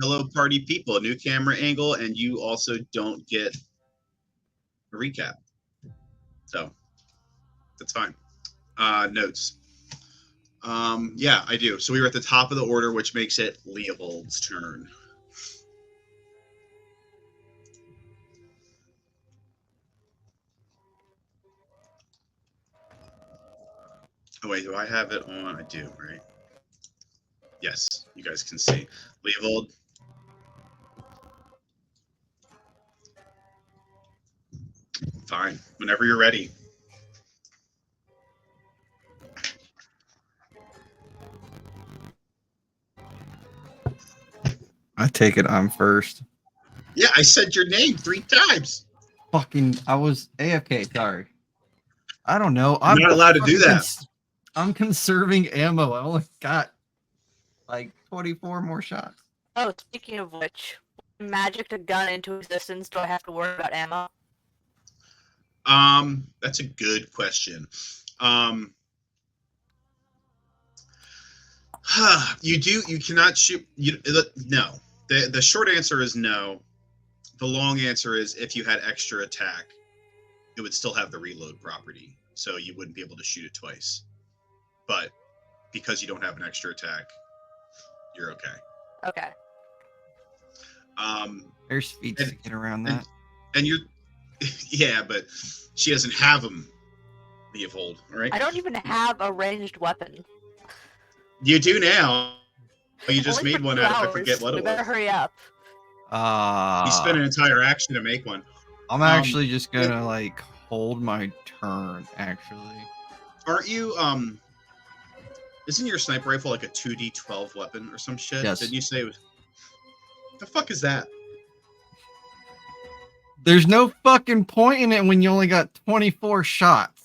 hello, party people. A new camera angle, and you also don't get a recap. So that's fine. Notes. Yeah, I do. So we were at the top of the order, which makes it Leopold's turn. Oh wait, do I have it on? I do, right? Yes, you guys can see. Leopold. Fine. Whenever you're ready. I take it I'm first. Yeah, I said your name 3 times. Fucking, I was AFK. Sorry. I don't know. You're not allowed to do that. I'm conserving ammo. I only got like 24 more shots. Oh, speaking of which, when magic a gun into existence, do I have to worry about ammo? That's a good question. You do. You cannot shoot. No. The short answer is no. The long answer is if you had extra attack, it would still have the reload property, so you wouldn't be able to shoot it twice. But because you don't have an extra attack, you're okay. Okay. There's feats to get around that. And you're, yeah, but she doesn't have them. Leopold, all right? I don't even have a ranged weapon. You do now. You just Only made for one 2 out of, I hours. forget what We it better was. hurry up. You spent an entire action to make one. I'm actually just gonna like hold my turn. Actually, aren't you? Isn't your sniper rifle like a 2d12 weapon or some shit? Yes. Didn't you say it was? The fuck is that? there's no fucking point in it when you only got 24 shots,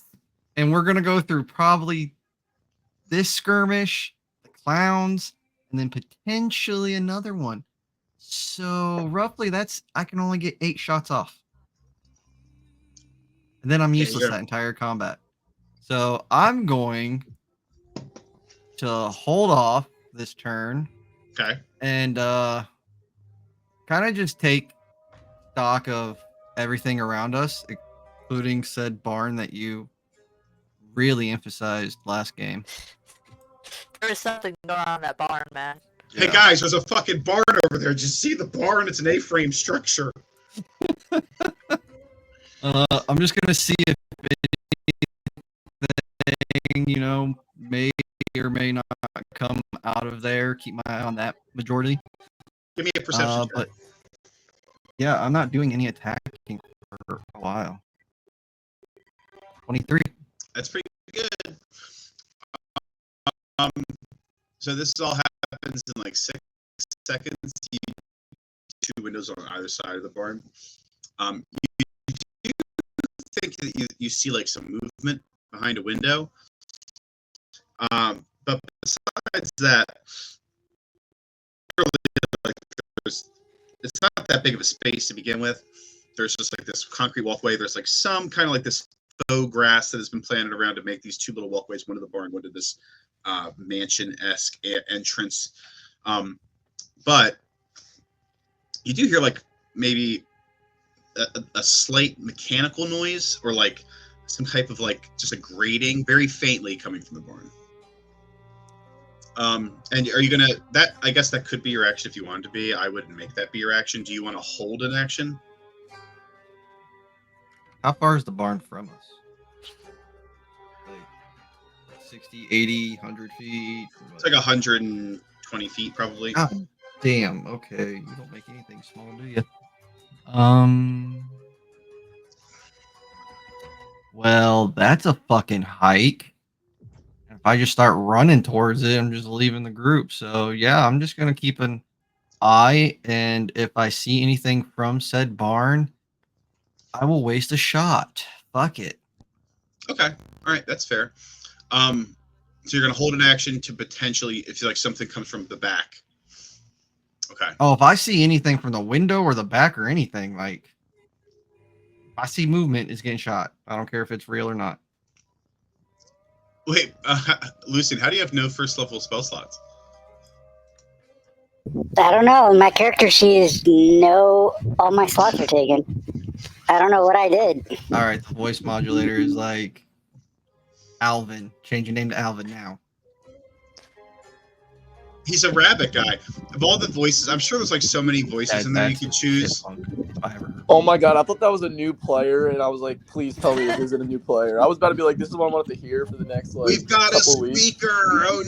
and we're gonna go through probably this skirmish, the clowns, and then potentially another one. So roughly, I can only get 8 shots off. And then I'm useless that entire combat. So I'm going to hold off this turn. Okay. And kind of just take stock of everything around us, including said barn that you really emphasized last game. There is something going on in that barn, man. Hey guys, there's a fucking barn over there. Did you see the barn? It's an A-frame structure. I'm just gonna see if anything, may or may not come out of there. Keep my eye on that majority. Give me a perception check. But yeah, I'm not doing any attacking for a while. 23. That's pretty good. So this all happens in like 6 seconds. You 2 windows on either side of the barn. You do think that you see like some movement behind a window. But besides that, like, it's not that big of a space to begin with. There's just like this concrete walkway. There's like some kind of like this faux grass that has been planted around to make these 2 little walkways, one to the barn, one to this mansion-esque entrance. But you do hear like maybe a slight mechanical noise or like some type of like just a grating very faintly coming from the barn. And are you gonna that? I guess that could be your action if you wanted to be. I wouldn't make that be your action. Do you want to hold an action? How far is the barn from us? Like 60, 80, 100 feet? It's like 120 feet probably. Oh, damn. Okay, you don't make anything small, do you? Well, that's a fucking hike. If I just start running towards it, I'm just leaving the group. So yeah, I'm just gonna keep an eye, and if I see anything from said barn, I will waste a shot. Fuck it. Okay, all right, that's fair. So you're gonna hold an action to potentially, if like something comes from the back. Okay. Oh, if I see anything from the window or the back or anything, like if I see movement, it's getting shot. I don't care if it's real or not. Wait, Lucian, how do you have no first level spell slots? I don't know. My character sheet all my slots are taken. I don't know what I did. All right, the voice modulator is like Alvin. Change your name to Alvin now. He's a rabbit guy. Of all the voices, I'm sure there's like so many voices in there you That's could a choose. chipmunk, if I ever heard. Oh my god, I thought that was a new player, and I was like, please tell me this isn't a new player. I was about to be like, this is what I wanted to hear for the next like We've got a couple weeks. speaker. Oh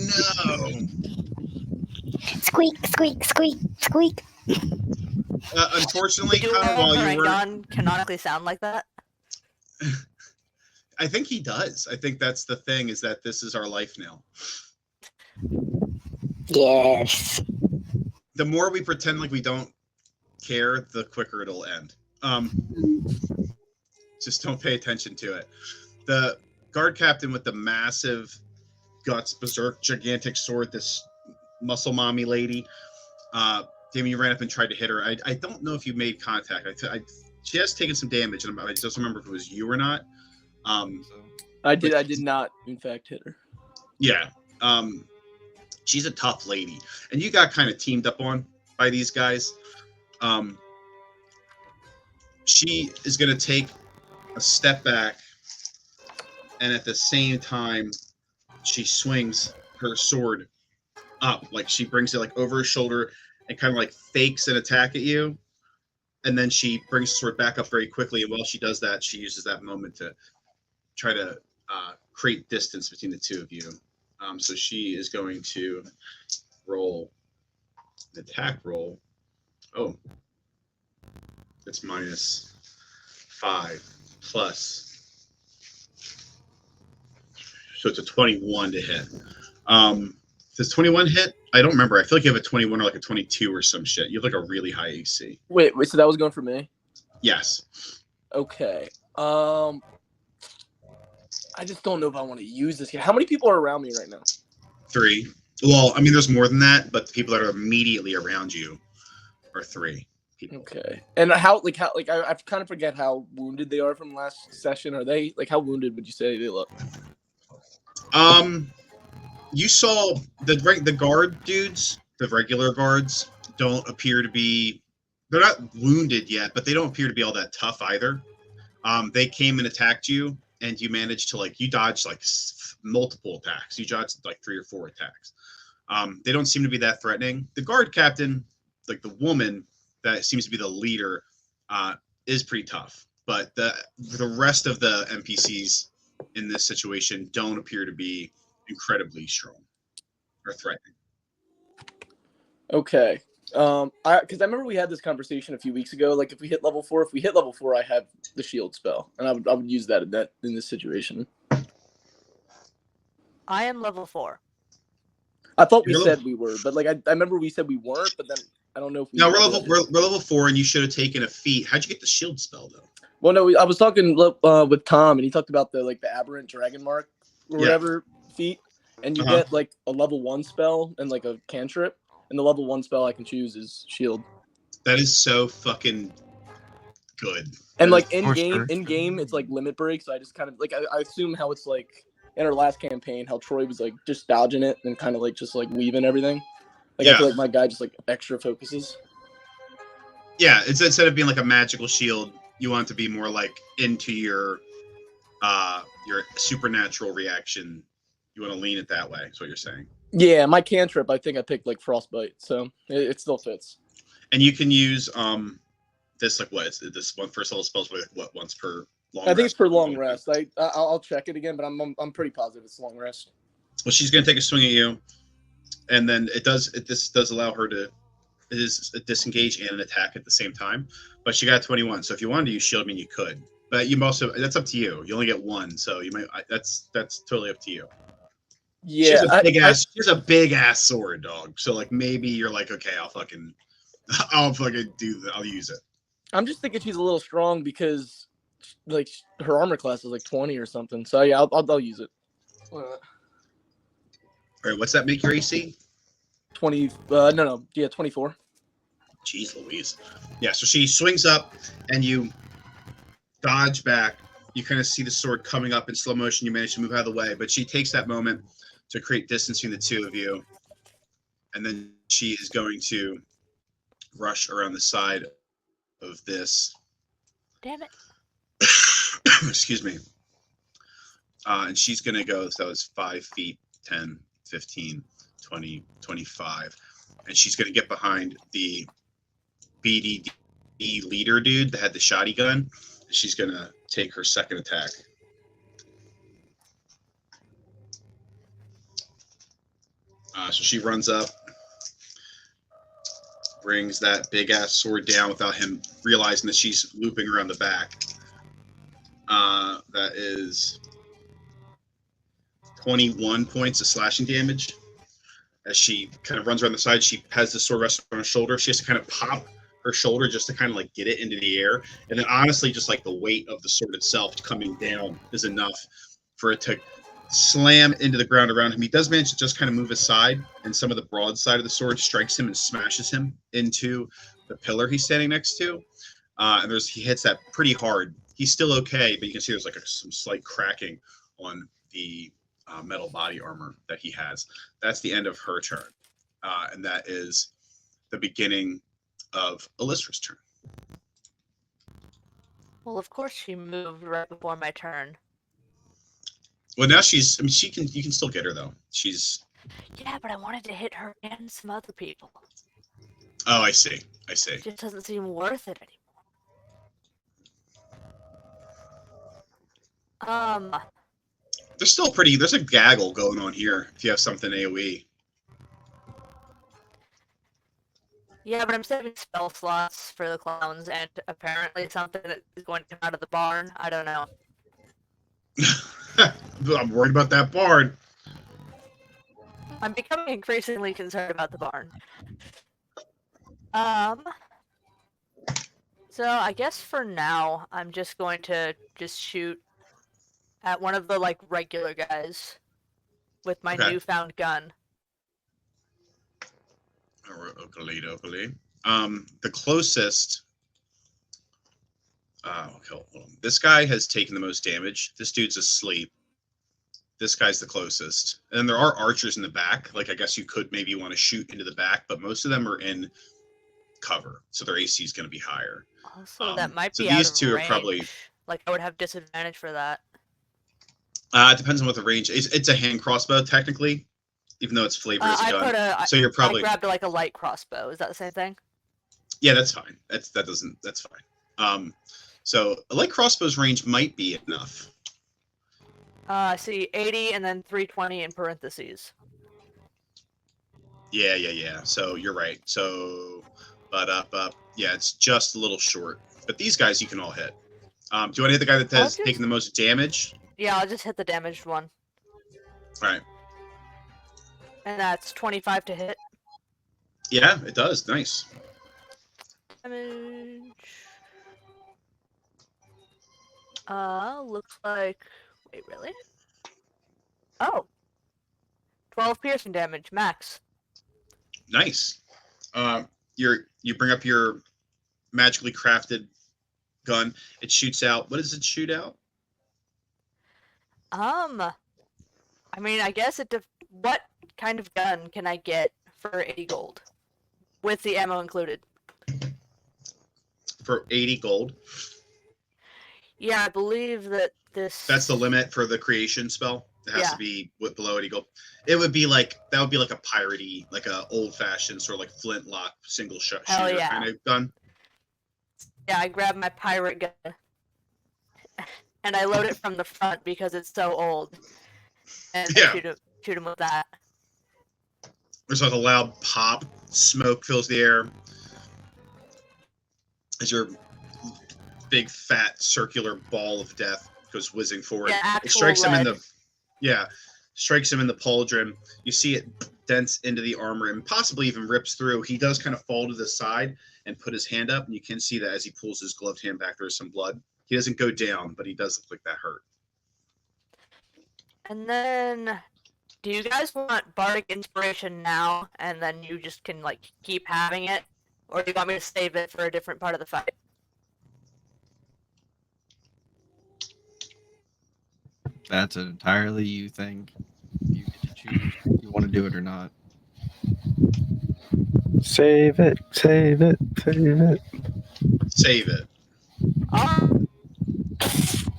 no. Squeak, squeak, squeak, squeak. Unfortunately, Do Kyle, all while you were, Rangon canonically sound like that? I think he does. I think that's the thing, is that this is our life now. Yes. The more we pretend like we don't care, the quicker it'll end. Just don't pay attention to it. The guard captain with the massive guts, berserk, gigantic sword, this muscle mommy lady. Damien, you ran up and tried to hit her. I don't know if you made contact. She has taken some damage, and I just remember if it was you or not. I did not, in fact, hit her. Yeah. She's a tough lady, and you got kind of teamed up on by these guys. She is going to take a step back, and at the same time, she swings her sword up, like she brings it like over her shoulder and kind of like fakes an attack at you, and then she brings the sword back up very quickly. And while she does that, she uses that moment to try to create distance between the two of you. So she is going to roll an attack roll. Oh, it's -5 plus. So it's a 21 to hit. Does 21 hit? I don't remember. I feel like you have a 21 or like a 22 or some shit. You have like a really high AC. Wait, so that was going for me? Yes. Okay. I just don't know if I want to use this here. How many people are around me right now? 3. Well, I mean, there's more than that, but the people that are immediately around you are 3 people. Okay. And how I kind of forget how wounded they are from last session. Are they how wounded would you say they look? You saw the guard dudes, the regular guards, don't appear to be. They're not wounded yet, but they don't appear to be all that tough either. They came and attacked you, and you managed to you dodged multiple attacks. You dodged 3 or 4 attacks. They don't seem to be that threatening. The guard captain, the woman that seems to be the leader, is pretty tough. But the rest of the NPCs in this situation don't appear to be incredibly strong or threatening. Okay. Because I remember we had this conversation a few weeks ago. If we hit level 4, I have the shield spell, and I would use that in this situation. I am level 4. I thought we said we were, but I remember we said we weren't, but then I don't know if we. No, we're level 4, and you should have taken a feat. How'd you get the shield spell though? Well, no, I was talking with Tom, and he talked about the aberrant dragon mark or whatever feat, and you get a level 1 spell and a cantrip, and the level 1 spell I can choose is shield. That is so fucking good. And in game, it's limit break, so I just kind of I assume how it's in our last campaign, how Troy was just dodging it and kind of just weaving everything. I feel like my guy just extra focuses. Yeah, it's instead of being a magical shield, you want it to be more into your supernatural reaction. You want to lean it that way. That's what you're saying. Yeah, my cantrip, I think I picked frostbite, so it still fits. And you can use this what is it, this one first level spells once per long rest? I think it's per long rest. I'll check it again, but I'm pretty positive it's long rest. Well, she's gonna take a swing at you, and then this does allow her to disengage and an attack at the same time. But she got 21, so if you wanted to use shield, you could. But you also that's up to you. You only get 1, so you might. That's totally up to you. Yeah, she's a big ass sword, dog. So maybe you're okay, I'll use it. I'm just thinking she's a little strong because her armor class is 20 or something. So yeah, I'll use it. All right, what's that make your AC? 20. No. Yeah, 24. Jeez Louise. Yeah, so she swings up and you dodge back. You kind of see the sword coming up in slow motion. You manage to move out of the way, but she takes that moment to create distance between the two of you. And then she is going to rush around the side of this. Damn it. Excuse me. And she's going to go, so it's 5 feet, 10, 15, 20, 25. And she's going to get behind the BDD leader dude that had the shotty gun. She's going to take her second attack. So she runs up, brings that big-ass sword down without him realizing that she's looping around the back. That is 21 points of slashing damage. As she kind of runs around the side, she has the sword resting on her shoulder. She has to kind of pop her shoulder just to kind of like get it into the air. And then honestly, just like the weight of the sword itself coming down is enough for it to slam into the ground around him. He does manage to just kind of move aside, and some of the broadside of the sword strikes him and smashes him into the pillar he's standing next to. And he hits that pretty hard. He's still okay, but you can see there's like some slight cracking on the metal body armor that he has. That's the end of her turn. And that is the beginning of Alyssa's turn. Well, of course she moved right before my turn. Well, now she's. I mean, you can still get her though. She's. Yeah, but I wanted to hit her and some other people. Oh, I see. I see. It just doesn't seem worth it anymore. There's still pretty. There's a gaggle going on here. If you have something AOE. Yeah, but I'm saving spell slots for the clowns, and apparently something that is going to come out of the barn. I don't know. I'm worried about that barn. I'm becoming increasingly concerned about the barn. So I guess for now, I'm just going to just shoot at one of the like regular guys with my newfound gun. Oakley. The closest. Okay, hold on. This guy has taken the most damage. This dude's asleep. This guy's the closest. And then there are archers in the back. Like, I guess you could maybe want to shoot into the back, but most of them are in cover. So their AC is going to be higher. Also, that might so be these out of two range. are probably. Like, I would have disadvantage for that. It depends on what the range is. It's a hand crossbow, technically, even though it's flavored as a gun. So you're probably. I grabbed like a light crossbow. Is that the same thing? Yeah, that's fine. That's fine. So a light crossbow's range might be enough. I see 80 and then 320 in parentheses. Yeah. So you're right. So, yeah, it's just a little short. But these guys you can all hit. Do you want to hit the guy that has taken the most damage? Yeah, I'll just hit the damaged one. All right. And that's 25 to hit. Yeah, it does. Nice. Damage. Looks like. Wait, really? Oh. 12 piercing damage, max. Nice. You bring up your magically crafted gun. It shoots out. What does it shoot out? I mean, I guess what kind of gun can I get for 80 gold? With the ammo included. For 80 gold? Yeah, I believe that this... That's the limit for the creation spell? It has to be below 80 gold. It would be like, that would be like a piratey, like a old-fashioned sort of like flintlock single shooter kind of gun. Yeah, I grab my pirate gun. And I load it from the front because it's so old. And I shoot him with that. There's like a loud pop. Smoke fills the air. As your big, fat, circular ball of death goes whizzing forward. Yeah, it strikes him in the... Yeah, strikes him in the pauldron. You see it dents into the armor and possibly even rips through. He does kind of fall to the side and put his hand up, and you can see that as he pulls his gloved hand back, there's some blood. He doesn't go down, but he does look like that hurt. And then, do you guys want Bardic Inspiration now, and then you just can, like, keep having it? Or do you want me to save it for a different part of the fight? That's an entirely you thing. You get to choose if you want to do it or not. Save it, save it, save it. Save it. I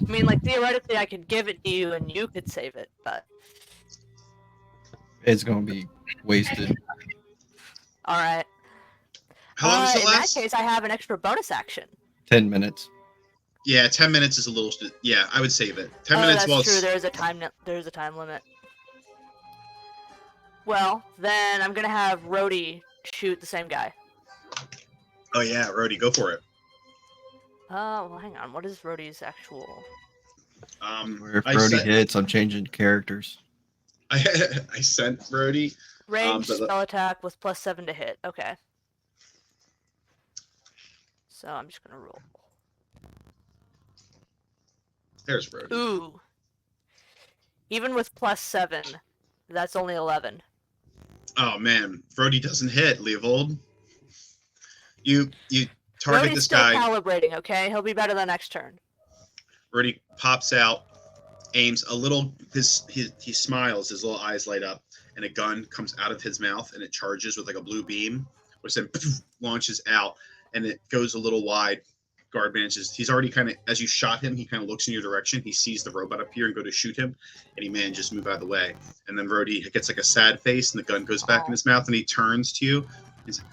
mean, like, theoretically, I could give it to you and you could save it, but... It's gonna be wasted. Alright. How long does it In last? that case, I have an extra bonus action. 10 minutes. Yeah, 10 minutes is a little. Yeah, I would save it. 10 Oh, minutes. that's true. There's a time limit. Well, then I'm gonna have Rhodey shoot the same guy. Oh yeah, Rhodey, go for it. Well, hang on. What is Rhodey's actual? Where if Brody hits, I'm changing characters. I sent Rhodey. Range spell attack with +7 to hit. Okay. So I'm just gonna roll. There's Rhodey. Ooh. Even with +7, that's only 11. Oh man, Rhodey doesn't hit, Leovold. You target Rhodey's this still guy. calibrating, okay? He'll be better the next turn. Rhodey pops out, aims a little. He smiles. His little eyes light up, and a gun comes out of his mouth, and it charges with like a blue beam, which then launches out, and it goes a little wide. Guard manages. He's already kind of, as you shot him, he kind of looks in your direction. He sees the robot up here and go to shoot him, and he manages to move out of the way. And then Rhodey gets like a sad face, and the gun goes back in his mouth, and he turns to you. He's like,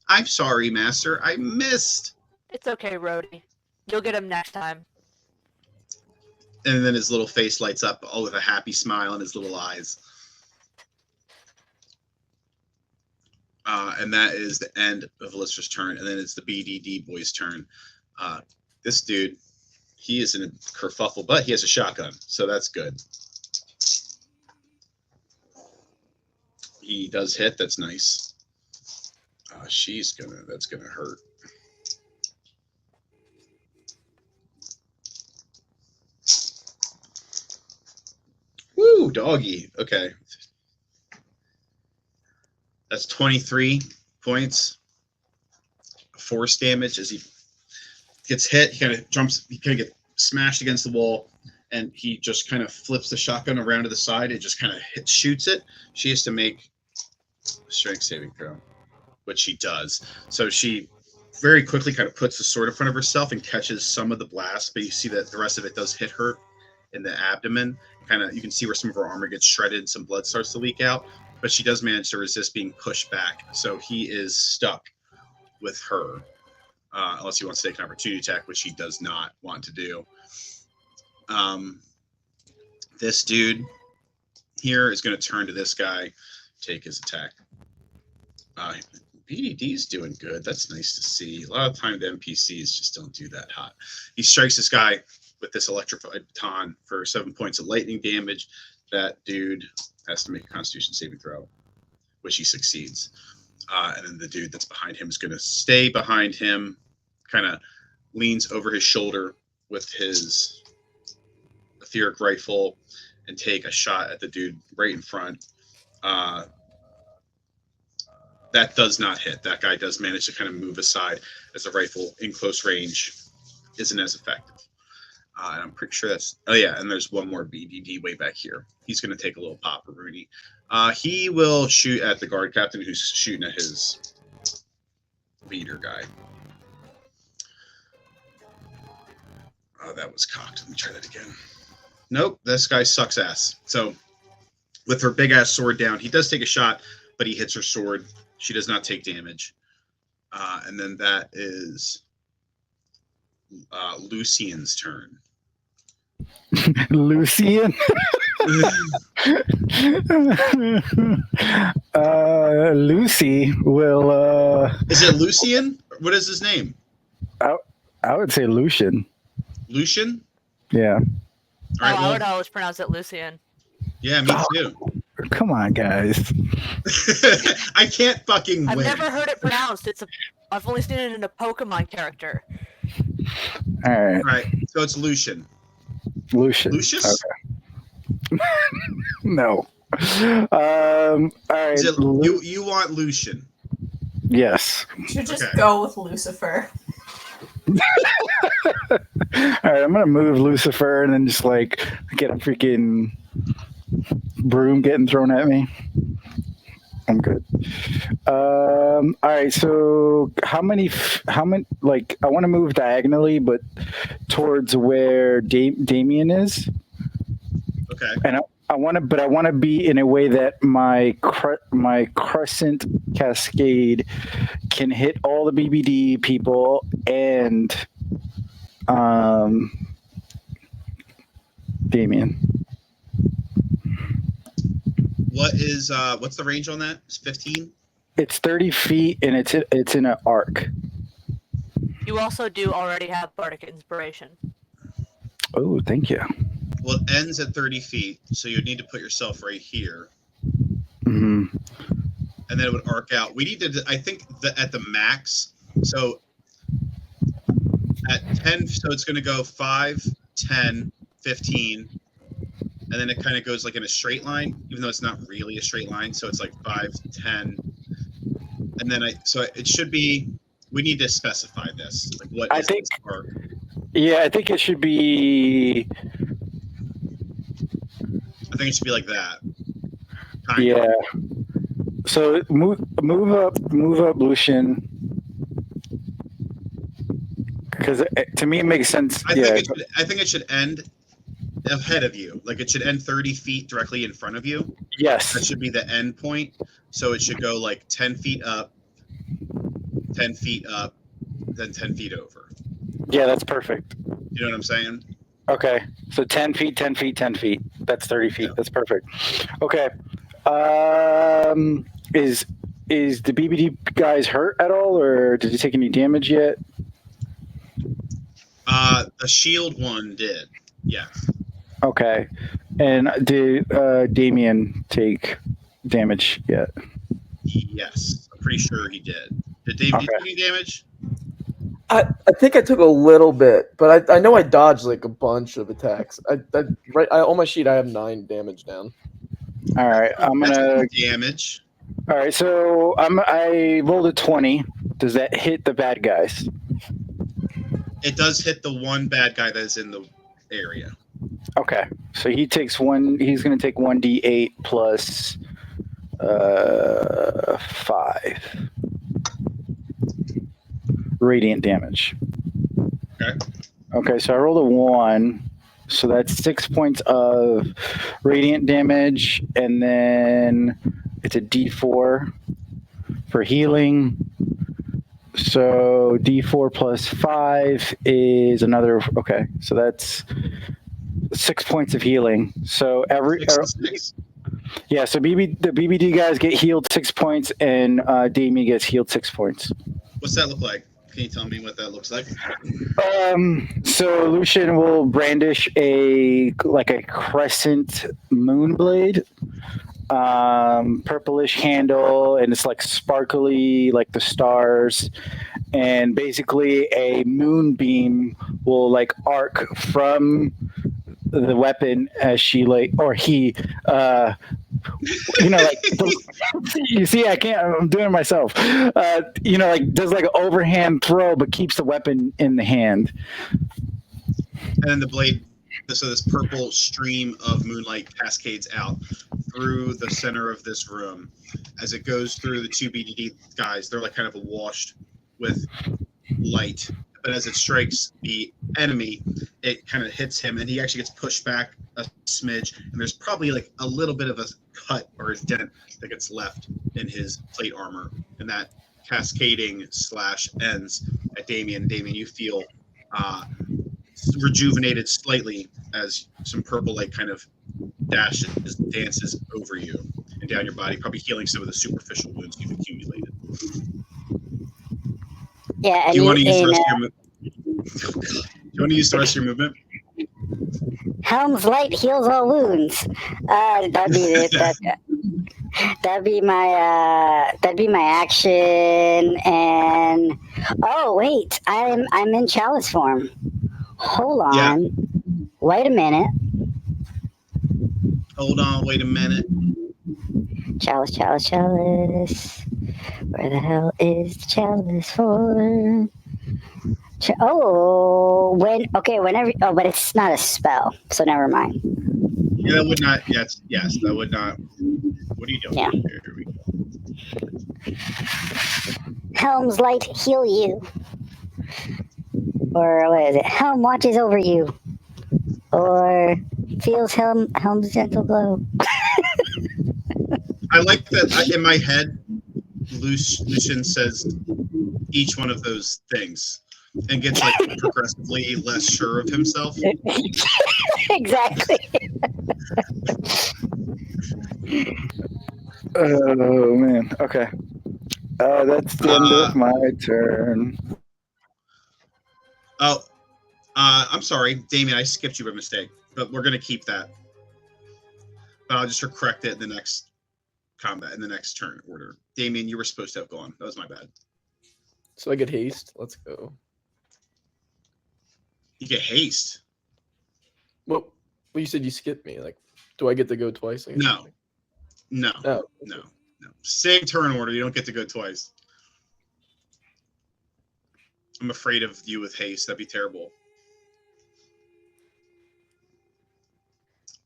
"I'm sorry, Master. I missed." It's okay, Rhodey. You'll get him next time. And then his little face lights up, all with a happy smile in his little eyes. And that is the end of Lister's turn, and then it's the BDD boy's turn. This dude, he is in a kerfuffle, but he has a shotgun, so that's good. He does hit. That's nice. That's gonna hurt. Woo, doggy. Okay. That's 23 points. Force damage as he gets hit. He kind of jumps. He kind of gets smashed against the wall, and he just kind of flips the shotgun around to the side and just kind of shoots it. She has to make a strength saving throw, which she does. So she very quickly kind of puts the sword in front of herself and catches some of the blast, but you see that the rest of it does hit her in the abdomen. Kind of, you can see where some of her armor gets shredded, some blood starts to leak out, but she does manage to resist being pushed back. So he is stuck with her, unless he wants to take an opportunity attack, which he does not want to do. This dude here is going to turn to this guy, take his attack. BDD's doing good. That's nice to see. A lot of time the NPCs just don't do that hot. He strikes this guy with this electrified baton for 7 points of lightning damage. That dude has to make a Constitution saving throw, which he succeeds. And then the dude that's behind him is going to stay behind him, kind of leans over his shoulder with his etheric rifle and take a shot at the dude right in front. That does not hit. That guy does manage to kind of move aside as the rifle in close range isn't as effective. And I'm pretty sure that's... Oh, yeah, and there's one more BDD way back here. He's going to take a little pop for Rooney. He will shoot at the guard captain who's shooting at his leader guy. Oh, that was cocked. Let me try that again. Nope, this guy sucks ass. So with her big-ass sword down, he does take a shot, but he hits her sword. She does not take damage. And then that is Lucian's turn. Lucian? Lucy will... Is it Lucian? What is his name? I would say Lucian. Lucian? Yeah. All right, I would always pronounce it Lucian. Yeah, me too. Come on, guys. I can't fucking I've win. never heard it pronounced. I've only seen it in a Pokemon character. All right. All right, so it's Lucian. Lucian. Lucius? Okay. No. All right. Is it, you want Lucian? Yes. You should just Okay. go with Lucifer. All right, I'm gonna move Lucifer and then just like get a freaking broom getting thrown at me. I'm good. All right. So how many? Like, I want to move diagonally, but towards where Damien is, Okay. and I want to, but I want to be in a way that my crescent cascade can hit all the BBD people and Damien. What's the range on that? It's 15? It's 30 feet and it's in an arc. You also do already have bardic inspiration. Oh, thank you. Well, it ends at 30 feet, so you'd need to put yourself right here. Mm-hmm. And then it would arc out. We need to, I think, at the max. So at 10, so it's going to go 5, 10, 15. And then it kind of goes like in a straight line, even though it's not really a straight line. So it's like 5, 10. And then so it should be, we need to specify this. Like what I is think, this arc? Yeah, I think it should be. I think it should be like that. Yeah. So move up, Lucian. Because to me it makes sense. I think it should end ahead of you. Like it should end 30 feet directly in front of you. Yes. That should be the end point. So it should go like 10 feet up, 10 feet up, then 10 feet over. Yeah, that's perfect. You know what I'm saying? Okay. So 10 feet, 10 feet, 10 feet. That's 30 feet. Yeah. That's perfect. Okay. Is the BBD guys hurt at all, or did he take any damage yet? The shield one did. Yes. Okay. And did Damien take damage yet? Yes. I'm pretty sure he did. Did Dave take any damage? I think I took a little bit, but I know I dodged like a bunch of attacks. On my sheet I have 9 damage down. All right, I'm gonna damage. All right, so I rolled a 20. Does that hit the bad guys? It does hit the one bad guy that is in the area. Okay, so he takes one. He's gonna take 1d8 plus 5 radiant damage. Okay. Okay, so I rolled a 1. So that's 6 points of radiant damage, and then it's a d4 for healing. So d4 plus 5 is another. Okay, so that's 6 points of healing. So yeah. So the BBD guys get healed 6 points, and Damien gets healed 6 points. What's that look like? Can you tell me what that looks like? So Lucian will brandish a crescent moon blade, purplish handle, and it's like sparkly like the stars, and basically a moonbeam will like arc from the weapon as she he you see, I'm doing it myself. Does like an overhand throw, but keeps the weapon in the hand. And then the blade, so this purple stream of moonlight cascades out through the center of this room. As it goes through the two BDD guys, they're like kind of washed with light. But as it strikes the enemy, it kind of hits him, and he actually gets pushed back a smidge. And there's probably like a little bit of a cut or a dent that gets left in his plate armor, and that cascading slash ends at Damien. Damien, you feel rejuvenated slightly as some purple light kind of dances over you and down your body, probably healing some of the superficial wounds you've accumulated. Yeah. Do you want to use the rest of your Do you want to use the rest of your movement? Helm's Light heals all wounds. That'd be it. That'd be my action. And oh wait, I'm in chalice form. Hold on. Yeah. Wait a minute. Hold on. Wait a minute. Chalice. Where the hell is the chalice for? Whenever. Oh, but it's not a spell, so never mind. Yeah, that would not. Yes, that would not. What are you doing? Yeah. Here we go. Helm's light heal you. Or what is it? Helm watches over you. Or feels Helm's gentle glow. I like that in my head, Lucian says each one of those things and gets like progressively less sure of himself. Exactly. Oh man. Okay. That's the end of my turn. Oh, I'm sorry, Damien. I skipped you by mistake, but we're gonna keep that. But I'll just correct it in the next combat, in the next turn order. Damien, you were supposed to have gone. That was my bad. So I get haste. Let's go. You get haste. Well, you said you skipped me. Like, do I get to go twice? No. No. Oh. No. No. Same turn order. You don't get to go twice. I'm afraid of you with haste. That'd be terrible.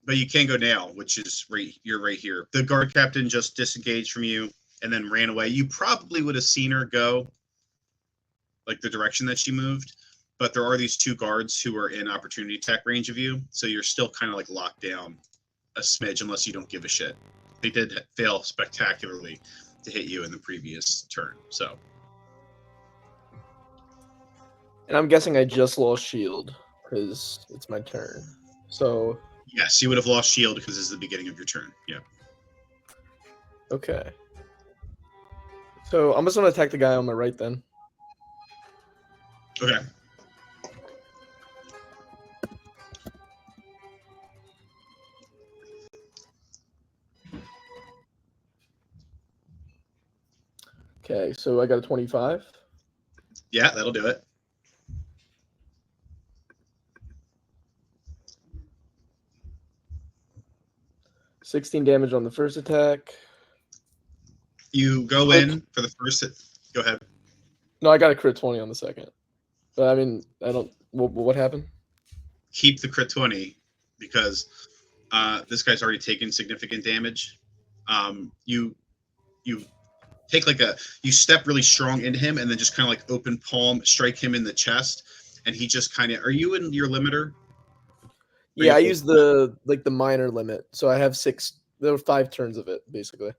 But you can go now, which is you're right here. The guard captain just disengaged from you and then ran away. You probably would have seen her go, like the direction that she moved. But there are these two guards who are in opportunity attack range of you, so you're still kind of like locked down a smidge unless you don't give a shit. They did fail spectacularly to hit you in the previous turn, so. And I'm guessing I just lost shield because it's my turn. So. Yes, you would have lost shield because this is the beginning of your turn. Yeah. Okay. So I'm just gonna attack the guy on my right then. Okay. Okay, so I got a 25. Yeah, that'll do it. $16 damage on the first attack. You go in for the first. Go ahead. No, I got a crit 20 on the second. But I mean, I don't. What happened? Keep the crit 20 because this guy's already taken significant damage. You take you step really strong into him and then just kind of like open palm strike him in the chest, and he just kind of. Are you in your limiter? Yeah, I use the minor limit, so I have 6. There were 5 turns of it basically.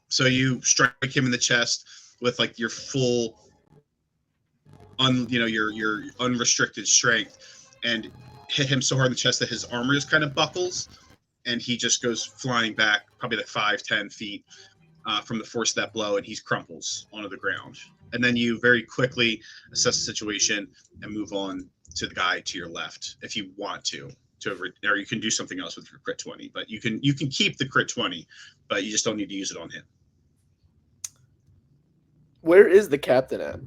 So you strike him in the chest with like your full, your unrestricted strength, and hit him so hard in the chest that his armor just kind of buckles, and he just goes flying back probably like 5-10 feet from the force of that blow, and he crumples onto the ground. And then you very quickly assess the situation and move on to the guy to your left if you want to, or you can do something else with your crit 20. But you can keep the crit 20, but you just don't need to use it on him. Where is the captain at?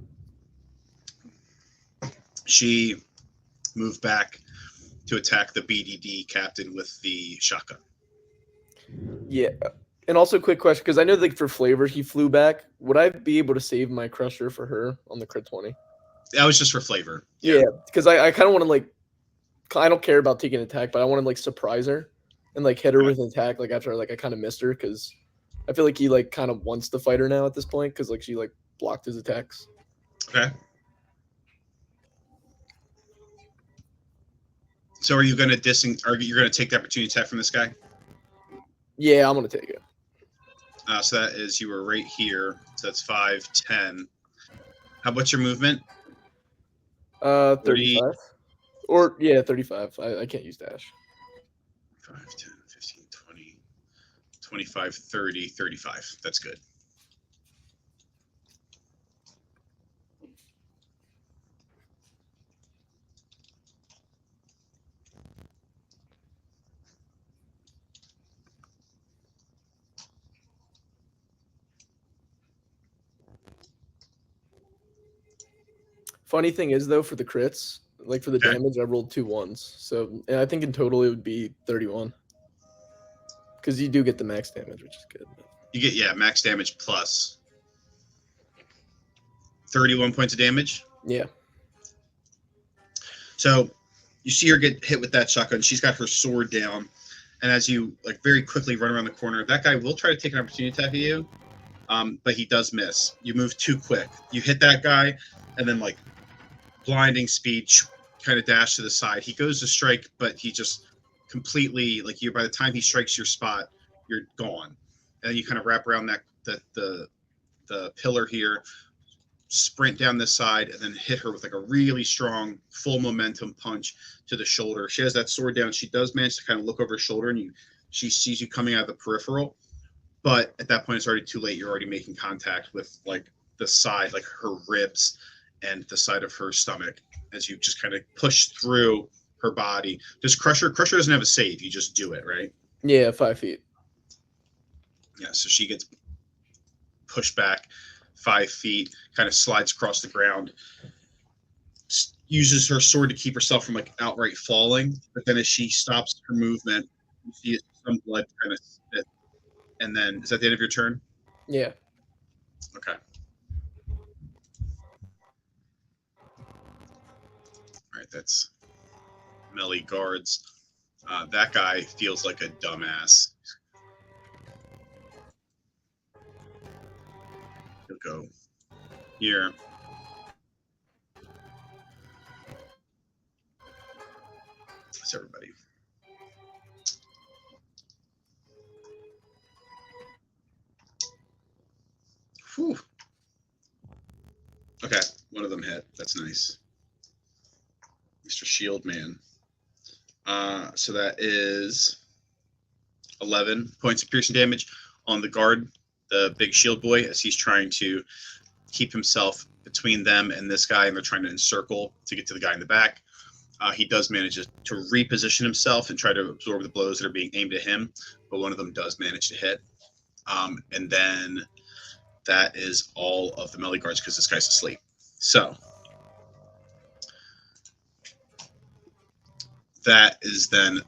She moved back to attack the BDD captain with the shotgun. Yeah. And also, quick question, because I know for flavor he flew back. Would I be able to save my crusher for her on the crit 20? That was just for flavor. Yeah, because I kind of want to I don't care about taking an attack, but I want to surprise her and hit her with an attack after I kind of missed her, because I feel like he kind of wants to fight her now at this point because she blocked his attacks. Okay. So are you going to you're going to take the opportunity attack from this guy? Yeah, I'm going to take it. So that is, you were right here. So that's 5, 10. What's your movement? 35. Or, yeah, 35. I can't use dash. 5, 10, 15, 20, 25, 30, 35. That's good. Funny thing is, though, for the crits, for the damage, I rolled 2 1s. So, and I think in total it would be 31. Because you do get the max damage, which is good. You get, max damage plus 31 points of damage. Yeah. So you see her get hit with that shotgun. She's got her sword down. And as you very quickly run around the corner, that guy will try to take an opportunity attack at you. but he does miss. You move too quick. You hit that guy, and then like blinding speed, kind of dash to the side. He goes to strike, but he just completely like you. By the time he strikes your spot, you're gone. And then you kind of wrap around the pillar here, sprint down this side, and then hit her with like a really strong full momentum punch to the shoulder. She has that sword down. She does manage to kind of look over her shoulder, and she sees you coming out of the peripheral. But at that point, it's already too late. You're already making contact with like the side, like her ribs and the side of her stomach as you just kind of push through her body. Does Crusher doesn't have a save. You just do it, right? Yeah, 5 feet. Yeah, so she gets pushed back 5 feet, kind of slides across the ground, uses her sword to keep herself from like outright falling. But then as she stops her movement, you see some blood kind of spit. And then, is that the end of your turn? Yeah. Okay. All right, that's melee guards. That guy feels like a dumbass. He'll go here. That's everybody. Whew. Okay, one of them hit. That's nice. Mr. Shield Man. So that is 11 points of piercing damage on the guard, the big shield boy, as he's trying to keep himself between them and this guy, and they're trying to encircle to get to the guy in the back. He does manage to reposition himself and try to absorb the blows that are being aimed at him, but one of them does manage to hit. And then that is all of the melee guards because this guy's asleep. So that is then,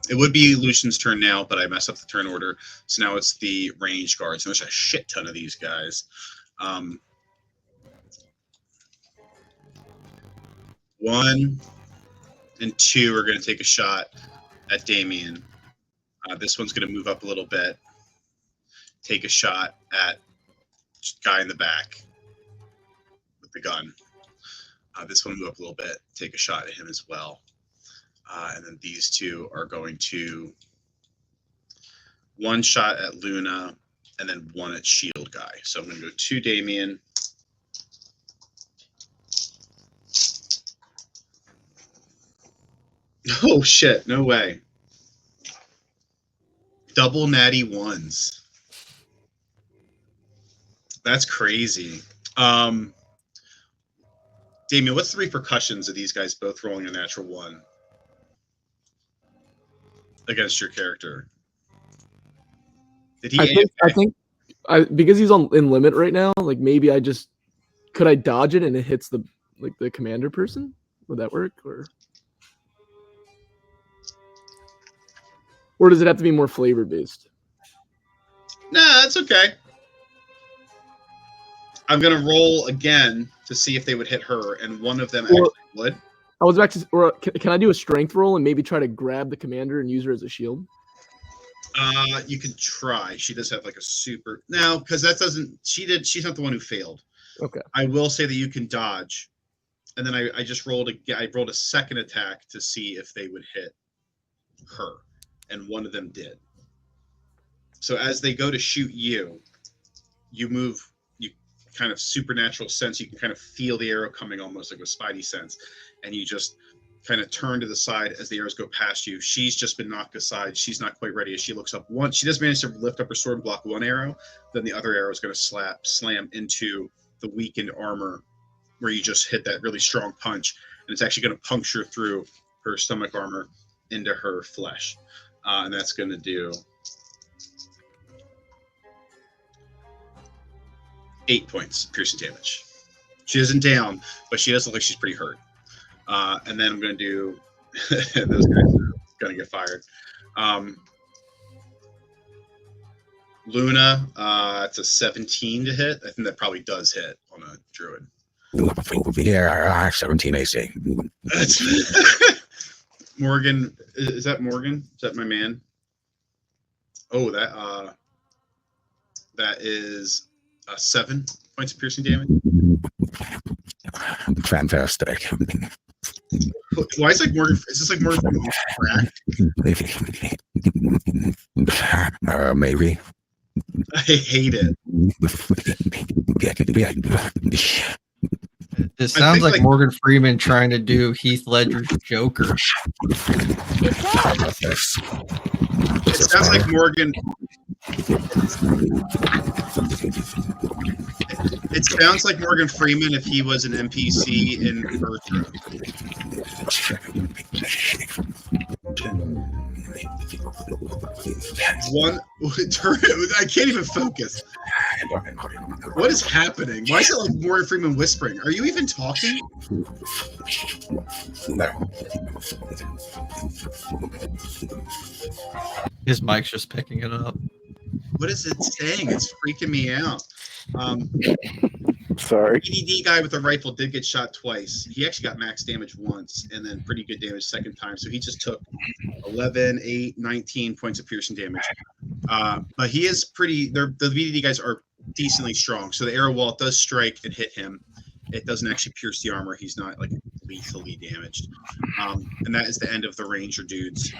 it would be Lucian's turn now, but I messed up the turn order. So now it's the range guards. And there's a shit ton of these guys. 1 and 2 are going to take a shot at Damien. This one's going to move up a little bit, take a shot at guy in the back with the gun. This one move up a little bit, take a shot at him as well. And then these two are going to one shot at Luna and then one at Shield Guy. So I'm going to go 2 Damien. Oh shit, no way. Double natty ones. That's crazy. Damien, what's the repercussions of these guys both rolling a natural 1 against your character? Did he? I think because he's in limit right now. Like maybe could I dodge it and it hits the commander person? Would that work or does it have to be more flavor based? Nah, that's okay. I'm gonna roll again to see if they would hit her, and one of them actually would. I was back to, or can I do a strength roll and maybe try to grab the commander and use her as a shield? You can try. She does have like a super now because that doesn't. She's not the one who failed. Okay. I will say that you can dodge, and then I just rolled a second attack to see if they would hit her, and one of them did. So as they go to shoot you, you move. You kind of supernatural sense. You can kind of feel the arrow coming almost like a spidey sense, and you just kind of turn to the side as the arrows go past you. She's just been knocked aside. She's not quite ready as she looks up. She does manage to lift up her sword and block one arrow. Then the other arrow is going to slam into the weakened armor where you just hit that really strong punch. And it's actually going to puncture through her stomach armor into her flesh. And that's going to do 8 points piercing damage. She isn't down, but she does look like she's pretty hurt. And then I'm going to do those guys are going to get fired. Luna, it's a 17 to hit. I think that probably does hit on a druid. Yeah, 17 AC. Morgan, is that Morgan? Is that my man? Oh, that is 7 points of piercing damage. Fantastic. Why is like Morgan? Is this like Morgan Freeman crack? Maybe. I hate it. It sounds think, like like- Morgan Freeman trying to do Heath Ledger's Joker. It does. It sounds like Morgan. It sounds like Morgan Freeman if he was an NPC in Earthra. One, I can't even focus. What is happening? Why is it like Morgan Freeman whispering? Are you even talking? His mic's just picking it up. What is it saying? It's freaking me out. Sorry. EDD guy with a rifle did get shot twice. He actually got max damage once and then pretty good damage second time. So he just took 11, 8, 19 points of piercing damage. But he is pretty, the VDD guys are decently strong. So the arrow wall does strike and hit him. It doesn't actually pierce the armor. He's not like lethally damaged. And that is the end of the ranger dude's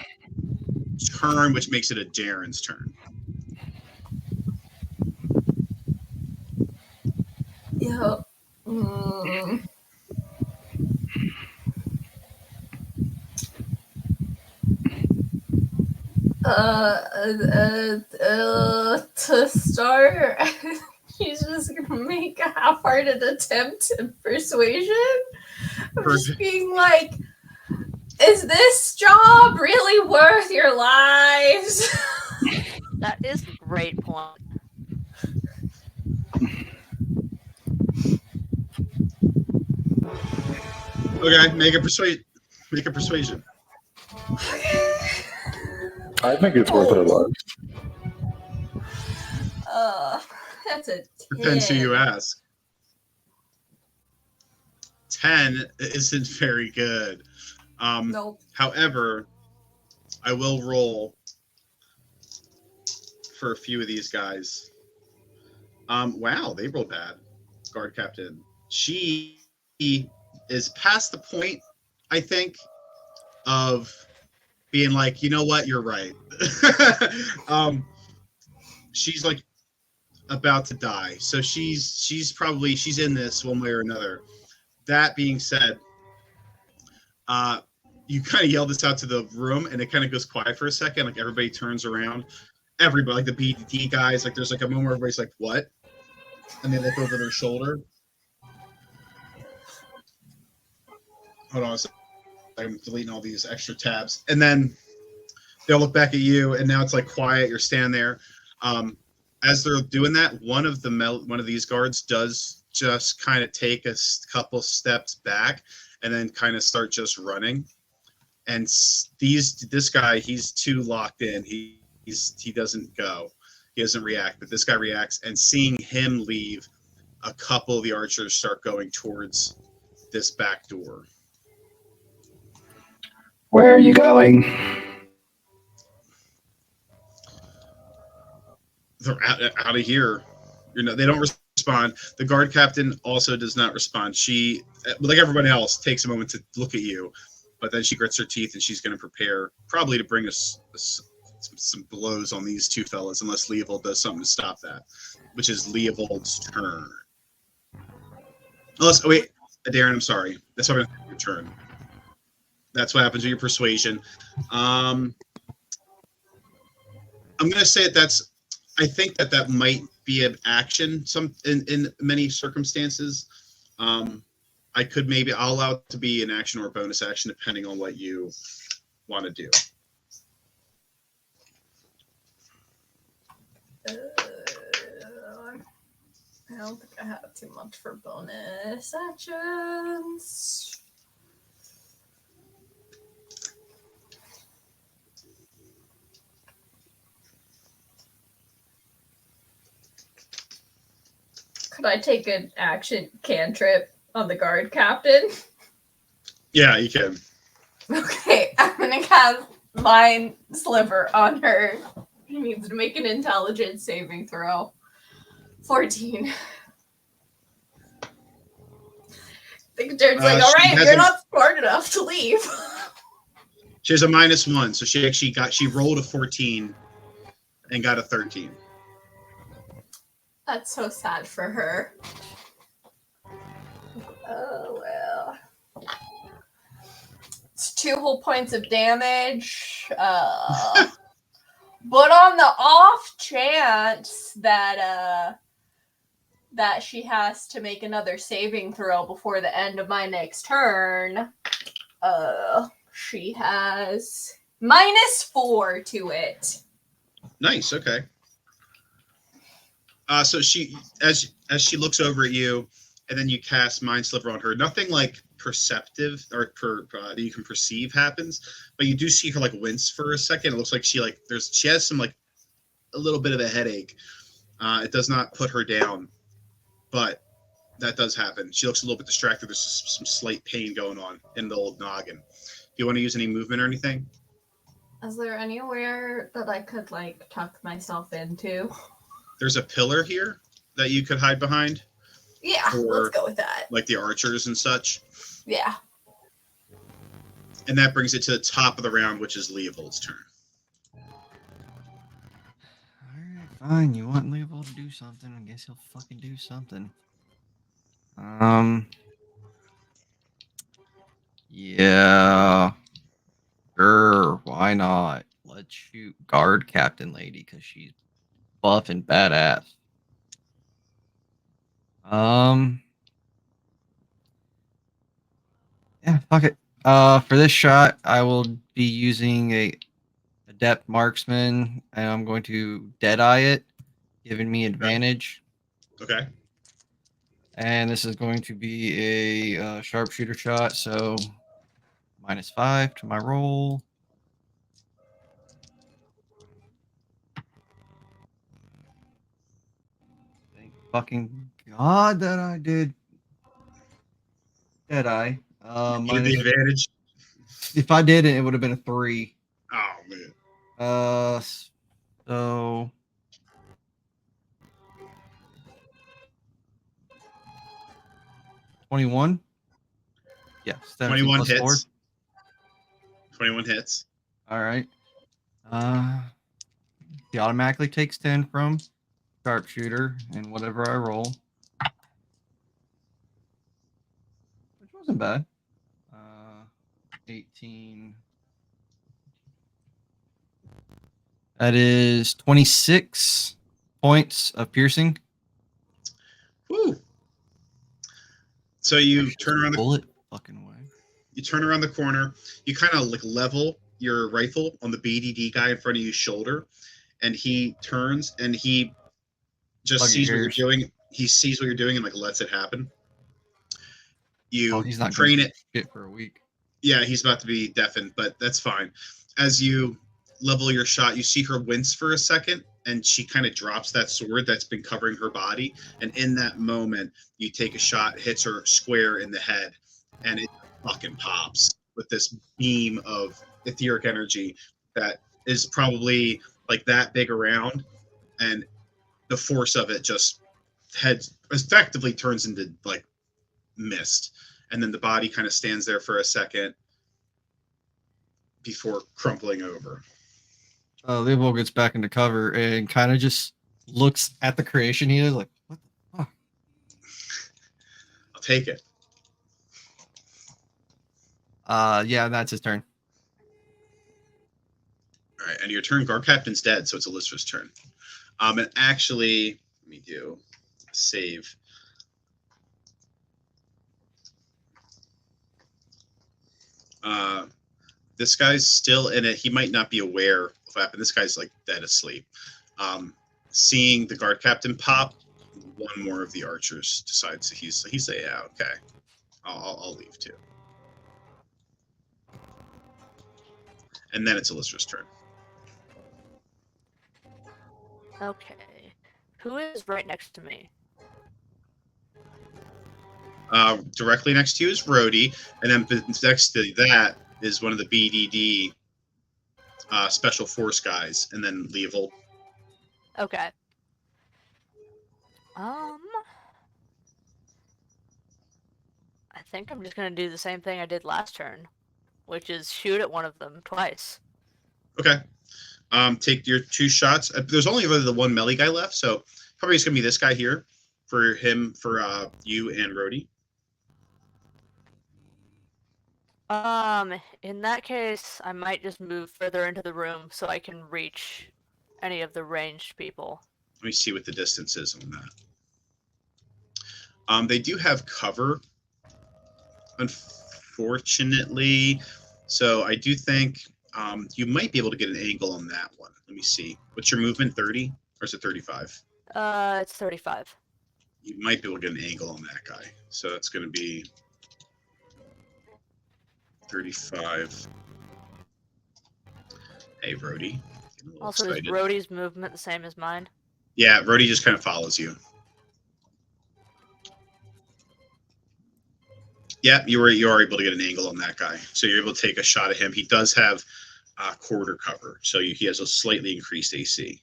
turn, which makes it a Darren's turn. Yeah. To start, he's just gonna make a half-hearted attempt at persuasion. I'm just being like, is this job really worth your lives? That is a great point. Okay, make a persuasion. I think it's worth our lives. That's a 10. Depends who you ask. 10 isn't very good. Nope. However, I will roll for a few of these guys. Wow, they rolled bad. Guard captain. She is past the point, I think, of being like, you know what, you're right. She's like about to die, so she's probably in this one way or another. That being said, you kind of yell this out to the room, and it kind of goes quiet for a second. Like everybody turns around. Everybody, like the BDD guys, like there's like a moment where everybody's like, "What?" And they look over their shoulder. Hold on a second. I'm deleting all these extra tabs, and then they'll look back at you, and now it's like quiet. You're standing there. As they're doing that, one of these guards does just kind of take a couple steps back, and then kind of start just running. And this guy, he's too locked in. He doesn't go. He doesn't react. But this guy reacts, and seeing him leave, a couple of the archers start going towards this back door. Where are you going? They're out of here. They don't respond. The guard captain also does not respond. She, like everybody else, takes a moment to look at you, but then she grits her teeth and she's going to prepare probably to bring us some blows on these two fellas, unless Leovold does something to stop that, which is Leovold's turn. Wait, Darren, I'm sorry. That's what I'm going to your turn. That's what happens with your persuasion. I'm going to say that's. I think that might be an action. In many circumstances, I could I'll allow it to be an action or a bonus action depending on what you want to do. I don't think I have too much for bonus actions. Could I take an action cantrip on the guard captain? Yeah, you can. Okay, I'm gonna cast Mind Sliver on her. She needs to make an intelligence saving throw. 14. I think Jared's like, all She right, has you're a- not smart enough to leave. She has a -1, so she rolled a 14 and got a 13. That's so sad for her. Oh, well. It's 2 whole points of damage. But on the off chance that that she has to make another saving throw before the end of my next turn, she has -4 to it. Nice. Okay. So she, as she looks over at you, and then you cast Mind Sliver on her. Nothing like perceptive or that you can perceive happens, but you do see her like wince for a second. It looks like she has some like a little bit of a headache. It does not put her down, but that does happen. She looks a little bit distracted. There's some slight pain going on in the old noggin. Do you want to use any movement or anything? Is there anywhere that I could like tuck myself into? There's a pillar here that you could hide behind. Yeah, let's go with that. Like the archers and such. Yeah. And that brings it to the top of the round, which is Leopold's turn. Alright, fine. You want Leopold to do something? I guess he'll fucking do something. Yeah. Sure, why not? Let's shoot guard captain lady because she's buff and badass. Yeah, fuck it. For this shot, I will be using a adept marksman, and I'm going to deadeye it, giving me advantage. Okay. And this is going to be a sharpshooter shot, so -5 to my roll. Thank fucking God that I did Deadeye. You the advantage. If I did it, it would have been a 3. Oh man. So 21. Yeah, 21 plus hits. 4. 21 hits. All right. He automatically takes 10 from sharpshooter and whatever I roll, which wasn't bad. 18. That is 26 points of piercing. Woo. So you turn around the bullet fucking way. You turn around the corner. You kind of like level your rifle on the BDD guy in front of you's shoulder, and he turns and he just sees what you're doing. He sees what you're doing and like lets it happen. You he's not train it shit for a week. Yeah, he's about to be deafened, but that's fine. As you level your shot, you see her wince for a second, and she kind of drops that sword that's been covering her body. And in that moment, you take a shot, hits her square in the head, and it fucking pops with this beam of etheric energy that is probably like that big around, and the force of it just effectively turns into like mist. And then the body kind of stands there for a second before crumpling over. Leopold gets back into cover and kind of just looks at the creation he is like, what the fuck? I'll take it. Yeah, that's his turn. All right, and your turn, guard captain's dead, so it's Alyssa's turn. And actually, let me do a save. This guy's still in it. He might not be aware of what happened. This guy's like dead asleep. Seeing the guard captain pop, one more of the archers decides he's like, yeah, okay, I'll leave too. And then it's Alyssa's turn. Okay. Who is right next to me? Directly next to you is Rhodey, and then next to that is one of the BDD special force guys, and then Leopold. Okay. I think I'm just gonna do the same thing I did last turn, which is shoot at one of them twice. Okay. Take your 2 shots. There's only really the one melee guy left, so probably it's gonna be this guy here for him, for you and Rhodey. In that case, I might just move further into the room so I can reach any of the ranged people. Let me see what the distance is on that. They do have cover, unfortunately, so I do think you might be able to get an angle on that one. Let me see. What's your movement? 30 or is it 35? It's 35. You might be able to get an angle on that guy. So it's going to be 35. Hey, Rhodey. Also, is Rhodey's movement the same as mine? Yeah, Rhodey just kind of follows you. Yeah, you are able to get an angle on that guy. So you're able to take a shot at him. He does have quarter cover, so he has a slightly increased AC.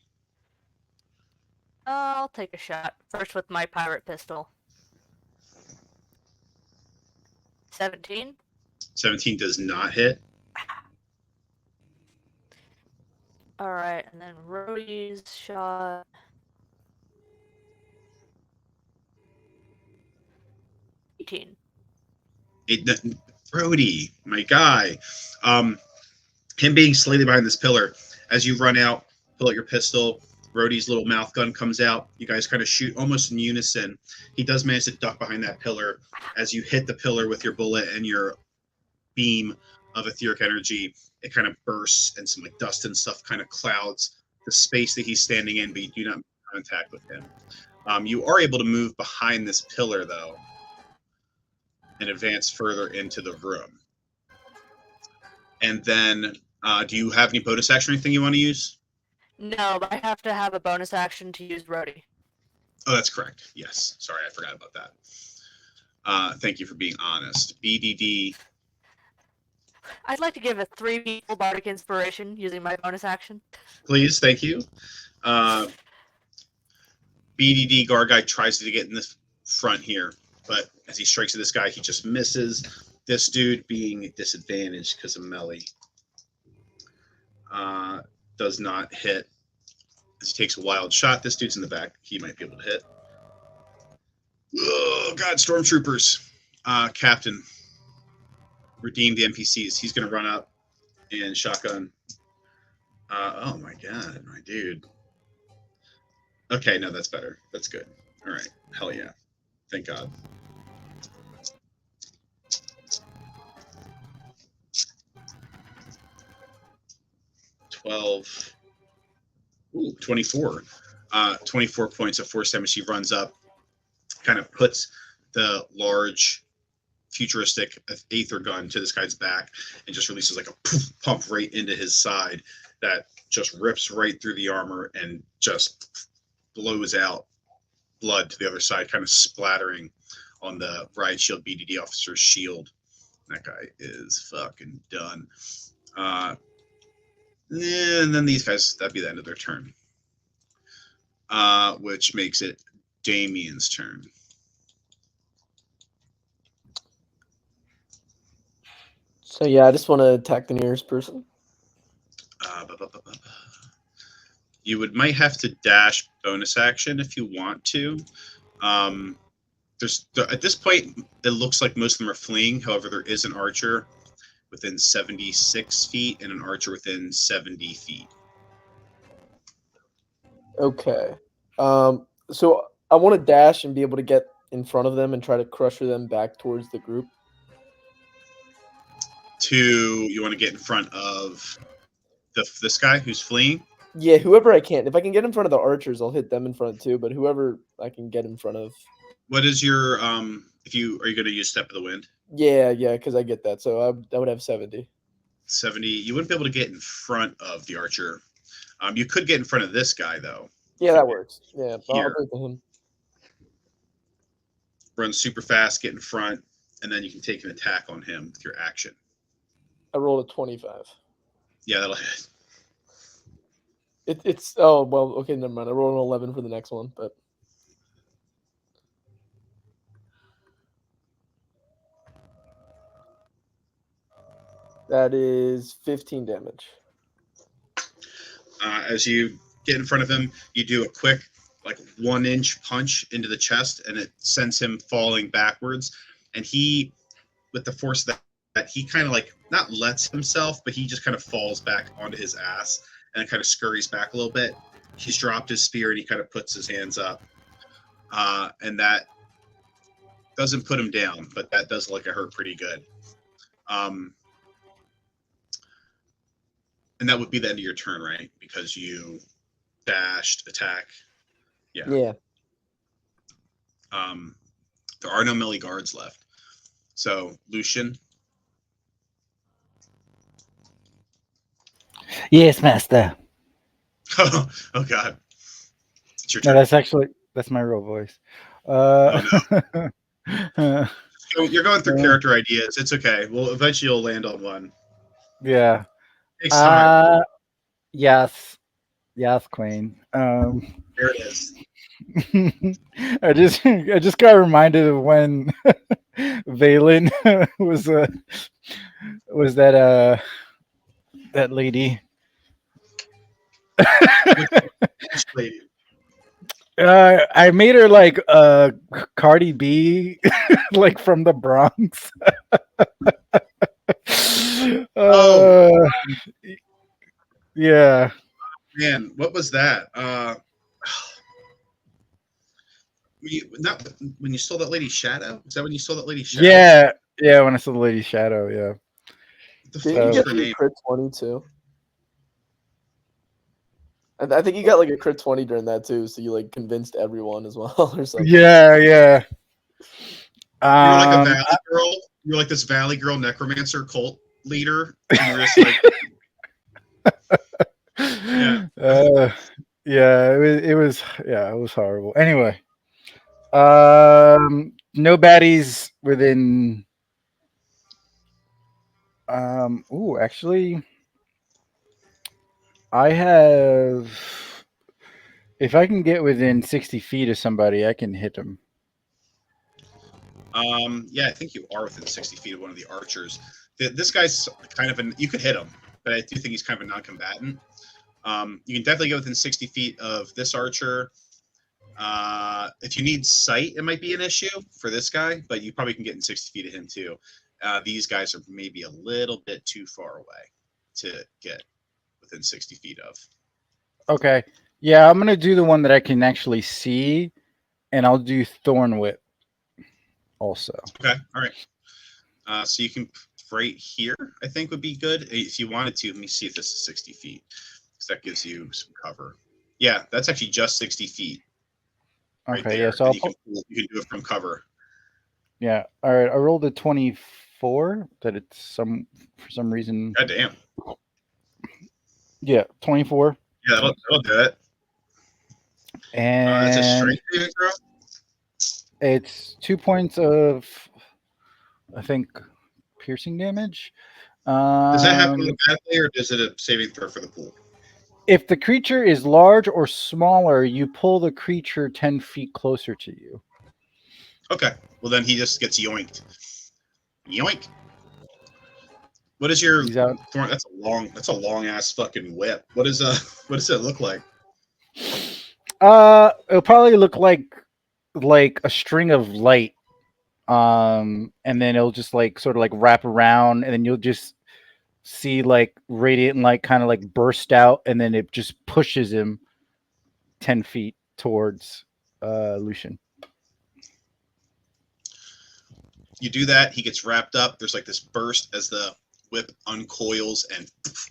I'll take a shot. First with my pirate pistol. 17? 17 does not hit. Alright, and then Rhodey's shot. 18. Brody, my guy. Him being slightly behind this pillar, as you run out, pull out your pistol, Rhodey's little mouth gun comes out. You guys kind of shoot almost in unison. He does manage to duck behind that pillar. As you hit the pillar with your bullet and your beam of etheric energy, it kind of bursts and some like dust and stuff kind of clouds the space that he's standing in, but you do not make contact with him. You are able to move behind this pillar, though, and advance further into the room. And then, do you have any bonus action or anything you want to use? No, but I have to have a bonus action to use Rhodey. Oh, that's correct. Yes. Sorry, I forgot about that. Thank you for being honest. BDD. I'd like to give a 3 people bardic inspiration using my bonus action. Please, thank you. BDD Garguy tries to get in the front here, but as he strikes at this guy, he just misses. This dude, being disadvantaged because of melee, does not hit. As he takes a wild shot, this dude's in the back. He might be able to hit. Oh, God, stormtroopers. Captain, redeem the NPCs. He's going to run up and shotgun. Oh, my God, my dude. Okay, no, that's better. That's good. All right. Hell yeah. Thank God. Ooh, 24. 24 points of force damage. He runs up, kind of puts the large futuristic Aethra gun to this guy's back and just releases like a poof, pump right into his side that just rips right through the armor and just blows out blood to the other side, kind of splattering on the Riot Shield BDD officer's shield. That guy is fucking done. And then these guys, that'd be the end of their turn. Which makes it Damien's turn. So yeah, I just want to attack the nearest person. You might have to dash bonus action if you want to. At this point, it looks like most of them are fleeing. However, there is an archer within 76 feet and an archer within 70 feet. Okay. So I want to dash and be able to get in front of them and try to crusher them back towards the group. You want to get in front of this guy who's fleeing? Yeah, whoever I can. If I can get in front of the archers, I'll hit them in front too. But whoever I can get in front of. What is your are you going to use Step of the Wind? Yeah, because I get that. So I would have 70. 70. You wouldn't be able to get in front of the archer. You could get in front of this guy though. Yeah, that works. Yeah, Here. I'll go to him. Run super fast, get in front, and then you can take an attack on him with your action. I rolled a 25. Yeah, that'll hit. It's okay, never mind. I rolled an 11 for the next one, but That is 15 damage. As you get in front of him, you do a quick, like 1-inch punch into the chest, and it sends him falling backwards. And he, with the force that he kind of like not lets himself, but he just kind of falls back onto his ass and kind of scurries back a little bit. He's dropped his spear and he kind of puts his hands up, and that doesn't put him down, but that does look like it hurt pretty good. And that would be the end of your turn, right? Because you dashed, attack. Yeah. Yeah. There are no melee guards left. So, Lucian. Yes, master. Oh, God. It's your No, turn. that's my real voice. So you're going through character ideas. It's okay. Well, eventually you'll land on one. Yeah. Takes time. Yes, Queen. There it is. I just got reminded of when Valen was that lady. Which lady? I made her like Cardi B, like from the Bronx. Yeah. Man, what was that? Not when you stole that lady's shadow? Is that when you stole that lady's shadow? Yeah. When I saw the lady's shadow, yeah. The Did fuck you was get her the name? crit 20 too? I think you got like a crit 20 during that too, so you like convinced everyone as well or something. Yeah. You were like a valley girl. You were like this valley girl necromancer cult leader. And you were just like, it was horrible. Anyway, no baddies within. Actually, I have. If I can get within 60 feet of somebody, I can hit them. yeah, I think you are within 60 feet of one of the archers. This guy's kind of you could hit him, but I do think he's kind of a non-combatant. You can definitely go within 60 feet of this archer. If you need sight, it might be an issue for this guy, but you probably can get in 60 feet of him too. These guys are maybe a little bit too far away to get within 60 feet of. Okay. Yeah, I'm going to do the one that I can actually see, and I'll do Thorn Whip also. Okay, all right. So you can right here, I think would be good. If you wanted to, let me see if this is 60 feet, because that gives you some cover. Yeah, that's actually just 60 feet. Right okay, there. yeah, so you can do it from cover. Yeah, all right. I rolled a 24. That it's for some reason. God damn. Yeah, 24. Yeah, that'll do it. And it's a strength saving throw. It's 2 points of, I think, piercing damage. Does that happen automatically, or is it a saving throw for the pool? If the creature is large or smaller, you pull the creature 10 feet closer to you. Okay. Well, then he just gets yoinked. Yoink. What is your thorn? That's a long ass fucking whip. What does it look like? It'll probably look like a string of light. And then it'll just like sort of like wrap around, and then you'll just see like radiant light kind of like burst out, and then it just pushes him 10 feet towards Lucian. You do that, he gets wrapped up. There's like this burst as the whip uncoils and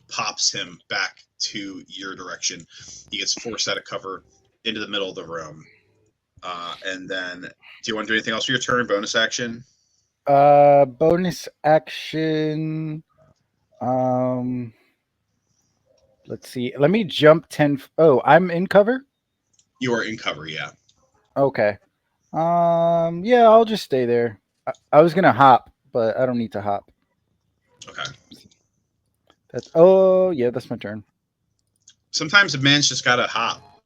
pops him back to your direction. He gets forced out of cover into the middle of the room. And then, do you want to do anything else for your turn? Bonus action? Bonus action. Let's see. Let me jump 10. Oh, I'm in cover? You are in cover, yeah. Okay. Yeah, I'll just stay there. I was gonna hop, but I don't need to hop. Okay. That's my turn. Sometimes a man's just gotta hop.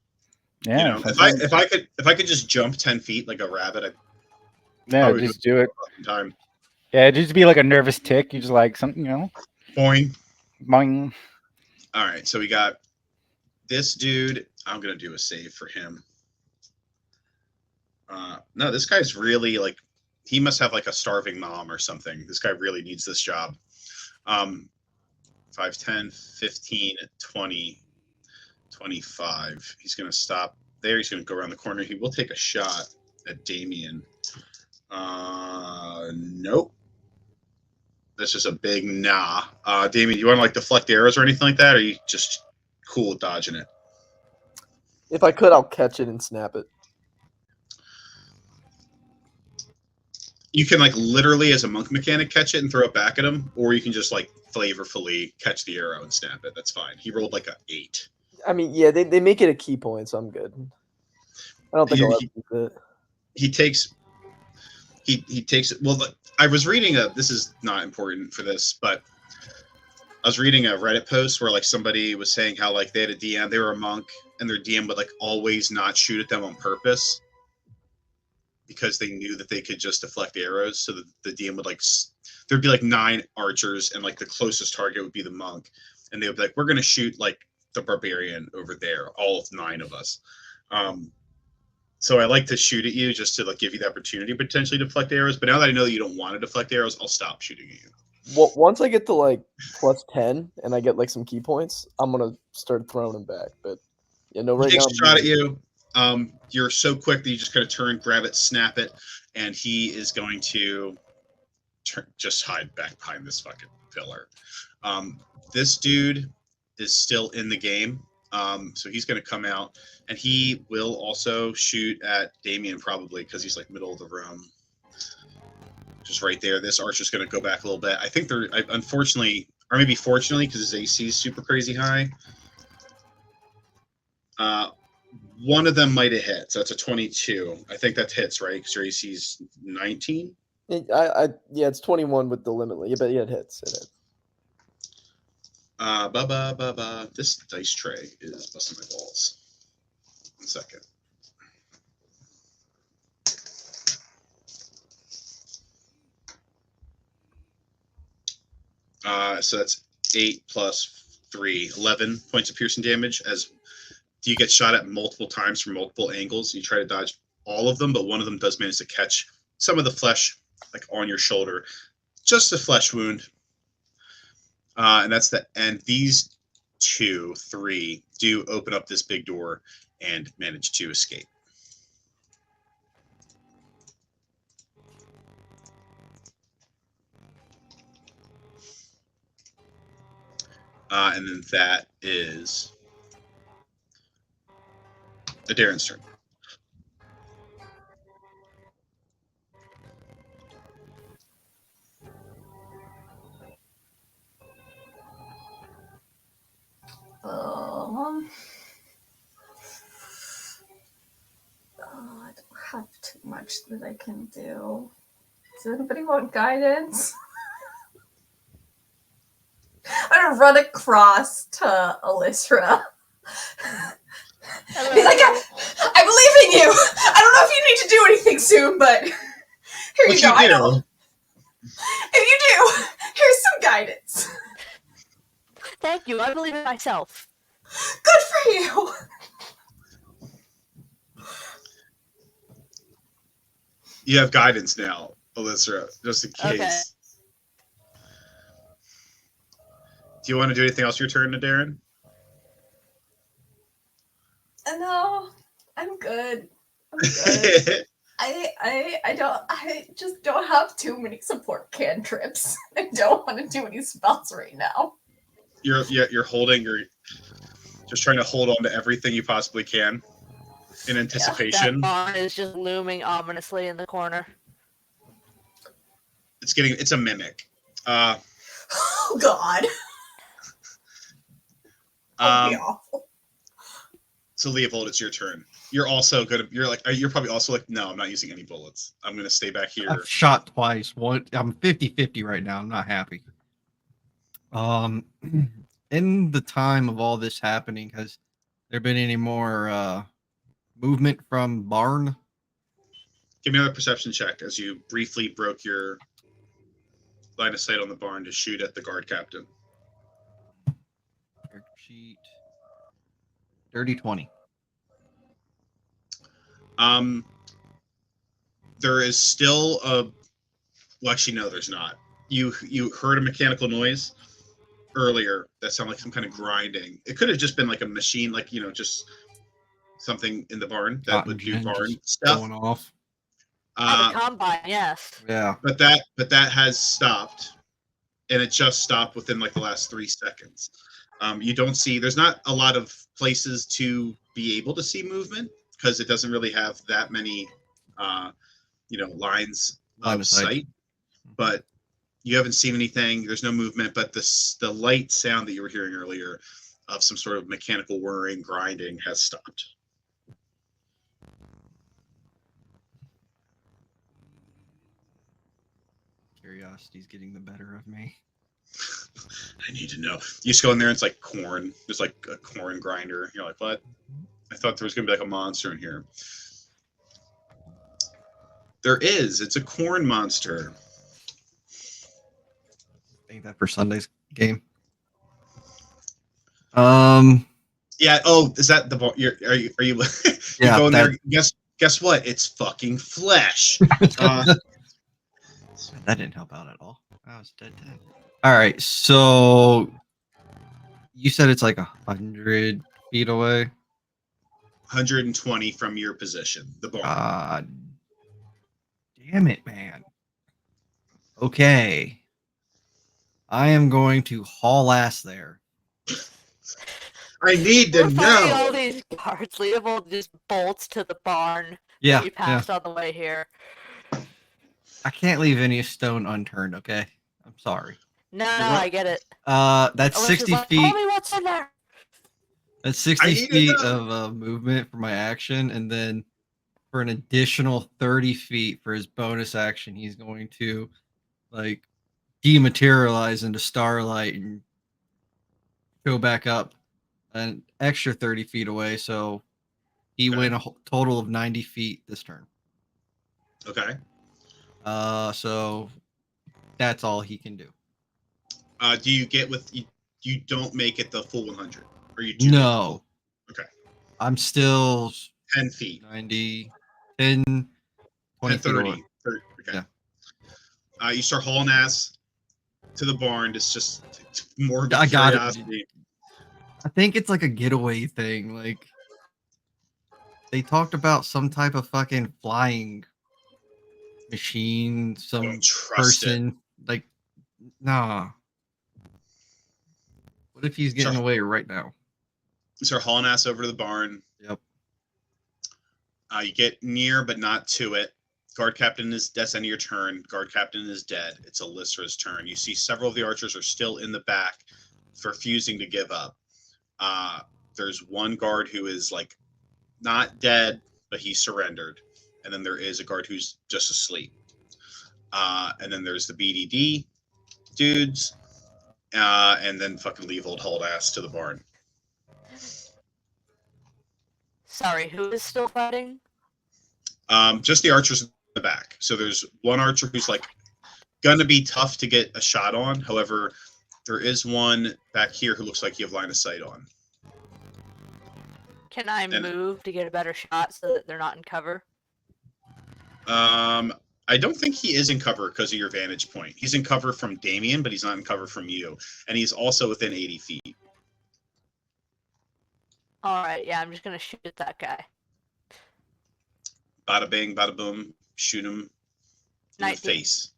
Yeah. You know, if I could just jump 10 feet like a rabbit, just do it. Time. Yeah, it'd just be like a nervous tick. You just like something, Boing. Boing. All right, so we got this dude. I'm gonna do a save for him. No, this guy's really like, he must have like a starving mom or something. This guy really needs this job. 5, 10, 15, 20, 25. He's gonna stop there. He's gonna go around the corner. He will take a shot at Damien. Nope. That's just a big nah. Damien, you want to like deflect arrows or anything like that, or are you just cool with dodging it? If I could, I'll catch it and snap it. You can like literally as a monk mechanic catch it and throw it back at him, or you can just like flavorfully catch the arrow and snap it. That's fine. He rolled like a 8. I mean, yeah, they make it a key point, so I'm good. I don't think I'll ever use it. He takes well, I was reading this is not important for this, but I was reading a Reddit post where like somebody was saying how like they had a DM, they were a monk, and their DM would like always not shoot at them on purpose because they knew that they could just deflect arrows. So that the DM would like, there'd be like 9 archers and like the closest target would be the monk, and they would be like, we're gonna shoot like the barbarian over there, all of 9 of us. So I like to shoot at you just to like give you the opportunity to potentially deflect arrows. But now that I know that you don't want to deflect arrows, I'll stop shooting at you. Well, once I get to like +10 and I get like some key points, I'm gonna start throwing them back. But yeah, no, right He now. takes a shot at you. You're so quick that you just kind of turn, grab it, snap it, and he is going to just hide back behind this fucking pillar. This dude is still in the game. So he's going to come out, and he will also shoot at Damien probably because he's like middle of the room, just right there. This archer's going to go back a little bit. I think they're unfortunately, or maybe fortunately, because his AC is super crazy high. One of them might have hit, so that's a 22. I think that hits, right? Because your AC is 19. Yeah, it's 21 with the limit. Yeah, but yeah, it hits. It hits. This dice tray is busting my balls. 1 second. So that's 8 plus 3, 11 points of piercing damage. As you get shot at multiple times from multiple angles, you try to dodge all of them, but one of them does manage to catch some of the flesh, like on your shoulder, just a flesh wound. And that's the end. These 2, 3 do open up this big door and manage to escape. And then that is Darren's turn. I don't have too much that I can do. Does anybody want guidance? I'm gonna run across to Alyssa. He's like, I believe in you. I don't know if you need to do anything soon, but here you go. I know. If you do, here's some guidance. Thank you. I believe in myself. Good for you. You have guidance now, Alyssa, just in case. Okay. Do you want to do anything else your turn, Darren? No, I'm good. I'm good. I just don't have too many support cantrips. I don't want to do any spells right now. You're just trying to hold on to everything you possibly can in anticipation. That barn is just looming ominously in the corner. It's a mimic. Oh God. Awful. So Leopold, it's your turn. You're probably also like, no, I'm not using any bullets. I'm gonna stay back here. I've shot twice. I'm 50-50 right now. I'm not happy. In the time of all this happening, has there been any more movement from barn? Give me another perception check as you briefly broke your line of sight on the barn to shoot at the guard captain. worksheet. Dirty 20. There is still a. Well, actually, no, there's not. You heard a mechanical noise earlier that sounded like some kind of grinding. It could have just been like a machine, like just something in the barn that would do barn stuff going off. The combine, yes. Yeah. But that has stopped, and it just stopped within like the last 3 seconds. You don't see. There's not a lot of places to be able to see movement because it doesn't really have that many, lines of sight. But you haven't seen anything. There's no movement, but the light sound that you were hearing earlier of some sort of mechanical whirring, grinding has stopped. Curiosity's getting the better of me. I need to know. You just go in there and it's like corn. There's like a corn grinder. You're like, what? I thought there was going to be like a monster in here. There is. It's a corn monster. Ain't that for Sunday's game? Yeah. Oh, is that the ball? Are you? Yeah. Go in there. Guess what? It's fucking flesh. That didn't help out at all. I was dead. All right. So you said it's like 100 feet away. 120 from your position. The barn. Damn it, man. Okay. I am going to haul ass there. I need to know. All these guards, Leopold just bolts to the barn. Yeah. You passed on the way here. I can't leave any stone unturned, okay? I'm sorry. No, I get it. That's 60 feet. Tell me what's in there. That's 60 feet of movement for my action, and then for an additional 30 feet for his bonus action, he's going to like dematerialize into starlight and go back up an extra 30 feet away. So he went a total of 90 feet this turn. Okay. So that's all he can do. Do you get you don't make it the full 100? Or you do? No. Okay. I'm still 10 feet. 90, 10, 20 10, 30. feet 30. Okay. Yeah. You start hauling ass to the barn. It's just more I got curiosity. it. I think it's like a getaway thing. Like they talked about some type of fucking flying machine, some person. Like, nah. What if he's getting away right now? You start hauling ass over to the barn. Yep. You get near, but not to it. Guard captain that's end of your turn. Guard captain is dead. It's Alysra's turn. You see several of the archers are still in the back, refusing to give up. There's one guard who is like not dead, but he surrendered. And then there is a guard who's just asleep. And then there's the BDD dudes. And then fucking Leopold hauled ass to the barn. Sorry, who is still fighting? Just the archers in the back. So there's one archer who's like gonna be tough to get a shot on. However, there is one back here who looks like you have line of sight on. Can I move to get a better shot so that they're not in cover? I don't think he is in cover because of your vantage point. He's in cover from Damien, but he's not in cover from you. And he's also within 80 feet. Alright, yeah, I'm just going to shoot at that guy. Bada bang, bada boom. Shoot him in the face.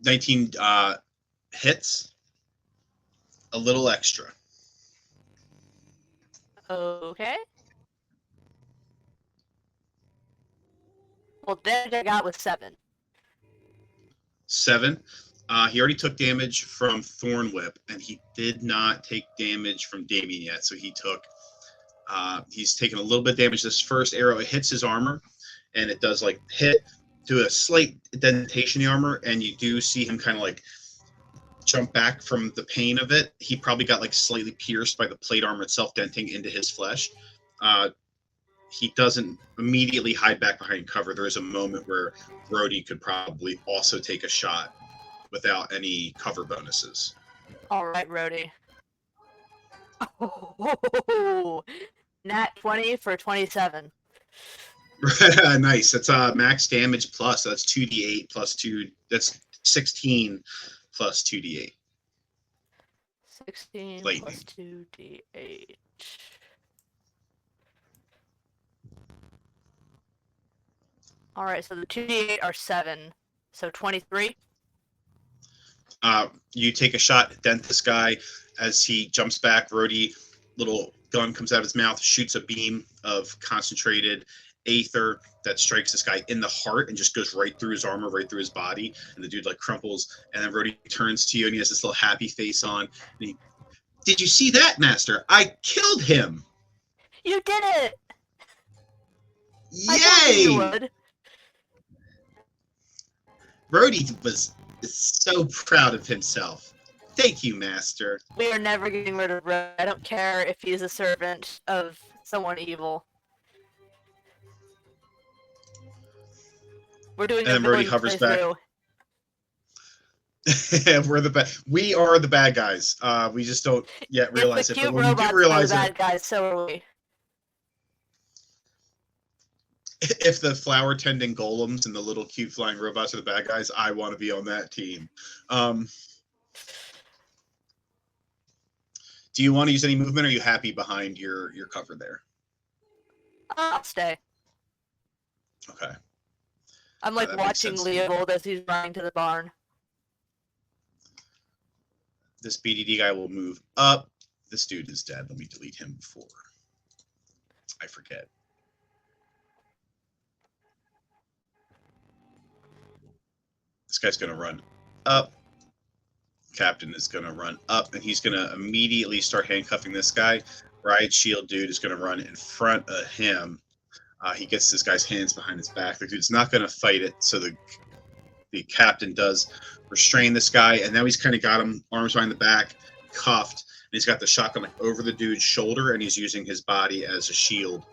19 hits. A little extra. Okay. Well, damage I got was 7. 7. He already took damage from Thorn Whip, and he did not take damage from Damien yet. So he took, he's taken a little bit of damage. This first arrow, it hits his armor, and it does like hit to a slight indentation in the armor, and you do see him kind of like jump back from the pain of it. He probably got like slightly pierced by the plate armor itself, denting into his flesh. He doesn't immediately hide back behind cover. There is a moment where Brody could probably also take a shot without any cover bonuses. All right, Brody. Oh, nat 20 for 27. Nice. That's max damage plus. So that's 2d8 plus 2. That's 16 plus 2d8. 16 Lightning. plus 2d8. All right, so the 2d8 are 7. So 23. You take a shot, dent this guy. As he jumps back, Rhodey, little gun comes out of his mouth, shoots a beam of concentrated Aether that strikes this guy in the heart and just goes right through his armor, right through his body. And the dude like crumples. And then Rhodey turns to you and he has this little happy face on. And he, did you see that, Master? I killed him. You did it! I told you Yay! would. Rhodey is so proud of himself. Thank you, Master. We are never getting rid of Red. I don't care if he's a servant of someone evil. We're doing And a then Rhodey villain hovers back. playthrough. We're the bad. We are the bad guys. We just don't yet realize If it. the But cute when we do robots are realize the it, bad guys, so are we. if the flower tending golems and the little cute flying robots are the bad guys, I want to be on that team. Do you want to use any movement? Or are you happy behind your cover there? I'll stay. Okay. I'm like that makes watching sense. Leopold as he's running to the barn. This BDD guy will move up. This dude is dead. Let me delete him before I forget. This guy's going to run up. Captain is going to run up, and he's going to immediately start handcuffing this guy. Riot Shield dude is going to run in front of him. He gets this guy's hands behind his back. The dude's not going to fight it, so the captain does restrain this guy, and now he's kind of got him arms behind the back, cuffed, and he's got the shotgun like over the dude's shoulder, and he's using his body as a shield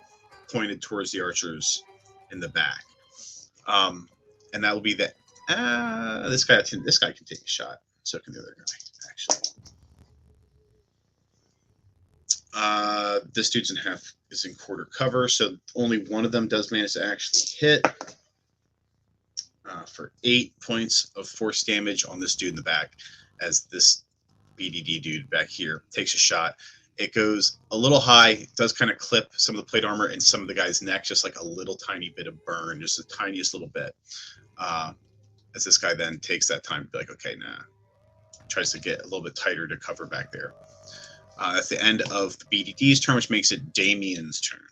pointed towards the archers in the back. And that will be the this guy can take a shot. So can the other guy, actually. This dude's is in quarter cover, so only one of them does manage to actually hit for 8 points of force damage on this dude in the back, as this BDD dude back here takes a shot. It goes a little high, does kind of clip some of the plate armor and some of the guy's neck, just like a little tiny bit of burn, just the tiniest little bit. As this guy then takes that time to be like, okay, nah. Tries to get a little bit tighter to cover back there. That's the end of the BDD's turn, which makes it Damien's turn.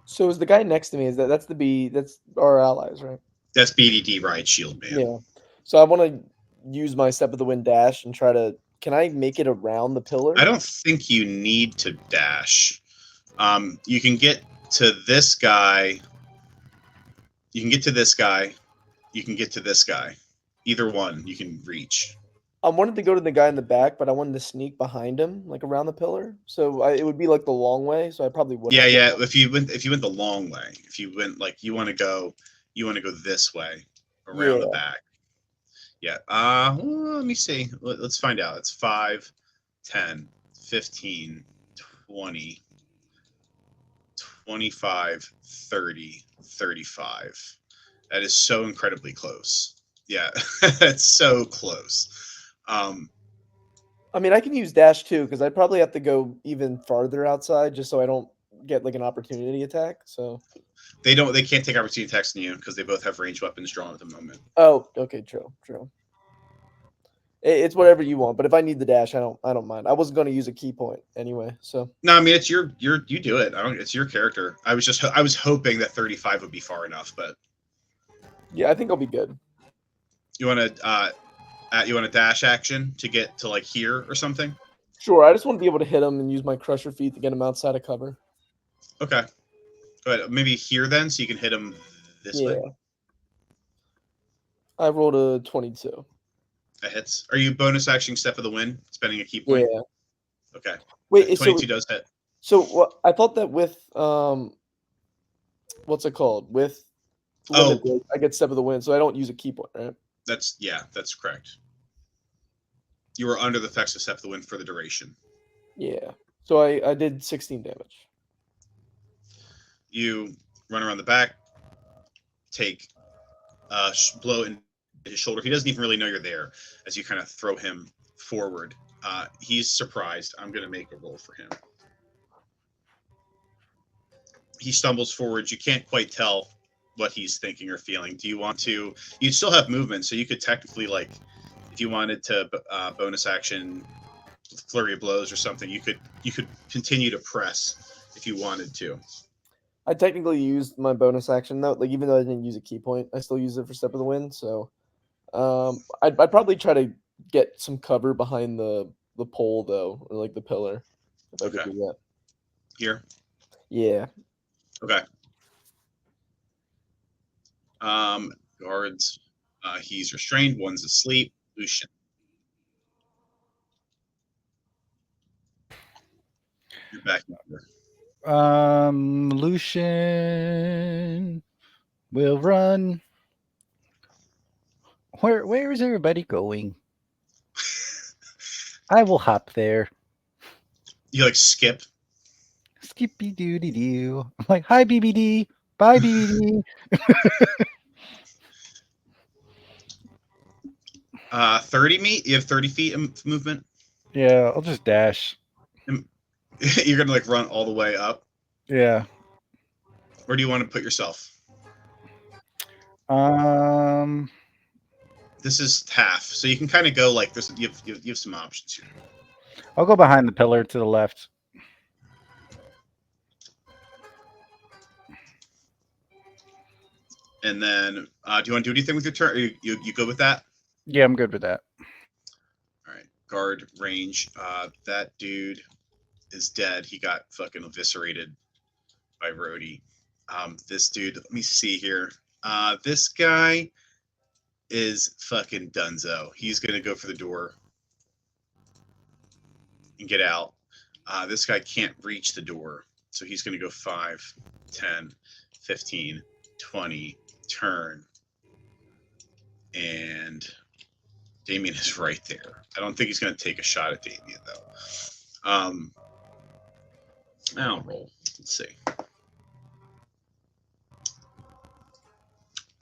So is the guy next to me? That's our allies, right? That's BDD Riot Shield, man. Yeah. So I want to use my Step of the Wind dash and try to. Can I make it around the pillar? I don't think you need to dash. You can get to this guy. You can get to this guy. You can get to this guy. Either one you can reach. I wanted to go to the guy in the back, but I wanted to sneak behind him, like around the pillar. So it would be like the long way. So I probably would. Yeah, yeah. If you went the long way, if you went like you want to go this way around the back. Yeah. Well, let me see. Let's find out. It's 5, 10, 15, 20, 25, 30, 35. That is so incredibly close. Yeah, it's so close. I mean, I can use dash too because I'd probably have to go even farther outside just so I don't get like an opportunity attack. So they can't take opportunity attacks on you because they both have ranged weapons drawn at the moment. Oh, okay, true. It's whatever you want, but if I need the dash, I don't mind. I wasn't going to use a key point anyway, so. No, I mean it's you do it. It's your character. I was hoping that 35 would be far enough, but yeah, I think I'll be good. You want a dash action to get to like here or something? Sure, I just want to be able to hit him and use my crusher feet to get him outside of cover. Okay. Go ahead. Maybe here then, so you can hit him this way. I rolled a 22. That hits. Are you bonus action Step of the Wind, spending a key point? Yeah. Okay. Wait, 22 does hit. So I thought that with what's it called? With limited, I get Step of the Wind, so I don't use a key point, right? That's correct. You are under the effects of Step of the Wind for the duration. Yeah. So I did 16 damage. You run around the back, take a blow in his shoulder. He doesn't even really know you're there as you kind of throw him forward. He's surprised. I'm going to make a roll for him. He stumbles forward. You can't quite tell what he's thinking or feeling. Do you want to? You still have movement, so you could technically, like, if you wanted to bonus action flurry of blows or something, you could continue to press if you wanted to. I technically used my bonus action though. Like, even though I didn't use a key point, I still used it for Step of the Wind. So, I'd probably try to get some cover behind the pole though, or like the pillar. If I could do that. Here. Yeah. Okay. Guards. He's restrained. One's asleep. Lucian. You're back number. Lucian will run. Where is everybody going? I will hop there. You like skip. Skippy doody doo. I'm like, hi BBD. Bye BBD. 30 meet. You have 30 feet of movement. Yeah, I'll just dash. You're gonna like run all the way up. Yeah. Where do you want to put yourself? This is half, so you can kind of go like this. You have some options here. I'll go behind the pillar to the left. And then, do you want to do anything with your turn? Or you go with that? Yeah, I'm good with that. All right, guard range. That dude is dead. He got fucking eviscerated by Rhodey. This dude, let me see here. This guy is fucking dunzo. He's gonna go for the door and get out. This guy can't reach the door, so he's gonna go 5, 10, 15, 20, turn. And Damien is right there. I don't think he's gonna take a shot at Damien though. I'll roll. Let's see.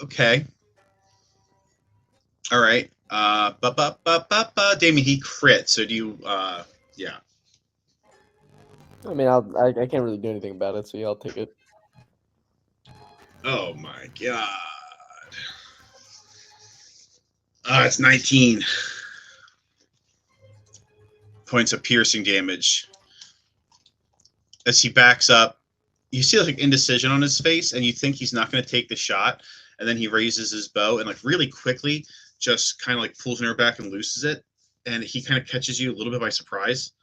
Okay. All right. Damien, he crit. So do you? Yeah. I mean, I can't really do anything about it, so yeah, I'll take it. Oh my god. It's 19 points of piercing damage. As he backs up, you see like indecision on his face, and you think he's not going to take the shot. And then he raises his bow and like really quickly just kind of like pulls her back and looses it. And he kind of catches you a little bit by surprise.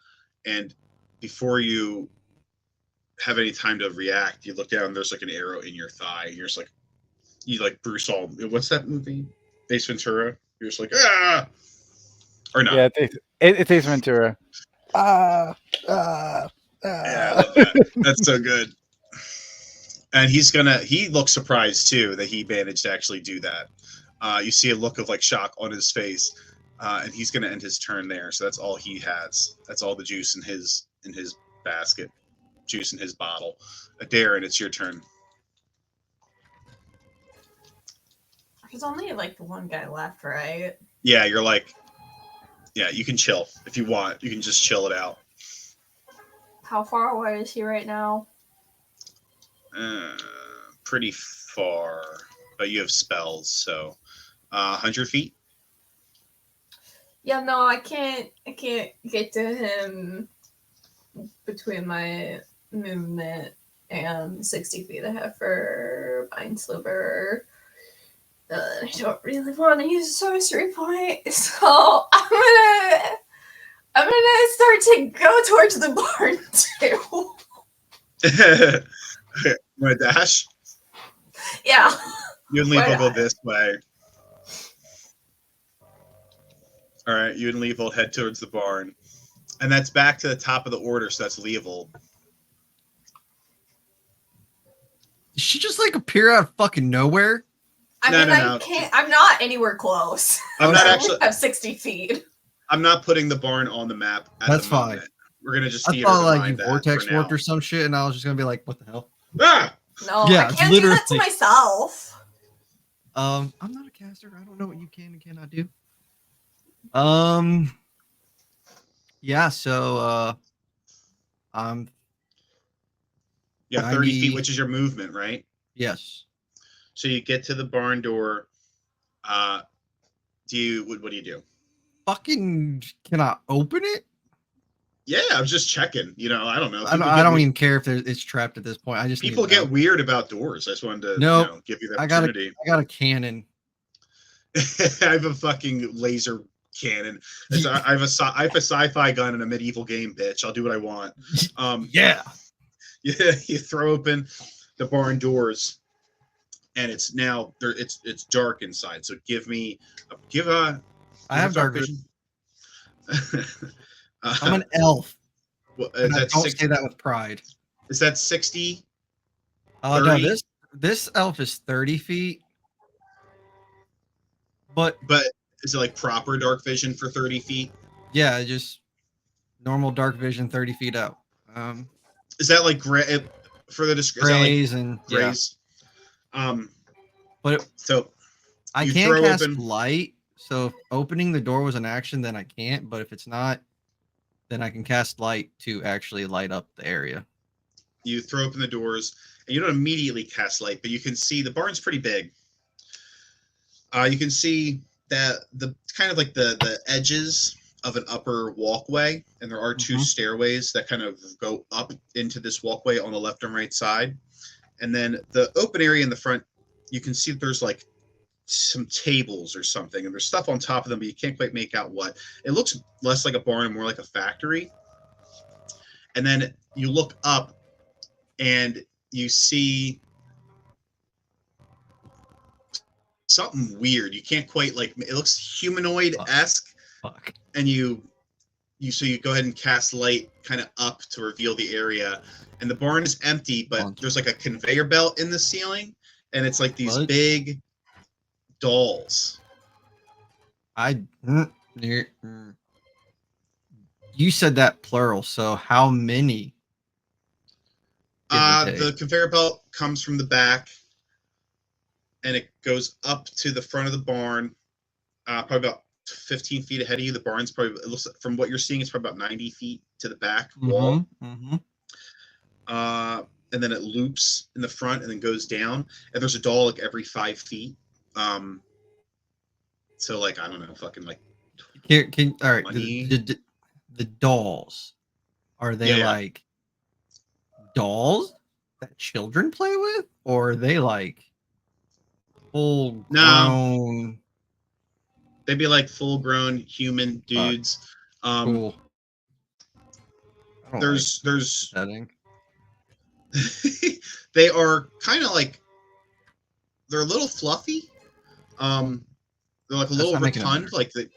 And before you have any time to react, you look down and there's like an arrow in your thigh. And you're just like, you like Bruce all. What's that movie? Ace Ventura. You're just like, ah, or not. Yeah, it's Ace Ventura. Yeah, I love that. That's so good. And he looks surprised too that he managed to actually do that. You see a look of like shock on his face, and he's gonna end his turn there. So that's all he has. That's all the juice in his basket, juice in his bottle. Darren, it's your turn. There's only like one guy left, right? Yeah, you're like, yeah, you can chill if you want. You can just chill it out. How far away is he right now? Pretty far, but you have spells, so 100 feet. Yeah, no, I can't get to him between my movement and 60 feet I have for Vine Sliver. I don't really want to use a sorcery point, so I'm gonna start to go towards the barn too. You want to dash? Yeah. You and Leaf will go this way. All right, you and Leaf will head towards the barn. And that's back to the top of the order, so that's Leovold. Did she just like appear out of fucking nowhere? I can't. I'm not anywhere close. I'm not actually. I have 60 feet. I'm not putting the barn on the map. That's fine. We're gonna just I theater thought the like you mind that vortex for now. warped or some shit, and I was just gonna be like, "What the hell?" Ah! No, Yeah, I can't do that to literally. myself. I'm not a caster. I don't know what you can and cannot do. Yeah. So I'm Yeah, 30 feet, 90. which is your movement, right? Yes. So you get to the barn door. What do you do? Fucking, can I open it? Yeah, I was just checking. You know, I don't know. I don't even care if it's trapped at this point. I just need People to know. get weird about doors. I just wanted to, Nope. give you the I got opportunity. a cannon. I have a fucking laser cannon. I have a sci-fi gun in a medieval game, bitch. I'll do what I want. Yeah. Yeah, you throw open the barn doors, and it's now there. It's dark inside. So I have dark vision. I'm an elf. Well, And I that's don't say that with pride. Is that 60? Oh no, this elf is 30 feet. But is it like proper dark vision for 30 feet? Yeah, just normal dark vision 30 feet out. Is that like gray for the description? Grays and grays? Yeah. But so I can cast light. So if opening the door was an action, then I can't. But if it's not, then I can cast light to actually light up the area. You throw open the doors, and you don't immediately cast light, but you can see the barn's pretty big. You can see that the kind of like the edges of an upper walkway, and there are two stairways that kind of go up into this walkway on the left and right side. And then the open area in the front, you can see there's like some tables or something, and there's stuff on top of them, but you can't quite make out what. It looks less like a barn and more like a factory. And then you look up and you see something weird. You can't quite it looks humanoid-esque. Fuck. And you go ahead and cast light kind of up to reveal the area. And the barn is empty, but there's like a conveyor belt in the ceiling, and it's like these big dolls. You said that plural, so how many? The conveyor belt comes from the back, and it goes up to the front of the barn, probably about 15 feet ahead of you. The barn's probably, it looks from what you're seeing, it's probably about 90 feet to the back wall. And then it loops in the front and then goes down. And there's a doll like every 5 feet. So like, I don't know, fucking like. All right, the dolls, are they like dolls that children play with, or are they like full grown? They'd be like full grown human dudes. Cool. There's setting. They are kind of like, they're a little fluffy. They're like a little rotund, like they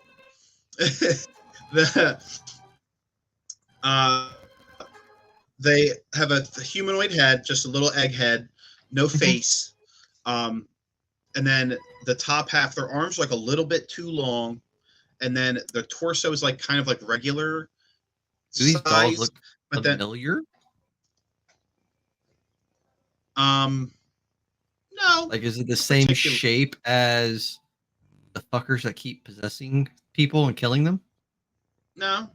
have a humanoid head, just a little egg head, no face. And then the top half, their arms are like a little bit too long, and then the torso is like kind of like regular. Do these dolls look familiar? No. Like, is it the same shape as the fuckers that keep possessing people and killing them? No.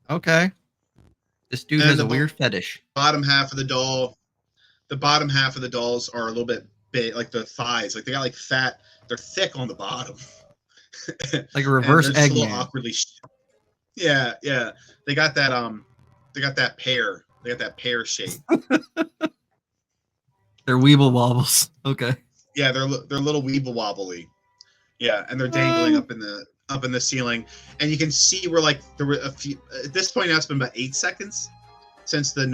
Okay. This dude has a weird fetish. The bottom half of the dolls are a little bit big, like the thighs. Like they got like fat. They're thick on the bottom. Like a reverse Eggman. A little awkwardly. Yeah. They got that. They got that pear. They got that pear shape. They're weeble wobbles. Okay. Yeah, they're a little weeble wobbly. Yeah, and they're dangling up in the ceiling, and you can see where like there were a few. At this point now, it's been about 8 seconds since the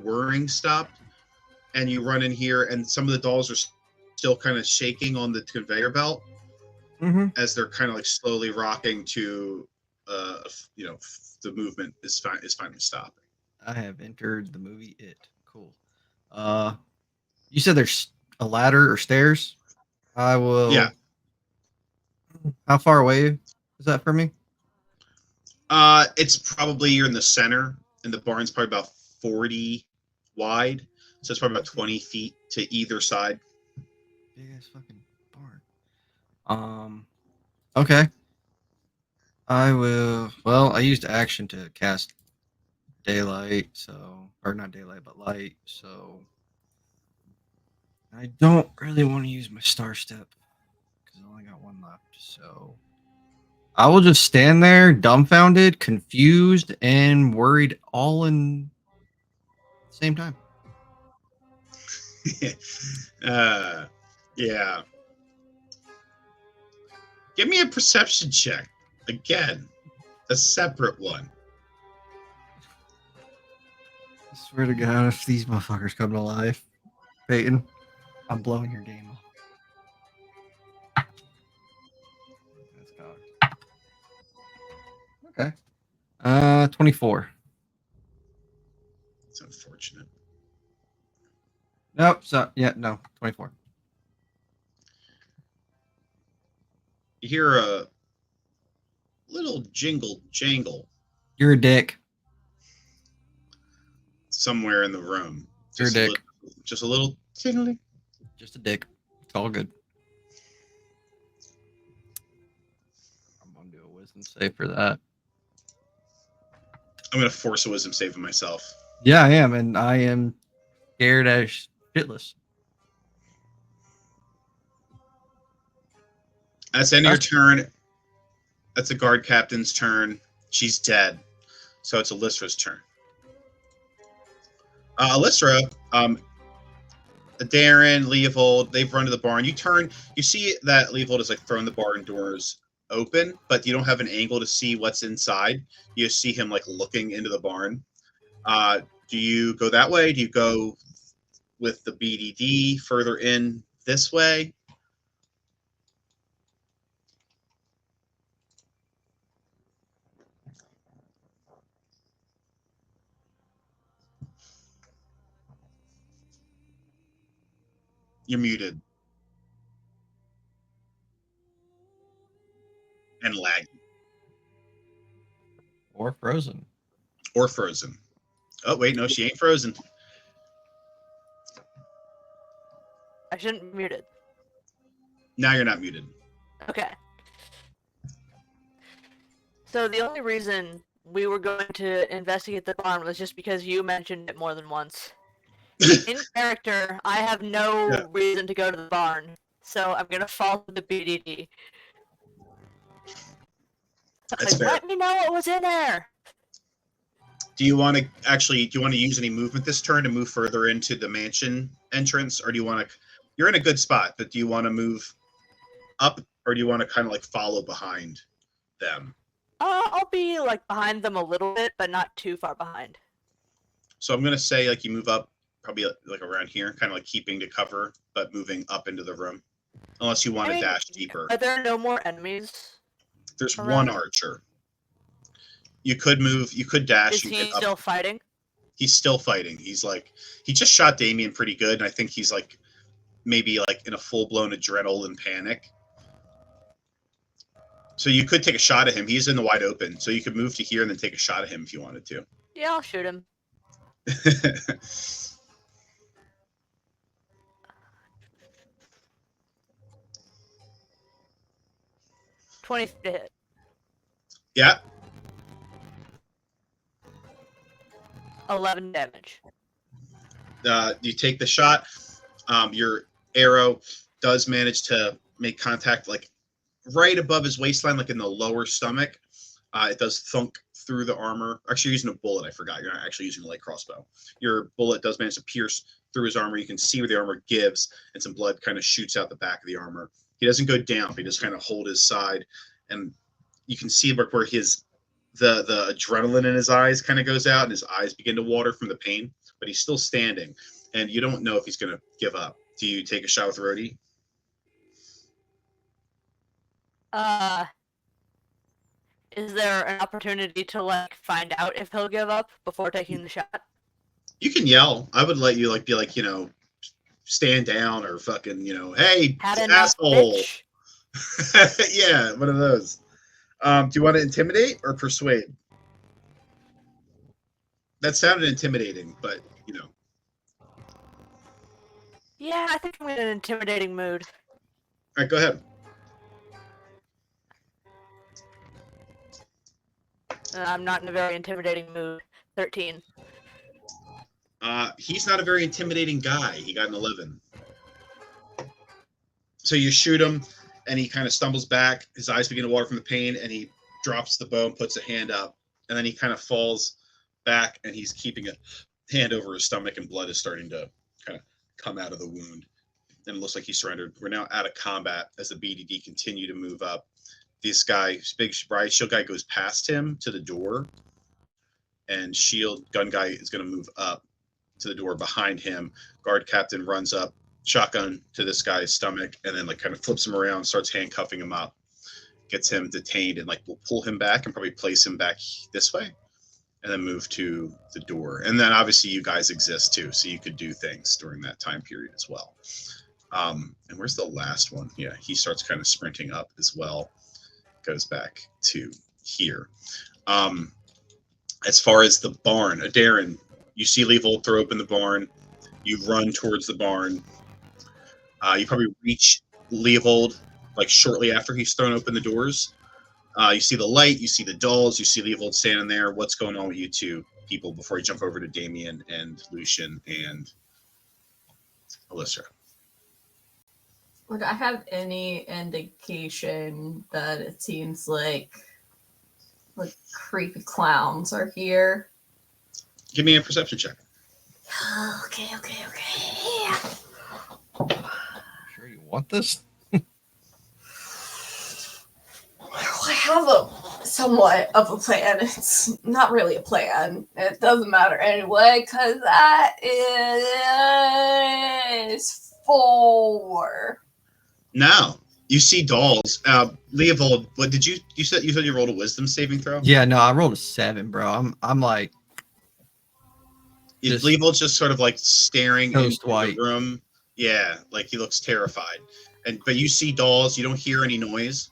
whirring stopped, and you run in here, and some of the dolls are still kind of shaking on the conveyor belt as they're kind of like slowly rocking to, the movement is finally stopping. I have entered the movie It. Cool. You said there's a ladder or stairs? I will. Yeah. How far away is that from me? It's probably you're in the center. and the barn's probably about 40 wide. So it's probably about 20 feet to either side. Big ass fucking barn. Okay. I will. Well, I used action to cast daylight, so or not daylight, but light. So I don't really want to use my star step because I only got one left. So I will just stand there, dumbfounded, confused, and worried all in the same time. Yeah. Give me a perception check. Again, a separate one. I swear to God, if these motherfuckers come to life, Peyton, I'm blowing your game up. That's cocked. Okay. 24. It's unfortunate. Nope. So yeah, no, 24. You hear a little jingle jangle You're a dick. somewhere in the room. You're a dick. Just a little tingling. Just a dick. It's all good. I'm gonna do a wisdom save for that. I'm gonna force a wisdom save on myself. Yeah, I am, and I am scared as shitless. That's the end of your turn. That's the guard captain's turn. She's dead. So it's Alysra's turn. Alysra, Darren, Leovold, they've run to the barn. You turn, you see that Leovold is like throwing the barn doors open, but you don't have an angle to see what's inside. You see him like looking into the barn. Do you go that way? Do you go with the BDD further in this way? You're muted. And laggy. Or frozen. Or frozen. Oh, wait, no, she ain't frozen. I shouldn't be muted. Now you're not muted. Okay. So the only reason we were going to investigate the barn was just because you mentioned it more than once. In character, I have no reason to go to the barn, so I'm gonna follow the BDD. That's fair. Let me know what was in there. Do you want to use any movement this turn to move further into the mansion entrance, or do you want to? You're in a good spot, but do you want to move up, or do you want to kind of like follow behind them? I'll be like behind them a little bit, but not too far behind. So I'm gonna say like you move up, probably like around here, kind of like keeping to cover, but moving up into the room, unless you want to dash deeper. Are there no more enemies? There's one archer. You could move. You could dash. Is he still fighting? He's still fighting. He's like, he just shot Damien pretty good, and I think he's like, maybe like in a full-blown adrenaline panic. So you could take a shot at him. He's in the wide open, so you could move to here and then take a shot at him if you wanted to. Yeah, I'll shoot him. 20 to hit. Yeah. 11 damage. You take the shot. Your arrow does manage to make contact like right above his waistline, like in the lower stomach. It does thunk through the armor. Actually, you're using a bullet. I forgot. You're not actually using a light crossbow. Your bullet does manage to pierce through his armor. You can see where the armor gives, and some blood kind of shoots out the back of the armor. He doesn't go down, but he just kind of hold his side, and you can see where his the adrenaline in his eyes kind of goes out, and his eyes begin to water from the pain. But he's still standing, and you don't know if he's going to give up. Do you take a shot with Rhodey? Is there an opportunity to like find out if he'll give up before taking the shot? You can yell. I would let you like be like, stand down or fucking, hey, asshole. Yeah, one of those. Do you want to intimidate or persuade? That sounded intimidating, but you know. Yeah, I think I'm in an intimidating mood. All right, go ahead. I'm not in a very intimidating mood. 13. He's not a very intimidating guy. He got an 11. So you shoot him, and he kind of stumbles back. His eyes begin to water from the pain, and he drops the bow and puts a hand up. And then he kind of falls back, and he's keeping a hand over his stomach, and blood is starting to kind of come out of the wound. And it looks like he surrendered. We're now out of combat as the BDD continue to move up. This guy, big riot shield guy, goes past him to the door, and shield gun guy is going to move up to the door behind him. Guard captain runs up, shotgun to this guy's stomach, and then like kind of flips him around, starts handcuffing him up, gets him detained, and like will pull him back and probably place him back this way, and then move to the door. And then obviously you guys exist too, so you could do things during that time period as well. And where's the last one? Yeah, he starts kind of sprinting up as well. Goes back to here. As far as the barn, Darren, you see Leovold throw open the barn. You run towards the barn. You probably reach Leovold like shortly after he's thrown open the doors. You see the light, you see the dolls, you see Leovold standing there. What's going on with you two people before you jump over to Damien and Lucian and Alyssa? Would I have any indication that it seems like creepy clowns are here? Give me a perception check. Okay. Sure you want this? I have a somewhat of a plan. It's not really a plan. It doesn't matter anyway, because that is 4. Now you see dolls. Leovold, what did you said you rolled a wisdom saving throw? Yeah, no, I rolled a 7, bro. I'm like Leovold's just sort of like staring into white. the room. Yeah, like he looks terrified. But you see dolls, you don't hear any noise.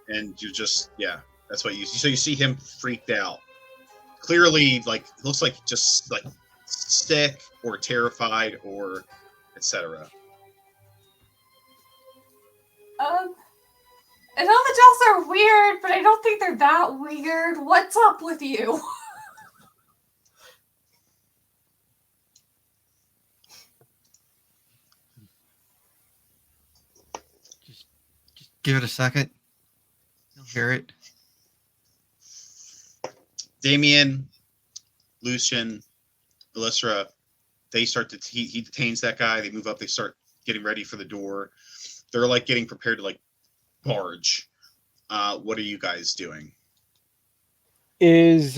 And you just that's what you see. So you see him freaked out. Clearly, like looks like just like sick or terrified or etc. I know the dolls are weird, but I don't think they're that weird. What's up with you? Just give it a second. You'll hear it. Damien, Lucian, Alyssa, they start to he detains that guy. They move up. They start getting ready for the door. They're like getting prepared to like barge. What are you guys doing? Does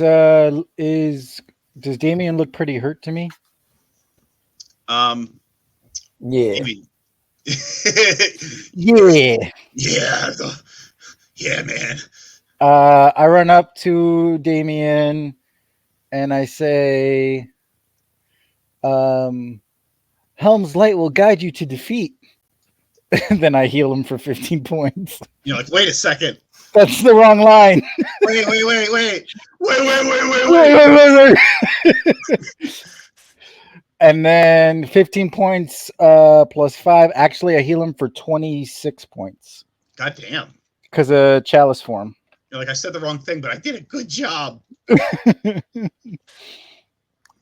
Damien look pretty hurt to me? Yeah. Maybe. Yeah, man. I run up to Damien and I say, Helm's light will guide you to defeat. Then I heal him for 15 points. You're like, wait a second. That's the wrong line. Wait. And then 15 points plus 5. Actually, I heal him for 26 points. God damn. Because of chalice form. You're like, I said the wrong thing, but I did a good job. So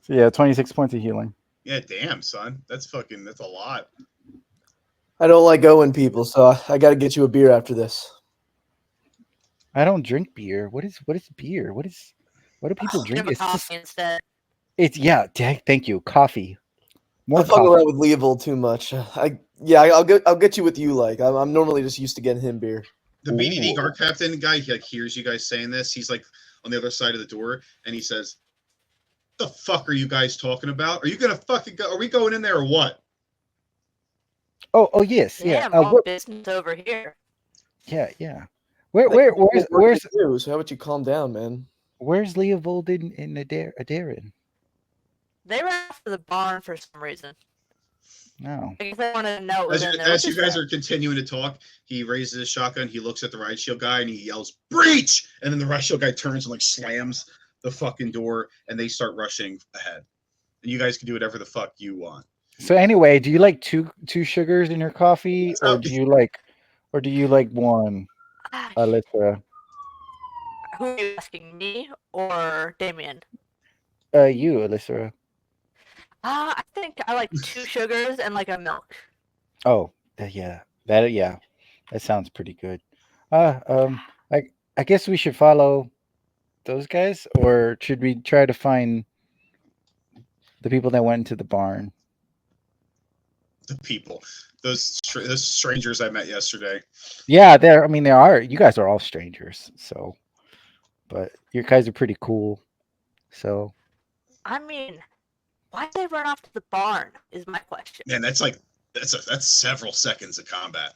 yeah, 26 points of healing. Yeah, damn, son. That's a lot. I don't like owing people, so I got to get you a beer after this. I don't drink beer. What is beer? What do people drink? Give a coffee instead. Thank you. Coffee. More I fuck coffee. around with Leovold too much. I'll get you what you like. I'm normally just used to getting him beer. The BDD guard captain guy, he like hears you guys saying this. He's like on the other side of the door, and he says, "The fuck are you guys talking about? Are you gonna fucking go? Are we going in there or what?" Oh yes, Damn, yeah. wrong business over here. Yeah. Where's So how about you calm down, man? Where's Leovold in Darren? They ran after the barn for some reason. No. I guess they wanted to know what was in there. As you guys are continuing to talk, he raises his shotgun. He looks at the riot shield guy and he yells, "Breach!" And then the riot shield guy turns and like slams the fucking door, and they start rushing ahead. And you guys can do whatever the fuck you want. So anyway, do you like two sugars in your coffee, or do you like one, Alyssa? Who are you asking, me or Damien? You, Alyssa. I think I like 2 sugars and like a milk. Oh, yeah, that sounds pretty good. I guess we should follow those guys, or should we try to find the people that went into the barn? The people, those strangers I met yesterday. Yeah, they are. You guys are all strangers, so, but you guys are pretty cool. So, I mean, why'd they run off to the barn? Is my question. Man, that's several seconds of combat.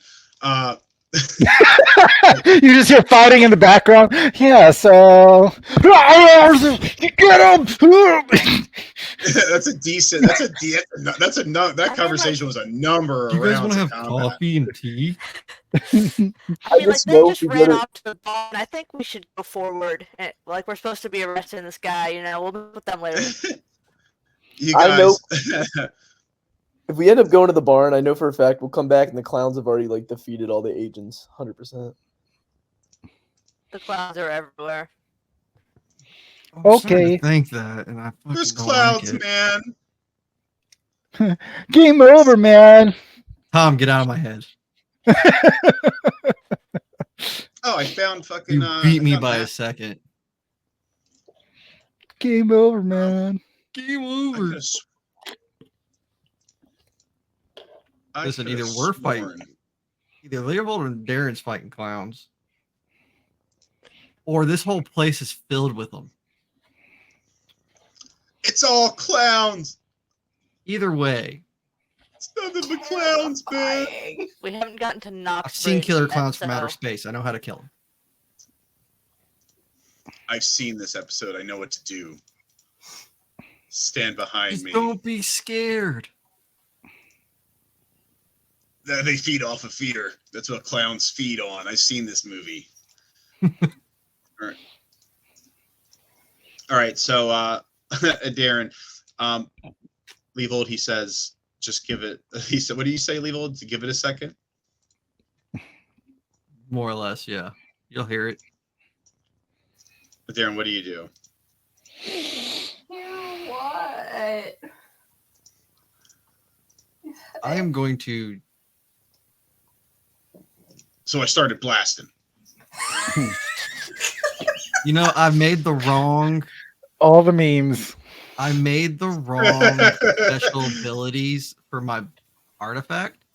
You just hear fighting in the background. Yeah, so get him. That's a decent. That conversation was a number. Do you guys want to have coffee and tea? I mean, like, they just ran off to the barn. I think we should go forward. Like, we're supposed to be arresting this guy. You know, we'll meet with them later. You guys. I know. If we end up going to the barn, I know for a fact we'll come back and the clowns have already like defeated all the agents, 100%. The clowns are everywhere. Okay. I think that, and I fucking There's don't clouds, like it. man. Game over, man. Tom, get out of my head. Oh, I found fucking. You beat me by a second. Game over, man. Game over. Listen, either we're fighting, either Leopold and Darren's fighting clowns, or this whole place is filled with them. It's all clowns. Either way, it's nothing but clowns, man. We haven't gotten to knock. I've seen killer clowns from outer space. I know how to kill them. I've seen this episode. I know what to do. Stand behind Just me. don't be scared. They feed off of fear. That's what clowns feed on. I've seen this movie. All right. So, Darren, Leavold, he says, just give it. He said, what do you say, Leavold? To give it a second? More or less, yeah. You'll hear it. But Darren, what do you do? What? I am going to. So I started blasting. You know, I made the wrong. All the memes. I made the wrong special abilities for my artifact.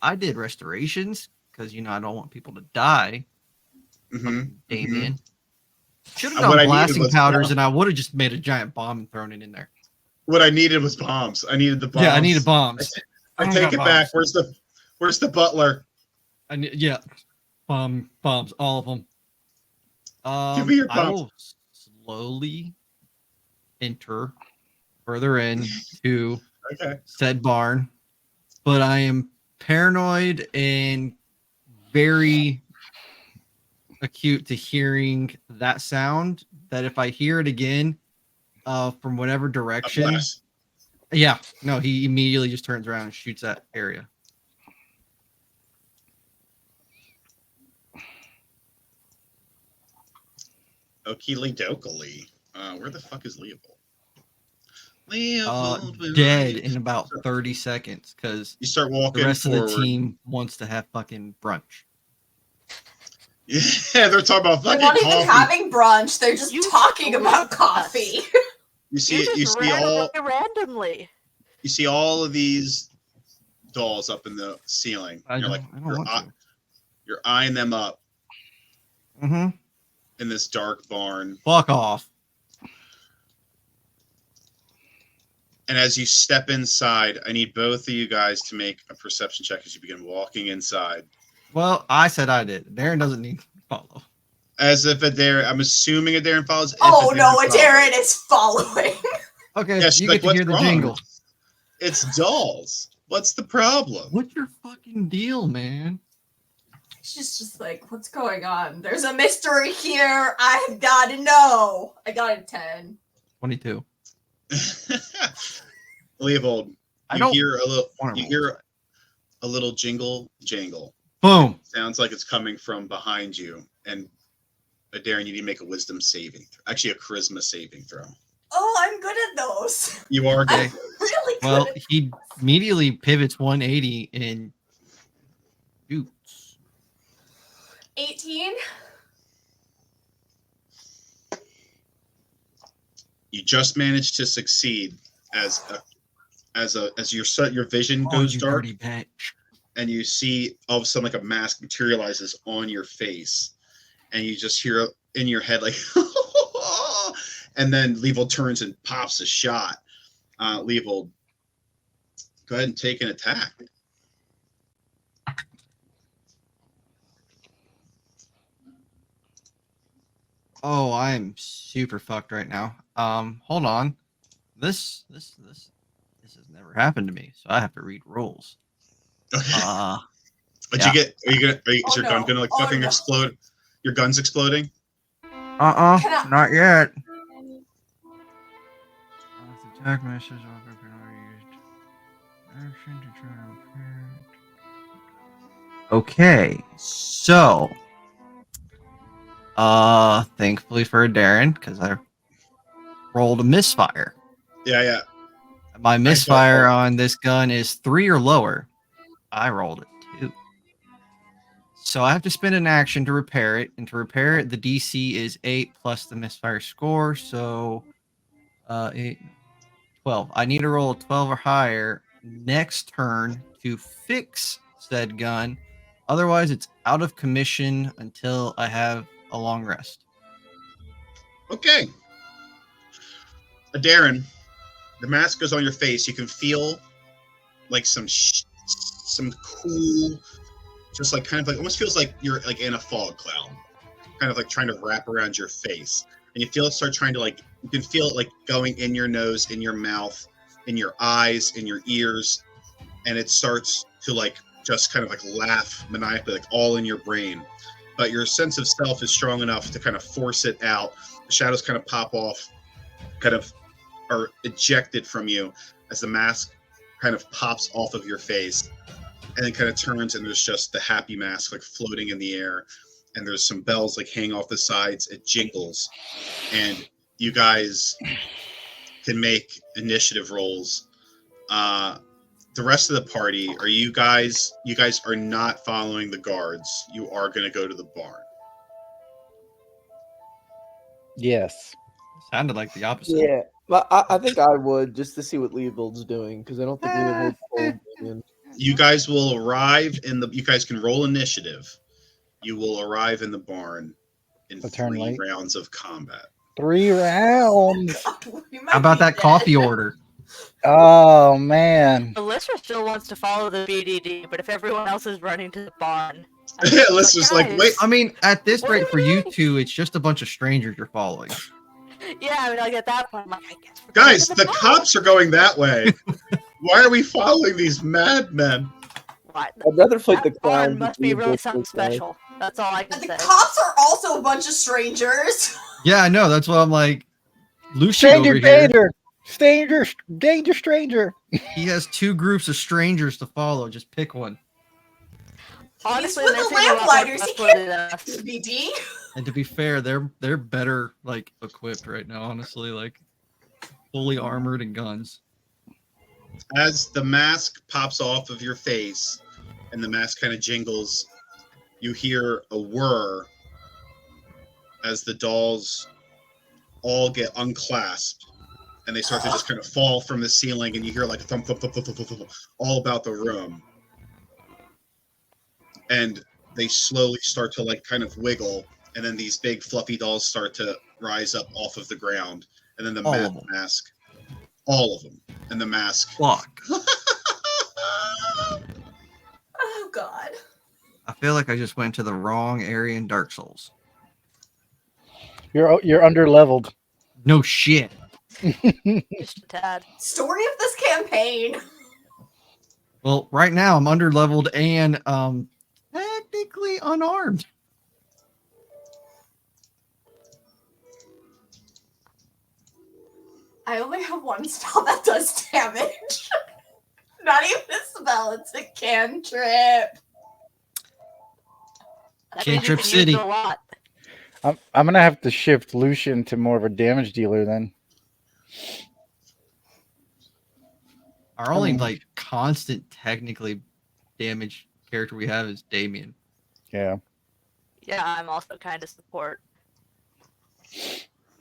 I did restorations because, you know, I don't want people to die. Mm-hmm. Damien. Should have done blasting powders, and I would have just made a giant bomb and thrown it in there. What I needed was bombs. I needed the bombs. Yeah, I needed bombs. I take it back. Where's the butler? Yeah, bombs, all of them. Give me your I bombs. will slowly enter further in to said barn, but I am paranoid and very acute to hearing that sound. That if I hear it again, from whatever direction, yeah, no, he immediately just turns around and shoots that area. Okie dokily. Where the fuck is Leopold? Leopold, Dead in about 30 seconds because you start walking. The rest forward. of the team wants to have fucking brunch. Yeah, they're talking about fucking They're not coffee. even having brunch. They're just talking about coffee. You see all randomly. You see all of these dolls up in the ceiling. You're eyeing them up. Mm-hmm. In this dark barn. Fuck off. And as you step inside, I need both of you guys to make a perception check as you begin walking inside. Well, I said I did. Darren doesn't need to follow. As if I'm assuming Darren follows. Oh no, Darren is following. Okay, yeah, you get to hear the jingle. It's dolls. What's the problem? What's your fucking deal, man? She's just like, what's going on? There's a mystery here. I have got to know. I got a 10. 22. Leovold, I you don't hear a little. wanna You roll. hear a little jangle. Boom. Sounds like it's coming from behind you. And Darren, you need to make a wisdom saving. Actually, a charisma saving throw. Oh, I'm good at those. You are good. I'm really good Well, at he immediately pivots 180 and shoots. 18. You just managed to succeed as your vision Oh, goes you dark, dirty bitch. and you see all of a sudden like a mask materializes on your face, and you just hear in your head like, and then Leovold turns and pops a shot. Leovold, go ahead and take an attack. Oh, I'm super fucked right now. Hold on. This has never happened to me, so I have to read rules. Okay. Yeah. You get? Are you gonna? Is Oh, your gun no. gonna like Oh, fucking no. explode? Your gun's exploding. Can I- Not yet. Attack message action to try to repair it. Okay, so thankfully for Darren, because I rolled a misfire. Yeah. My misfire on this gun is 3 or lower. I rolled it 2. So I have to spend an action to repair it, and to repair it, the DC is 8 plus the misfire score. So 8, 12. I need to roll a 12 or higher next turn to fix said gun. Otherwise, it's out of commission until I have a long rest. Okay. Darren, the mask goes on your face. You can feel like some cool, just like kind of like almost feels like you're like in a fog cloud, kind of like trying to wrap around your face, and you feel it start trying to like you can feel it like going in your nose, in your mouth, in your eyes, in your ears, and it starts to like just kind of like laugh maniacally, like all in your brain. But your sense of self is strong enough to kind of force it out. The shadows kind of pop off, kind of are ejected from you as the mask kind of pops off of your face, and then kind of turns, and there's just the happy mask like floating in the air, and there's some bells like hanging off the sides. It jingles, and you guys can make initiative rolls. The rest of the party, you guys are not following the guards. You are going to go to the barn. Yes. Sounded like the opposite. Yeah, but I think I would just to see what Leovold's doing because I don't think Leovold's told me. You guys will arrive you guys can roll initiative. You will arrive in the barn in A turn 3 late. rounds of combat. 3 rounds. We might How about be that dead. coffee order? Oh man. Alyssa still wants to follow the BDD, but if everyone else is running to the barn, Let's just like wait. I mean, at this What rate, do for we you do? two, it's just a bunch of strangers you're following. Yeah, I mean, like at that point, I'm like, I guess we're going Guys, to the barn. cops are going that way. Why are we following these madmen? What? I'd rather fight the That barn clown. must be really something special. That's all I can The say. cops are also a bunch of strangers. Yeah, I know. That's what I'm like. Lucian Stranger over here, danger. Danger stranger. he has 2 groups of strangers to follow. Just pick one. Honestly, with they the seem a lot more lamplighters, he trustworthy than us. BD. And to be fair, they're better like equipped right now. Honestly, like fully armored and guns. As the mask pops off of your face and the mask kind of jingles, you hear a whir as the dolls all get unclasped and they start to just kind of fall from the ceiling, and you hear like a thump, thump, thump, thump, thump, thump, thump, all about the room. And they slowly start to like kind of wiggle, and then these big fluffy dolls start to rise up off of the ground, and then the All of them. mask, all of them, and the mask. Fuck. Oh God. I feel like I just went to the wrong area in Dark Souls. You're under leveled. No shit. Just a tad. Story of this campaign. Well, right now I'm under leveled and technically unarmed. I only have one spell that does damage. Not even a spell, it's a cantrip. That means you Cantrip can City. use it a lot. I'm gonna have to shift Lucian to more of a damage dealer then. Our only like constant technically damage character we have is Damien. Yeah. Yeah, I'm also kind of support.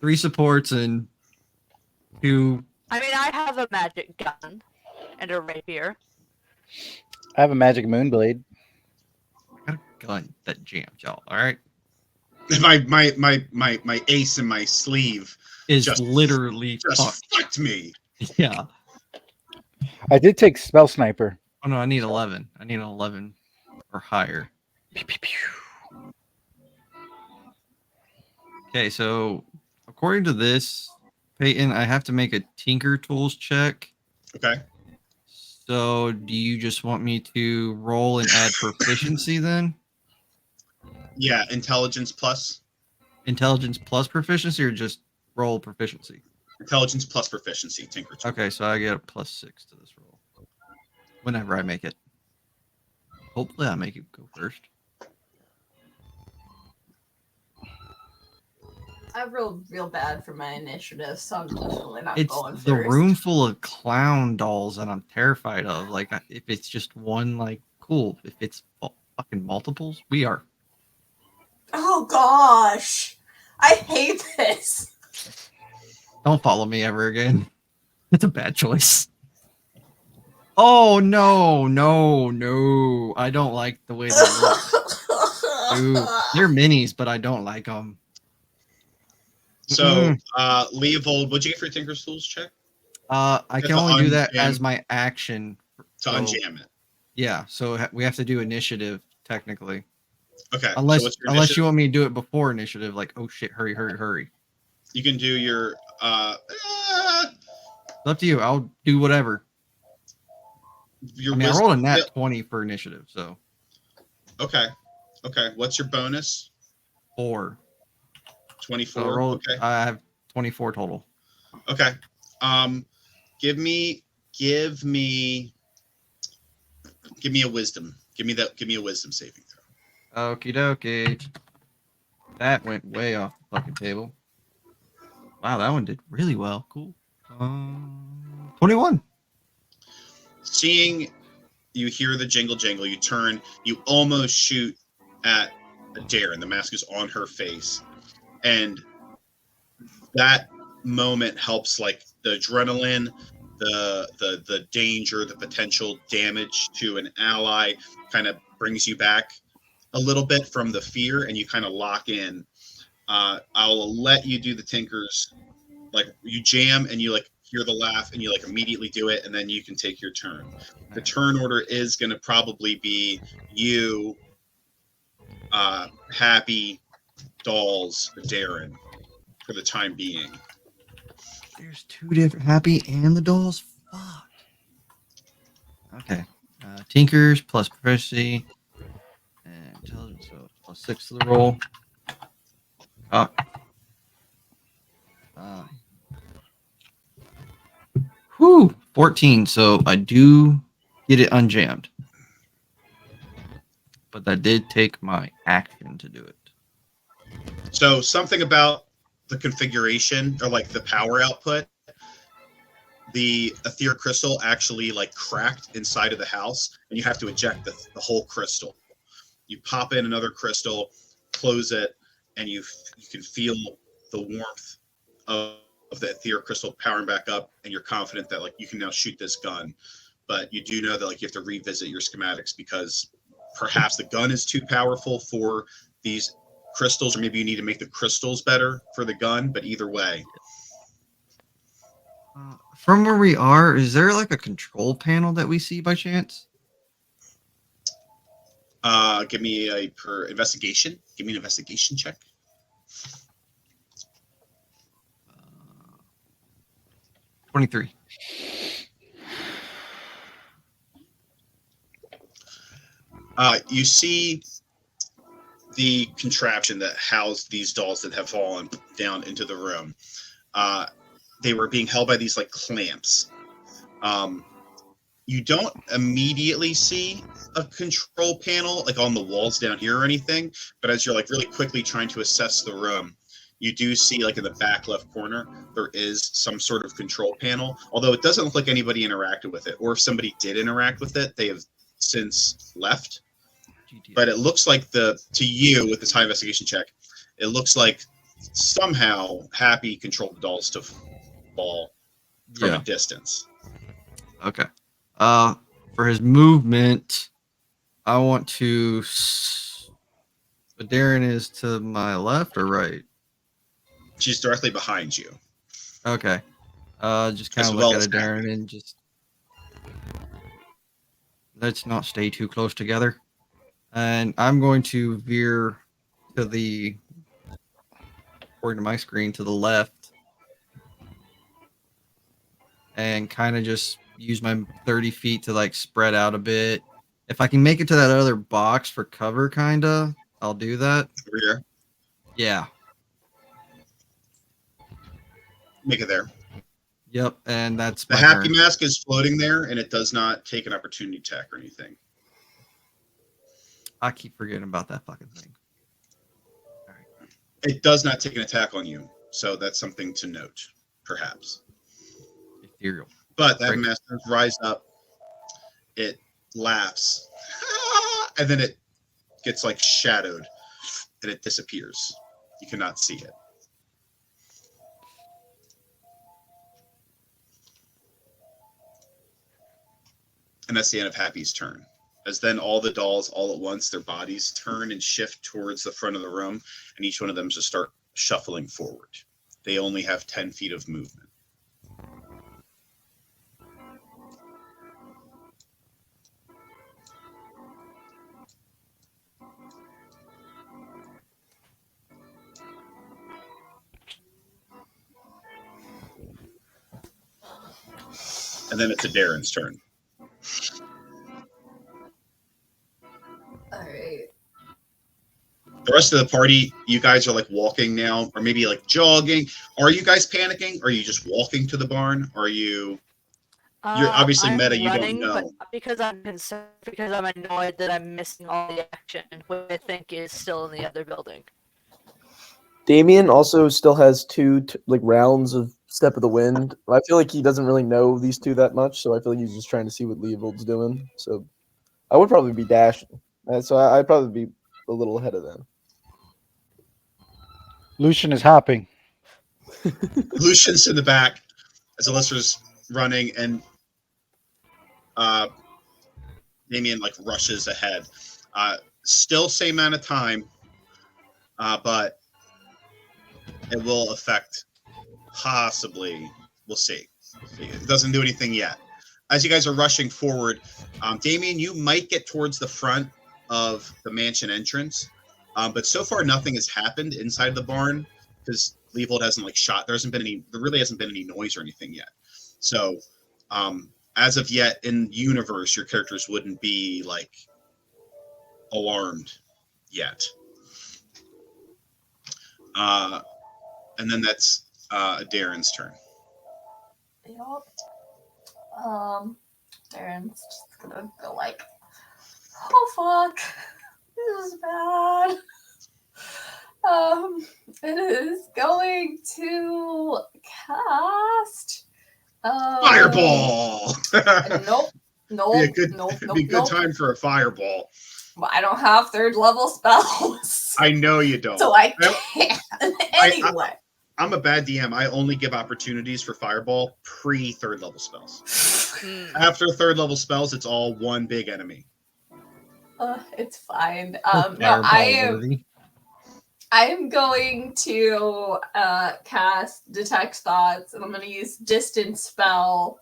3 supports and 2. I mean, I have a magic gun and a rapier. I have a magic moonblade. I got a gun that jams, y'all. All right, My ace in my sleeve is just literally fucked. fucked me. Yeah. I did take spell sniper. Oh no, I need 11. I need an 11 or higher. Okay, so according to this, Peyton, I have to make a Tinker Tools check. Okay. So do you just want me to roll and add proficiency then? Yeah, intelligence plus. Intelligence plus proficiency or just roll proficiency? Intelligence plus proficiency, Tinker Tool. Okay, so I get a +6 to this roll. Whenever I make it. Hopefully I make it go first. I rolled real bad for my initiative, so I'm definitely not It's going the first. room full of clown dolls that I'm terrified of. Like, if it's just one, like, cool. If it's fucking multiples, we are. Oh gosh. I hate this. Don't follow me ever again. It's a bad choice. Oh, no, no, no. I don't like the way they look. Ooh, they're minis, but I don't like them. So, Leovold, what'd you get for your Tinker Tools check? I have can to only do that unjam- as my action. To unjam it. Yeah, so we have to do initiative technically. Okay. Unless so what's your unless initiative? you want me to do it before initiative, like, oh shit, hurry, hurry, hurry. You can do your It's up to you. I'll do whatever. your I mean, I wisdom- rolled a nat 20 for initiative, so Okay. Okay. What's your bonus? 4. 24. So I rolled. Okay. I have 24 total. Okay. Give me a wisdom. Give me a wisdom saving throw. Okie dokie. That went way off the fucking table. Wow, that one did really well. Cool. 21. Seeing you hear the jingle jingle, you turn, you almost shoot at Darren. The mask is on her face. And that moment helps, like, the adrenaline, the danger, the potential damage to an ally kind of brings you back a little bit from the fear, and you kind of lock in. I'll let you do the Tinkers. Like, you jam and you, like, hear the laugh and you, like, immediately do it, and then you can take your turn. The turn order is going to probably be you, Happy, Dolls, Darren for the time being. There's 2 different Happy and the dolls. Fuck. Okay. Tinkers plus proficiency and intelligence, so plus 6 to the roll. Whew, 14. So I do get it unjammed, but that did take my action to do it. So something about the configuration, or like the power output, the Aethra crystal actually, like, cracked inside of the house, and you have to eject the whole crystal. You pop in another crystal, close it, and you can feel the warmth of the Aethra crystal powering back up, and you're confident that, like, you can now shoot this gun. But you do know that, like, you have to revisit your schematics because perhaps the gun is too powerful for these crystals, or maybe you need to make the crystals better for the gun. But either way, From where we are, is there like a control panel that we see by chance? give me a per investigation. Give me an investigation check. 23. You see the contraption that housed these dolls that have fallen down into the room. They were being held by these like clamps. You don't immediately see a control panel like on the walls down here or anything, but as you're like really quickly trying to assess the room, you do see like in the back left corner there is some sort of control panel, although it doesn't look like anybody interacted with it, or if somebody did interact with it, they have since left. But it looks like to you with this high investigation check, it looks like somehow Happy controlled the dolls to fall from a distance. Okay. For his movement, I want to. Darren is to my left or right? She's directly behind you. Okay. Just kind As of well look as at Darren and just let's not stay too close together. And I'm going to veer to the, according to my screen, to the left, and kind of just use my 30 feet to like spread out a bit. If I can make it to that other box for cover, kinda, I'll do that. Over here. Yeah. Make it there. Yep, and that's The my Happy turn. Mask is floating there, and it does not take an opportunity attack or anything. I keep forgetting about that fucking thing. All right. It does not take an attack on you, so that's something to note, perhaps. Ethereal. But the Happy Mask does rise up. It laughs, and then it gets like shadowed, and it disappears. You cannot see it. And that's the end of Happy's turn. As then all the dolls, all at once, their bodies turn and shift towards the front of the room, and each one of them just start shuffling forward. They only have 10 feet of movement. And then it's a Darren's turn. All right. The rest of the party, you guys are like walking now, or maybe like jogging. Are you guys panicking? Are you just walking to the barn? Are you? You're obviously I'm meta. You running, don't know. but because I'm concerned, because I'm annoyed that I'm missing all the action, which I think is still in the other building. Damien also still has two like rounds of Step of the Wind. I feel like he doesn't really know these two that much, so I feel like he's just trying to see what Leovold's doing. So I would probably be dashing. So I'd probably be a little ahead of them. Lucian is hopping. Lucian's in the back as Alyssa's running, and Damien like rushes ahead. Still same amount of time, but it will affect possibly. We'll see. It doesn't do anything yet. As you guys are rushing forward, Damien, you might get towards the front of the mansion entrance, but so far nothing has happened inside the barn because Leovold hasn't like shot. There really hasn't been any noise or anything yet. So as of yet in universe, your characters wouldn't be like alarmed yet. And then that's Darren's turn. Yup. Darren's just gonna go like, oh fuck, this is bad. It is going to cast Fireball. Nope. Be a good time for a fireball. Well, I don't have third level spells. I know you don't. So I can't. Anyway. I'm a bad DM. I only give opportunities for fireball pre third level spells. After third level spells, it's all one big enemy. It's fine. No, I am going to cast Detect Thoughts, and I'm going to use Distance Spell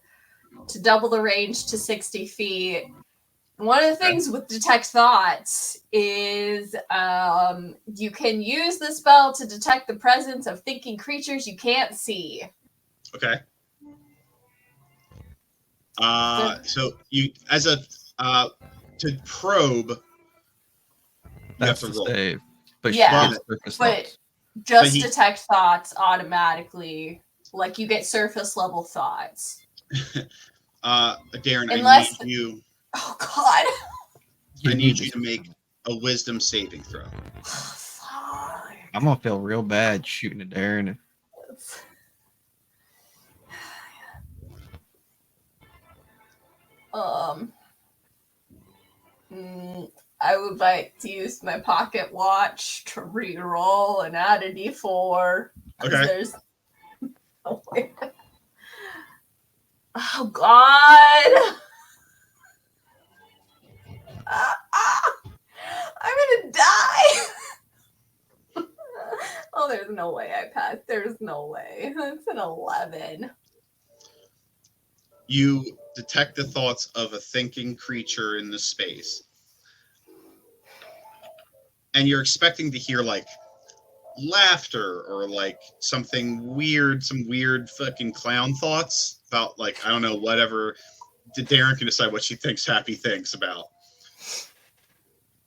to double the range to 60 feet. One of the things with Detect Thoughts is you can use the spell to detect the presence of thinking creatures you can't see. Okay. So you, as a to probe, you have to roll. Save. But Yeah, she gets surface but thoughts. just he- detect thoughts automatically. Like you get surface level thoughts. Darren, Unless- I need you. Oh God. I need you to make a wisdom saving throw. Fuck. I'm gonna feel real bad shooting at Darren. I would like to use my pocket watch to re-roll and add a d4. 'Cause Okay. There's. Oh, wait. Oh God. I'm gonna die. Oh, there's no way I passed. There's no way. That's an 11. You detect the thoughts of a thinking creature in the space. And you're expecting to hear like laughter or like something weird, some weird fucking clown thoughts about like, I don't know, whatever. Darren can decide what she thinks Happy thinks about.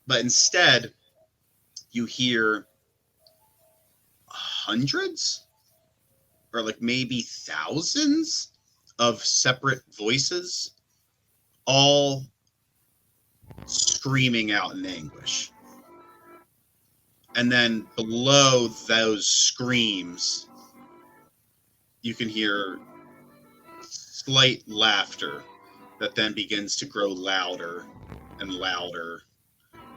But instead, you hear hundreds or like maybe thousands of separate voices, all screaming out in anguish. And then below those screams, you can hear slight laughter that then begins to grow louder and louder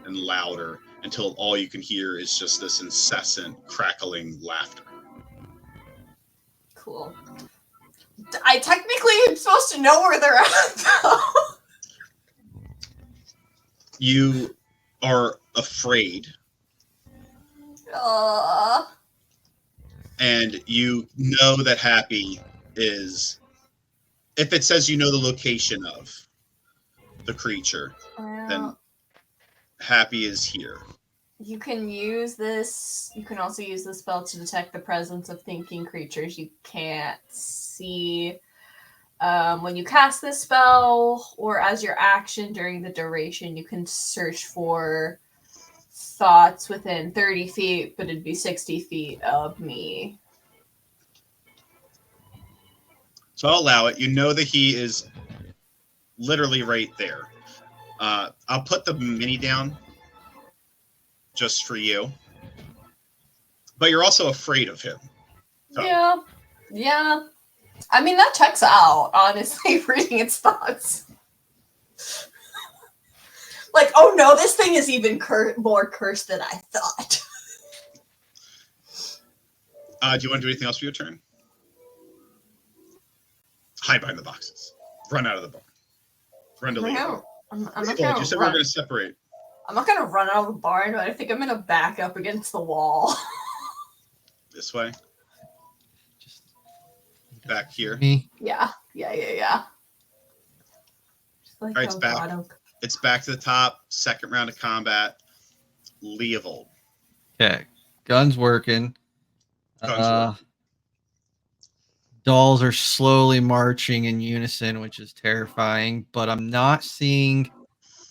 and louder until all you can hear is just this incessant crackling laughter. Cool. I technically am supposed to know where they're at, though. You are afraid, and you know that Happy is, if it says you know the location of the creature, then Happy is here. You can use this. You can also use the spell to detect the presence of thinking creatures you can't see. When you cast this spell, or as your action during the duration, you can search for thoughts within 30 feet, but it'd be 60 feet of me. So I'll allow it. You know that he is literally right there. I'll put the mini down just for you. But you're also afraid of him. So. Yeah. I mean, that checks out, honestly, reading its thoughts. Like, oh no, this thing is even more cursed than I thought. Do you want to do anything else for your turn? Hide behind the boxes. Run out of the barn. Run to Leopold. I'm not Leopold, gonna you said run. we're going to separate. I'm not gonna run out of the barn, but I think I'm gonna back up against the wall. This way. Just Back here. me. Yeah. Just like, All right, it's back. God, It's back to the top. Second round of combat. Leopold. Okay, guns working. Guns Dolls are slowly marching in unison, which is terrifying. But I'm not seeing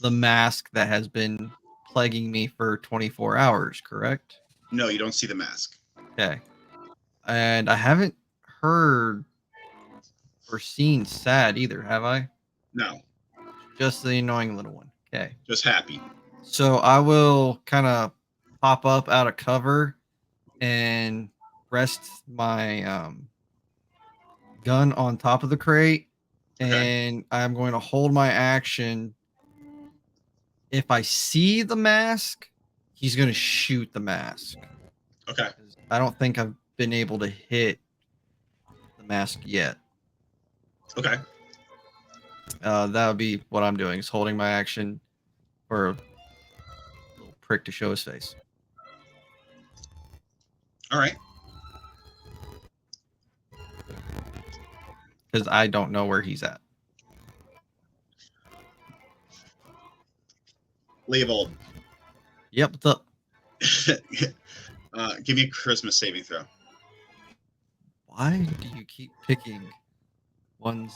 the mask that has been plaguing me for 24 hours. Correct? No, you don't see the mask. Okay. And I haven't heard or seen Sad either, have I? No, Just the annoying little one. Okay. just Happy. So I will kind of pop up out of cover and rest my gun on top of the crate. Okay. And I'm going to hold my action. If I see the mask, he's going to shoot the mask. Okay. I don't think I've been able to hit the mask yet. Okay. That would be what I'm doing, is holding my action for a little prick to show his face. All right. Because I don't know where he's at. Leopold. Yep, what's up? Give me a Christmas saving throw. Why do you keep picking ones?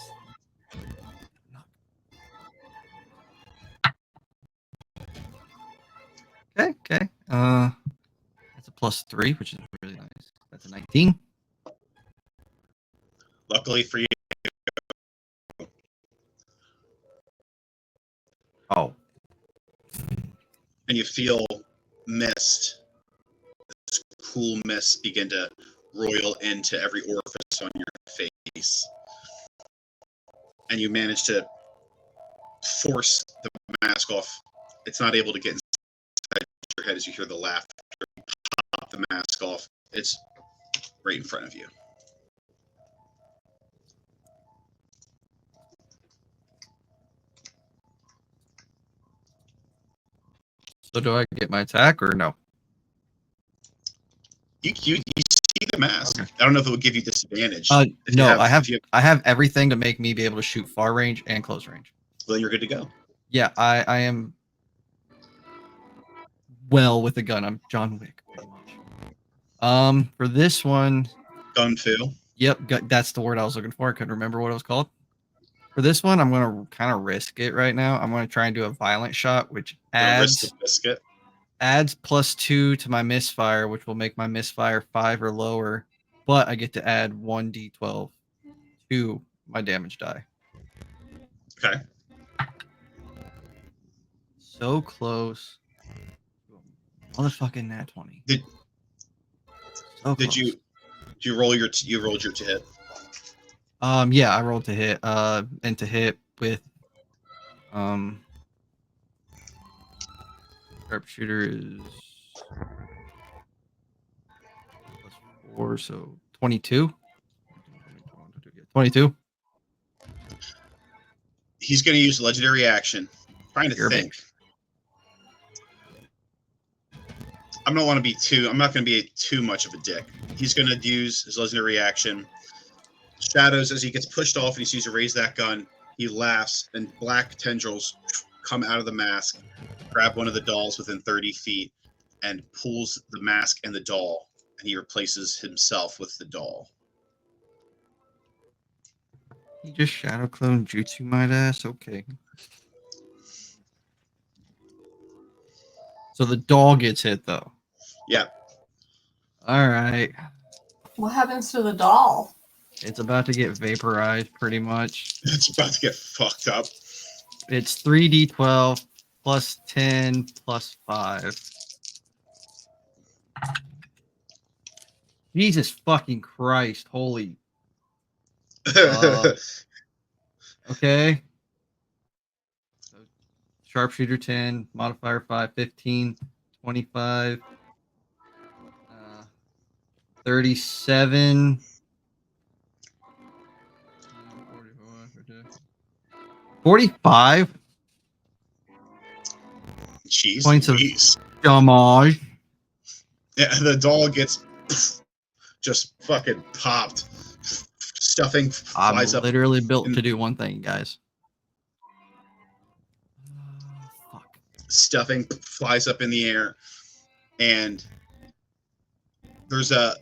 Okay. +3, which is really nice. That's a 19. Luckily for you, Oh, and you feel mist, this cool mist begin to roil into every orifice on your face. And you manage to force the mask off. It's not able to get inside your head as you hear the laughter. You pop the mask off. It's right in front of you. so do I get my attack or no? You see the mask. Okay. I don't know if it would give you disadvantage. No, I have everything to make me be able to shoot far range and close range. Then you're good to go. Yeah, I am well with the gun. I'm John Wick, pretty much. For this one, Gun fu. yep, that's the word I was looking for. I couldn't remember what it was called. For this one, I'm gonna kind of risk it right now. I'm gonna try and do a violent shot, which adds +2 to my misfire, which will make my misfire 5 or lower. But I get to add 1d12 to my damage die. Okay. So close. Motherfucking nat 20. Did you roll your to hit? Yeah, I rolled to hit. And to hit with sharpshooter is +4, so 22. 22. He's going to use legendary action. Trying to think. I'm not going to be too much of a dick. He's going to use his legendary action. Shadows, as he gets pushed off and he sees you raise that gun, he laughs, and black tendrils come out of the mask, grab one of the dolls within 30 feet, and pulls the mask and the doll, and he replaces himself with the doll. He just shadow clone jutsu my ass? Okay. So the doll gets hit, though. Yeah. All right. What happens to the doll? It's about to get vaporized, pretty much. It's about to get fucked up. It's 3d12 plus 10 plus 5. Jesus fucking Christ. Holy. Okay. So sharpshooter 10, modifier 5, 15, 25, 37. 45 Jeez, points Louise. of damage. Yeah, the doll gets just fucking popped. Stuffing flies I'm up. literally built to do one thing, guys. Fuck. Stuffing flies up in the air, and there's a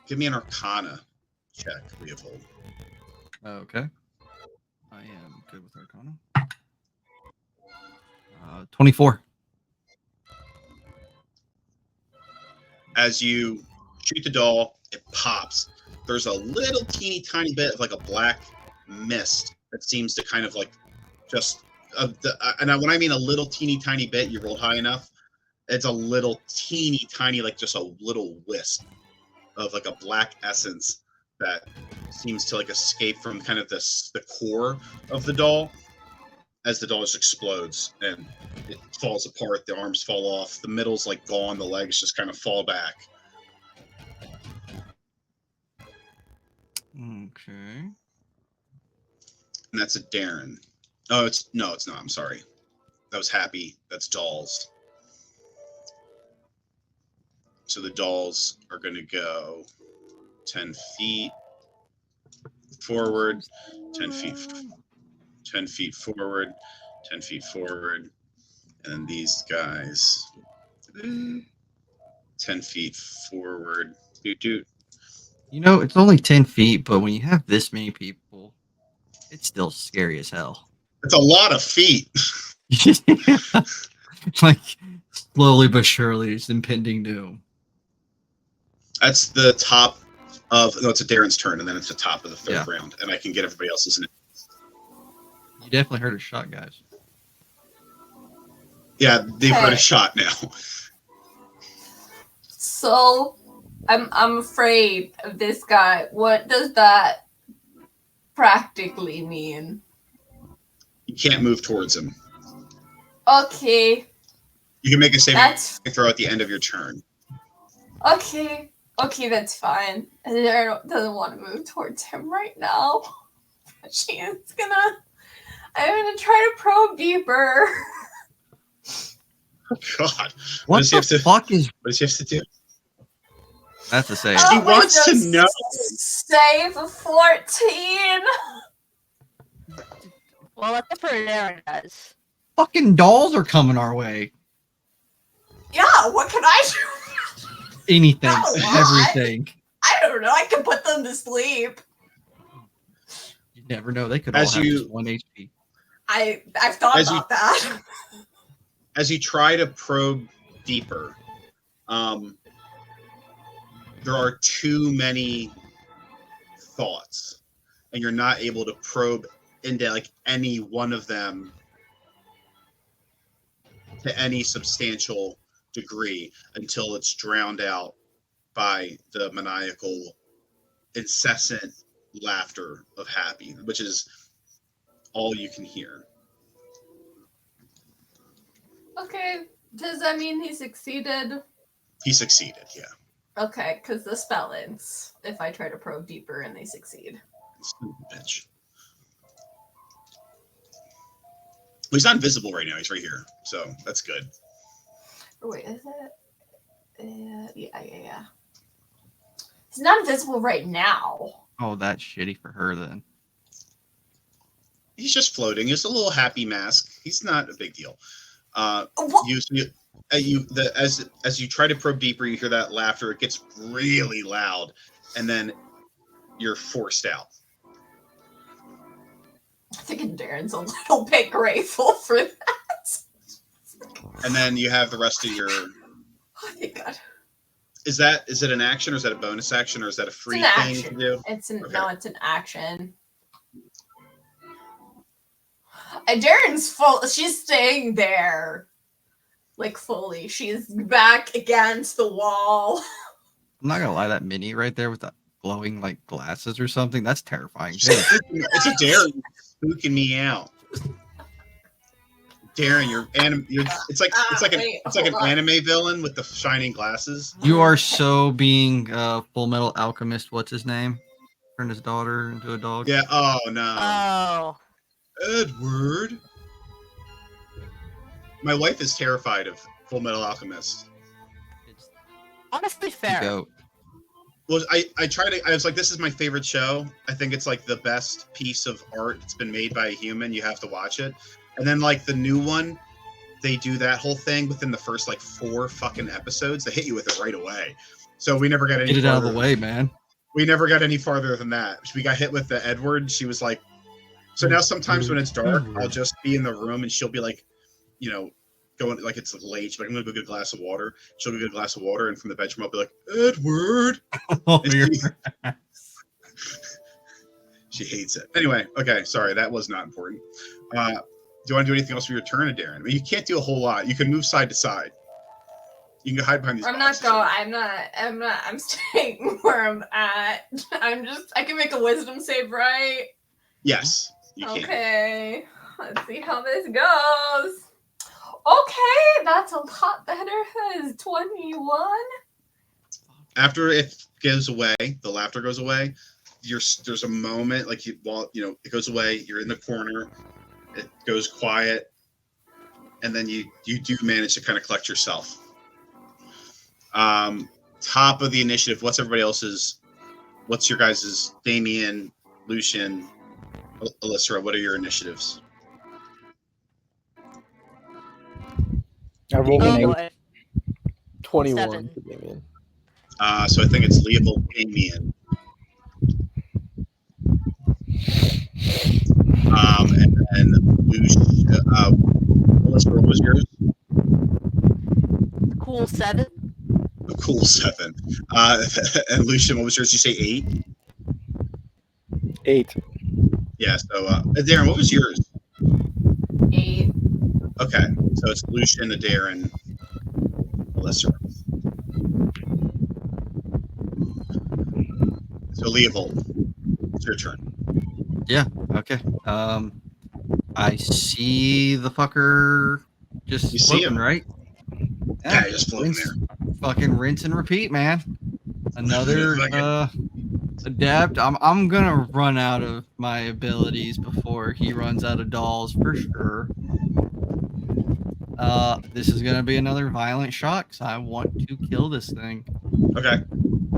give me an Arcana check, Leopold. Okay. I am good with Arcana. 24. As you shoot the doll, it pops. There's a little teeny tiny bit of like a black mist that seems to kind of like just when I mean a little teeny tiny bit, you rolled high enough. It's a little teeny tiny, like just a little wisp of like a black essence that seems to like escape from kind of the core of the doll as the doll just explodes and it falls apart. The arms fall off. The middle's like gone. The legs just kind of fall back. Okay. And that's a Darren. Oh, it's not. I'm sorry. That was Happy. That's dolls. So the dolls are going to go 10 feet forward, 10 feet forward, 10 feet forward, and then these guys 10 feet forward. Doot. You know, it's only 10 feet, but when you have this many people, it's still scary as hell. It's a lot of feet. Like slowly but surely, it's impending doom. That's the top of no. It's a Darren's turn, and then it's the top of the third Yeah. round, and I can get everybody else's in it. You definitely heard a shot, guys. Yeah, they've heard a Okay. shot now. So, I'm afraid of this guy. What does that practically mean? You can't move towards him. Okay, You can make a saving that's throw at the end of your turn. okay. Okay, that's fine. Darren doesn't want to move towards him right now. I'm gonna try to probe deeper. Oh God, What does he the have to? fuck is What does he have to do? that's the same? He wants to wisdom know. Save 14. Well, that's for Darren, guys. Fucking dolls are coming our way. Yeah, what can I do? Anything, Not a lot. everything. I don't know. I can put them to sleep. You never know. They could As all have you- just 1 HP. I've thought As you- about that. As you try to probe deeper, there are too many thoughts, and you're not able to probe into like any one of them to any substantial degree until it's drowned out by the maniacal, incessant laughter of Happy, which is all you can hear. Okay, does that mean he succeeded? He succeeded, yeah. Okay, because the spell ends if I try to probe deeper and they succeed. Son of a bitch. Well, he's not invisible right now. He's right here, so that's good. Oh, wait, is it? Yeah. He's not invisible right now. Oh, that's shitty for her then. He's just floating. It's a little happy mask. He's not a big deal. What? As you try to probe deeper, you hear that laughter. It gets really loud, and then you're forced out. I think Darren's a little bit grateful for that. And then you have the rest of your. Oh my God. Is it an action, or is that a bonus action, or is that a free an thing action. to do? It's an Okay. no, it's an action. And Darren's full. She's staying there, like fully. She's back against the wall. I'm not gonna lie, that mini right there with the glowing like glasses or something, that's terrifying too. It's a Darren spooking me out. Darren, it's like an hold on. anime villain with the shining glasses. You are so being Full Metal Alchemist, what's his name? Turned his daughter into a dog. Yeah. Oh no, Oh. Edward. My wife is terrified of Full Metal Alchemist. It's Honestly, the fair. goat. Well, I was like, this is my favorite show. I think it's like the best piece of art that's been made by a human. You have to watch it. And then like the new one, they do that whole thing within the first like 4 fucking episodes. They hit you with it right away. So we never got any Get it out of the farther. way, man. We never got any farther than that. We got hit with the Edward. She was like, so now sometimes when it's dark, I'll just be in the room and she'll be like, you know, going like it's late. She's like, I'm gonna go get a glass of water. She'll go get a glass of water, and from the bedroom I'll be like, Edward. Oh, And you're- she hates it. Anyway, okay, sorry, that was not important. Do you want to do anything else for your turn, Darren? I mean, you can't do a whole lot. You can move side to side. You can hide behind these. I'm not boxes. going. I'm staying where I'm at. I can make a wisdom save, right? Yes, you can. Okay. Let's see how this goes. Okay, that's a lot better. That is 21. After it goes away, the laughter goes away. There's a moment like it goes away. You're in the corner. It goes quiet, and then you do manage to kind of collect yourself. Top of the initiative. What's everybody else's? What's your guys's? Damien, Lucian, Alyssa. What are your initiatives? I rolled Oh an 8. boy. 21. 7. for Damien. So I think it's Leopold Damien. And then Lucian, Melissa, what was yours? Cool 7. A cool 7. And Lucian, what was yours? Did you say 8? 8. Yeah. So Darren, what was yours? 8. Okay, so it's Lucian, Darren, Melissa. So Leovold, it's your turn. Yeah. Okay. I see the fucker just You see floating, him? right? Yeah, just floating rinse, there. Fucking rinse and repeat, man. Another Fucking- adept. I'm gonna run out of my abilities before he runs out of dolls for sure. This is gonna be another violent shot because I want to kill this thing. Okay.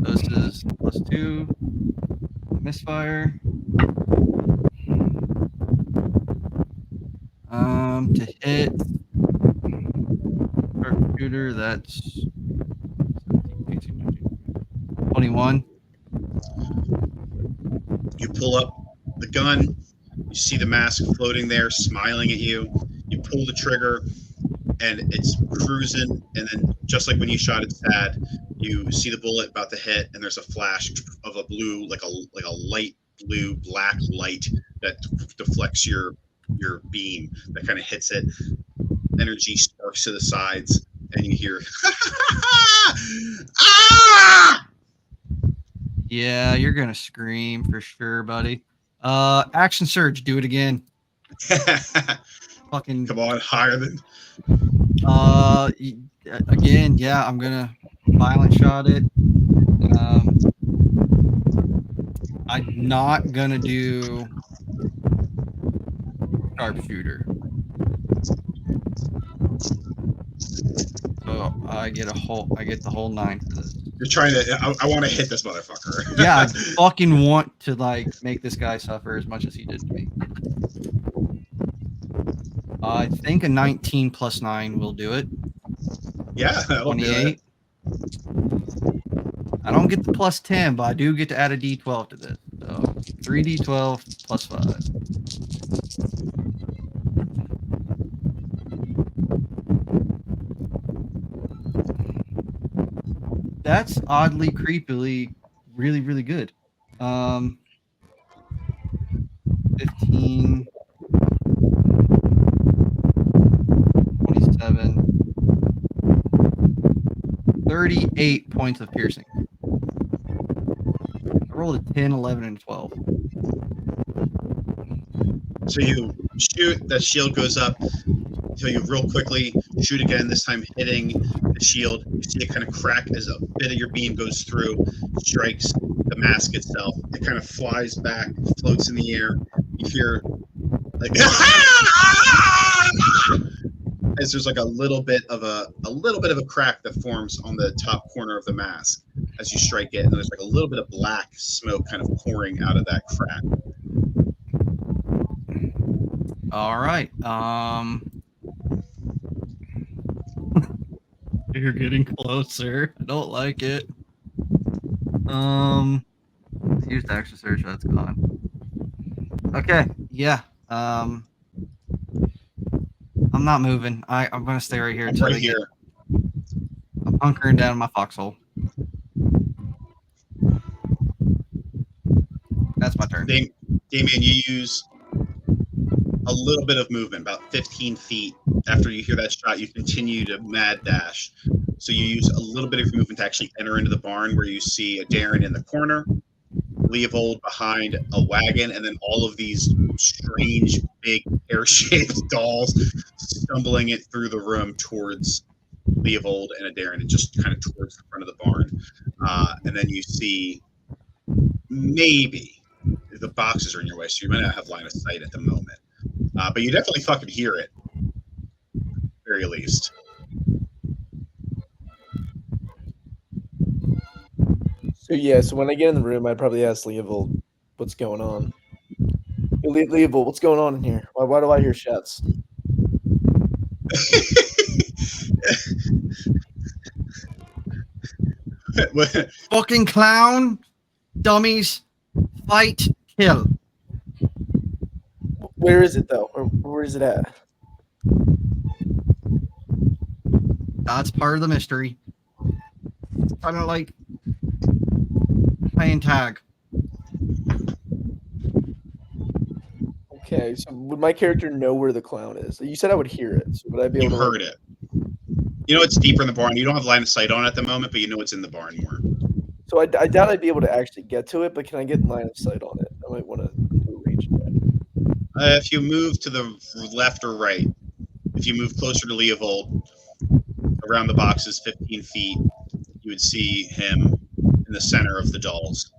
This is +2 misfire. To hit sharpshooter, that's 17, 18, 19, 21. You pull up the gun. You see the mask floating there, smiling at you. You pull the trigger, and it's cruising. And then, just like when you shot its head, you see the bullet about to hit, and there's a flash of a blue, like a light blue black light that deflects your beam that kind of hits it. Energy sparks to the sides, and you hear ah! Yeah, you're gonna scream for sure, buddy. Action surge, do it again. Fucking Come on, higher than again, yeah, I'm gonna violent shot it. I'm not gonna do sharpshooter. So I get the whole 9 for this. you're trying to. I want to hit this motherfucker. Yeah, I fucking want to like make this guy suffer as much as he did to me. I think a 19 plus 9 will do it. Yeah, that'll do 28. it. I don't get the plus 10, but I do get to add a d12 to this. So 3d12 plus 5. That's oddly creepily really, really good. 15, 27, 38 points of piercing. I rolled a 10, 11, and 12. So you shoot, the shield goes up. So you real quickly shoot again, this time hitting the shield. You see it kind of crack as a bit of your beam goes through, strikes the mask itself. It kind of flies back, floats in the air. You hear like as there's like a little bit of a crack that forms on the top corner of the mask as you strike it, and there's like a little bit of black smoke kind of pouring out of that crack. All right. You're getting closer. I don't like it. Use the extra search. That's gone. Okay. Yeah. I'm not moving. I'm gonna stay right here until Right they get. here. I'm hunkering down in my foxhole. That's my turn. Damien, you use a little bit of movement, about 15 feet. After you hear that shot, you continue to mad dash. So you use a little bit of movement to actually enter into the barn, where you see a Darren in the corner, Leovold behind a wagon, and then all of these strange, big, pear-shaped dolls stumbling it through the room towards Leovold and a Darren, and just kind of towards the front of the barn. And then you see maybe the boxes are in your way, so you might not have line of sight at the moment. But you definitely fucking hear it, very least. So yeah, so when I get in the room, I'd probably ask Leovold what's going on. Hey, Leovold, what's going on in here? Why do I hear shouts? Fucking clown, dummies, fight, kill. Where is it though? Or where is it at? That's part of the mystery. Kind of like playing tag. Okay, so would my character know where the clown is? You said I would hear it. So would I be able You to? heard it. You know it's deeper in the barn. You don't have line of sight on it at the moment, but you know it's in the barn more. So I doubt I'd be able to actually get to it, but can I get line of sight on it? I might want to do a range check. If you move to the left or right, if you move closer to Leovold, around the boxes 15 feet, you would see him in the center of the dolls.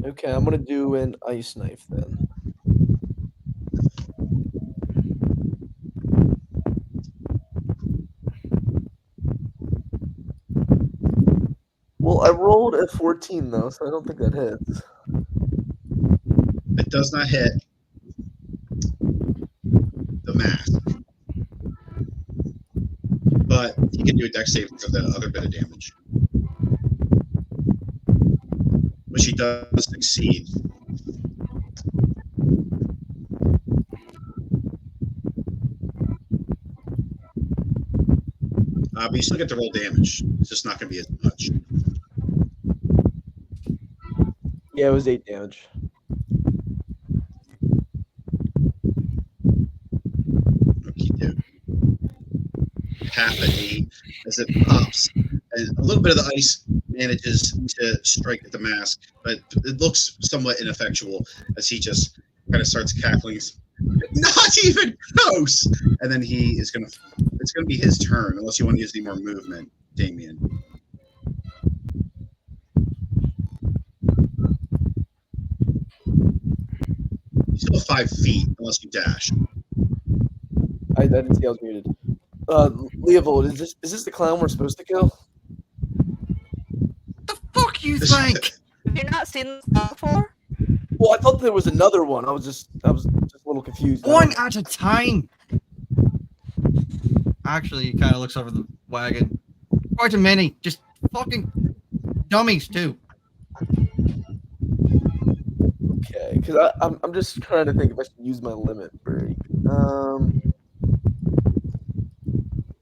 Okay, I'm gonna do an ice knife then. Well, I rolled a 14 though, so I don't think that hits. It does not hit the mask, but he can do a dex save for the other bit of damage, which he does succeed. But you still get to roll damage. It's just not going to be as much. Yeah, it was 8 damage. Okey-doke. Half an 8 as it pops, and a little bit of the ice manages to strike at the mask, but it looks somewhat ineffectual as he just kind of starts cackling. Not even close. And then he is gonna. It's gonna be his turn, unless you want to use any more movement, Damien. You still have 5 feet, unless you dash. I didn't see I was muted. Leovold, is this the clown we're supposed to kill? The fuck you think? Have you not seen this before? Well, I thought there was another one. I was just a little confused. One at a time. Actually, he kind of looks over the wagon. Quite a many. Just fucking dummies too. Okay, because I'm just trying to think if I should use my limit break.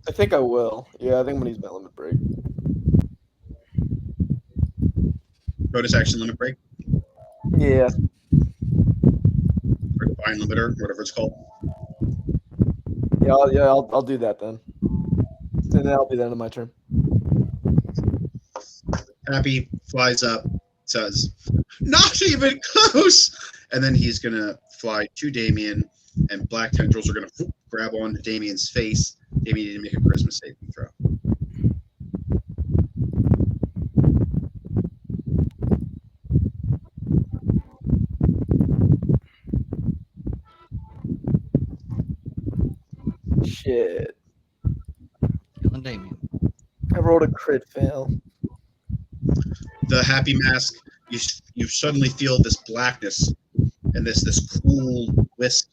I think I will. Yeah, I think I'm gonna use my limit break. Bonus action limit break, Yeah. or divine limiter, whatever it's called. Yeah, I'll do that then. And then that'll be the end of my turn. Happy flies up, says, "Not even close!" And then he's gonna fly to Damien, and black tendrils are gonna grab onto Damien's face. Damien need to make a Christmas saving throw. Shit. Killing Damien. I rolled a crit fail. The happy mask, you suddenly feel this blackness and this cool wisp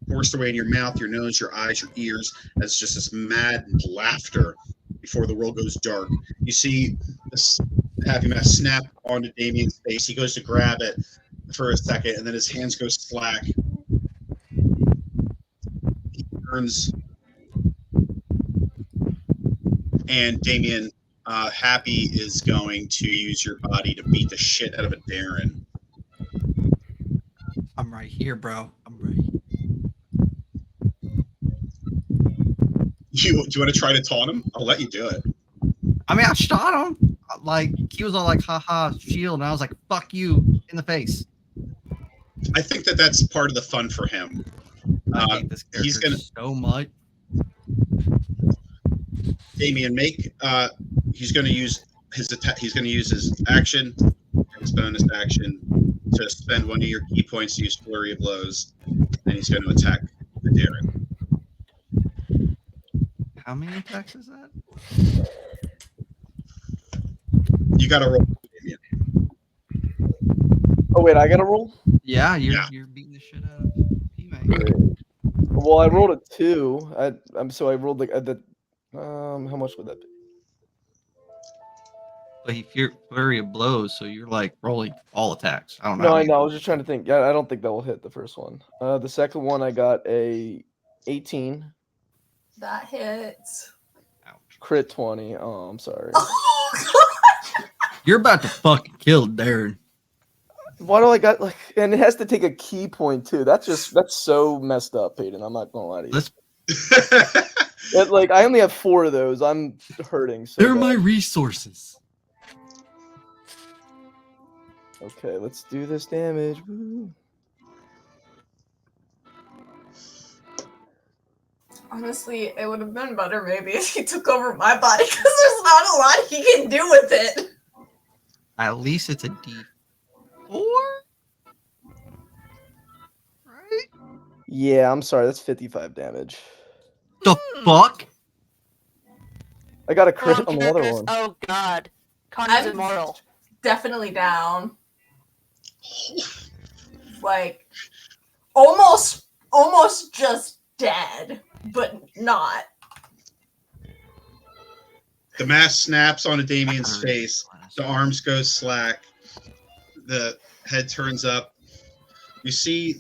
forced away in your mouth, your nose, your eyes, your ears, as just this mad laughter before the world goes dark. You see this happy mask snap onto Damien's face. He goes to grab it for a second, and then his hands go slack. He turns, and Damien, Happy is going to use your body to beat the shit out of a Darren. I'm right here, bro. I'm ready. Do you want to try to taunt him? I'll let you do it. I mean, I shot him. Like, he was all like, haha, shield. And I was like, fuck you in the face. I think that's part of the fun for him. I hate this character so much. Damien, he's going to use his attack. He's going to use his action, his bonus action, to spend one of your key points to use Flurry of Blows, and he's going to attack the Darren. How many attacks is that? You got to roll, Damien. Oh wait, I gotta roll? Yeah, you're beating the shit out of P-Mate. Well, I rolled a 2. So I rolled like how much would that be? But he flurry of blows, so you're like rolling all attacks. I don't know. No, I know. I was just trying to think. Yeah, I don't think that will hit the first one. The second one, I got a 18. That hits. Ouch. Crit 20. Oh, I'm sorry. You're about to fucking kill Darren. Why do I got like? And it has to take a key point too. That's so messed up, Peyton. I'm not gonna lie to you. Let's. Like I only have 4 of those. I'm hurting. So They're bad. my resources. Okay, let's do this damage. Woo. Honestly, it would have been better maybe if he took over my body because there's not a lot he can do with it. At least it's a D4. Right? Yeah, I'm sorry. That's 55 damage. The fuck? I got a crit Wrong on the other characters. one. Oh god. Connor's I'm immoral. definitely down. Like, almost just dead, but not. The mask snaps onto Damien's face. The arms go slack. The head turns up. You see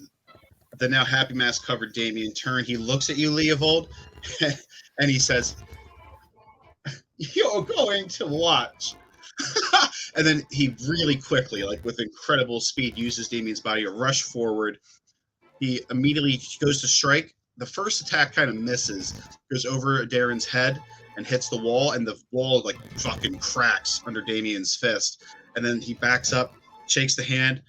the now happy mask covered Damien turn. He looks at you, Leovold, and he says, "You're going to watch." And then he really quickly, like with incredible speed, uses Damien's body to rush forward. He immediately goes to strike. The first attack kind of misses, goes over Darren's head and hits the wall, and the wall like fucking cracks under Damien's fist. And then he backs up, shakes the hand.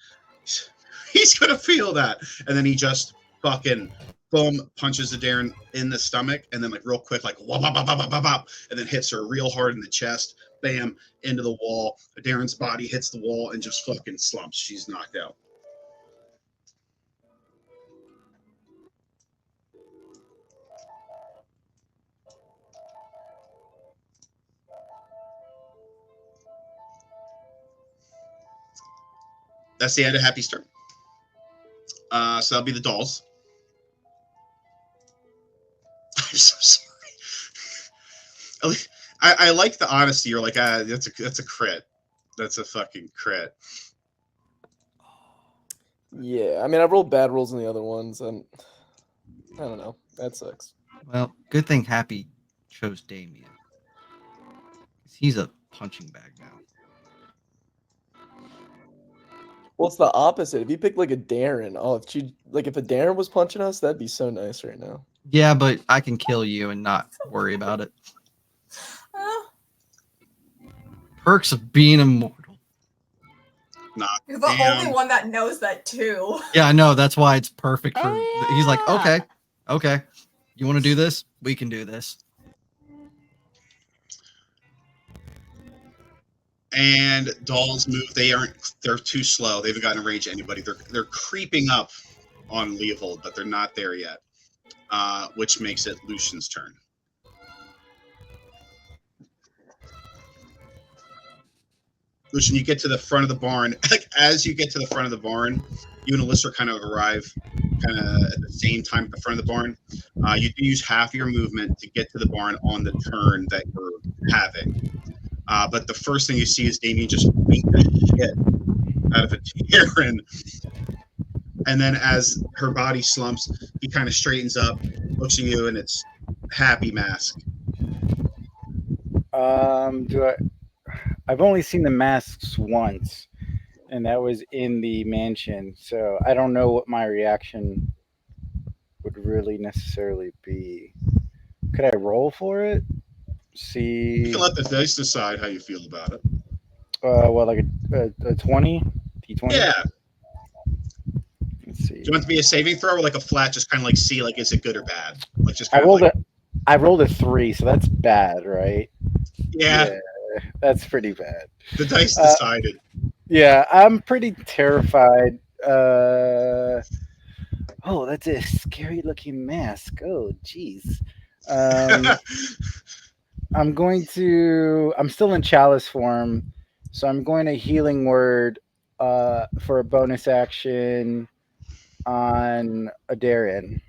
He's gonna feel that, and then he just fucking boom punches the Darren in the stomach, and then like real quick, like wah, wah, wah, wah, wah, wah, and then hits her real hard in the chest. Bam, into the wall. Darren's body hits the wall and just fucking slumps. She's knocked out. That's the end of Happy's turn. So that'll be the dolls. I'm so sorry. I like the honesty. You're like, that's a crit. That's a fucking crit. Yeah, I mean, I rolled bad rolls in the other ones, and I don't know. That sucks. Well, good thing Happy chose Damien. He's a punching bag now. Well, it's the opposite. If you pick like a Darren, if a Darren was punching us, that'd be so nice right now. Yeah, but I can kill you and not worry about it. Perks of being immortal. You're the only one that knows that too. Yeah, I know. That's why it's perfect for. Oh, He's like, yeah. okay. You want to do this? We can do this. And dolls move. They're too slow. They haven't gotten in range of anybody. They're creeping up on Leovold, but they're not there yet. Which makes it Lucian's turn. Lucian, you get to the front of the barn. Like as you get to the front of the barn, you and Alyssa kind of arrive kind of at the same time at the front of the barn. You do use half your movement to get to the barn on the turn that you're having. But the first thing you see is Damien just beat the shit out of a Darren. And then as her body slumps, he kind of straightens up, looks at you, and it's Happy Mask. I've only seen the masks once, and that was in the mansion. So I don't know what my reaction would really necessarily be. Could I roll for it? See. You can let the dice decide how you feel about it. Well, like a 20? D20? Yeah. Let's see. Do you want it to be a saving throw or like a flat, just kind of like see, like, is it good or bad? Like just I kind rolled of like, I rolled a 3, so that's bad, right? yeah, That's pretty bad. the dice decided. Yeah, I'm pretty terrified. Oh, that's a scary looking mask. Oh, jeez. I'm still in chalice form, so I'm going to healing word for a bonus action on a Darren.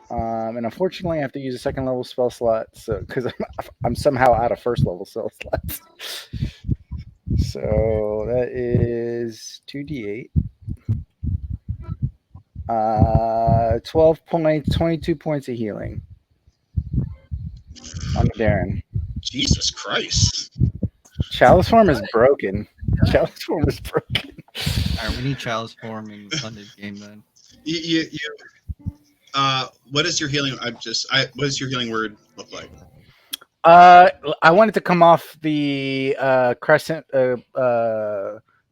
And unfortunately, I have to use a second level spell slot, so because I'm somehow out of first level spell slots. So that is 2d8. 12 points, 22 points of healing. on Darren. Jesus Christ. Chalice form is broken. Chalice form is broken. All right, we need Chalice form in Sundays game then. What is your healing? What does your healing word look like? I wanted to come off the crescent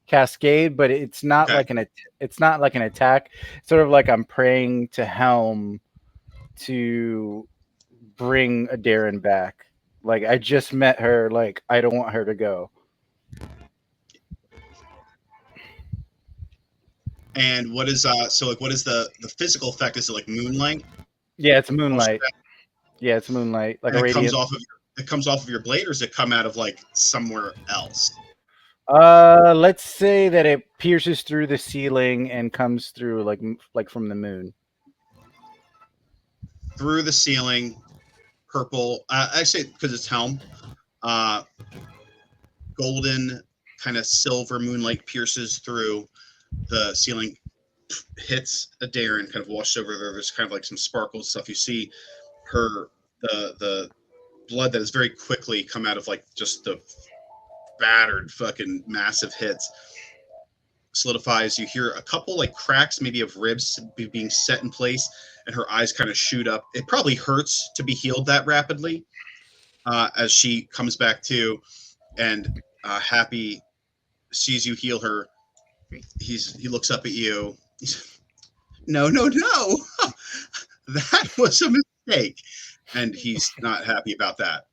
cascade, but it's not like it's not like an attack. It's sort of like I'm praying to Helm to bring Darren back. Like I just met her. Like I don't want her to go. And what is what is the physical effect? Is it like moonlight? Yeah, it's moonlight. Yeah, it's moonlight. Like and a radiant. It comes off of your blade, or does it come out of like somewhere else? Let's say that it pierces through the ceiling and comes through like from the moon. Through the ceiling, purple. I say because it's Helm. Golden, kind of silver moonlight pierces through the ceiling, hits Darren, kind of washes over there. There's kind of like some sparkles stuff. You see her the blood that has very quickly come out of like just the battered fucking massive hits solidifies. You hear a couple like cracks maybe of ribs being set in place, and her eyes kind of shoot up. It probably hurts to be healed that rapidly as she comes back to, and Happy sees you heal her. He looks up at you. He's, no that was a mistake, and he's not happy about that.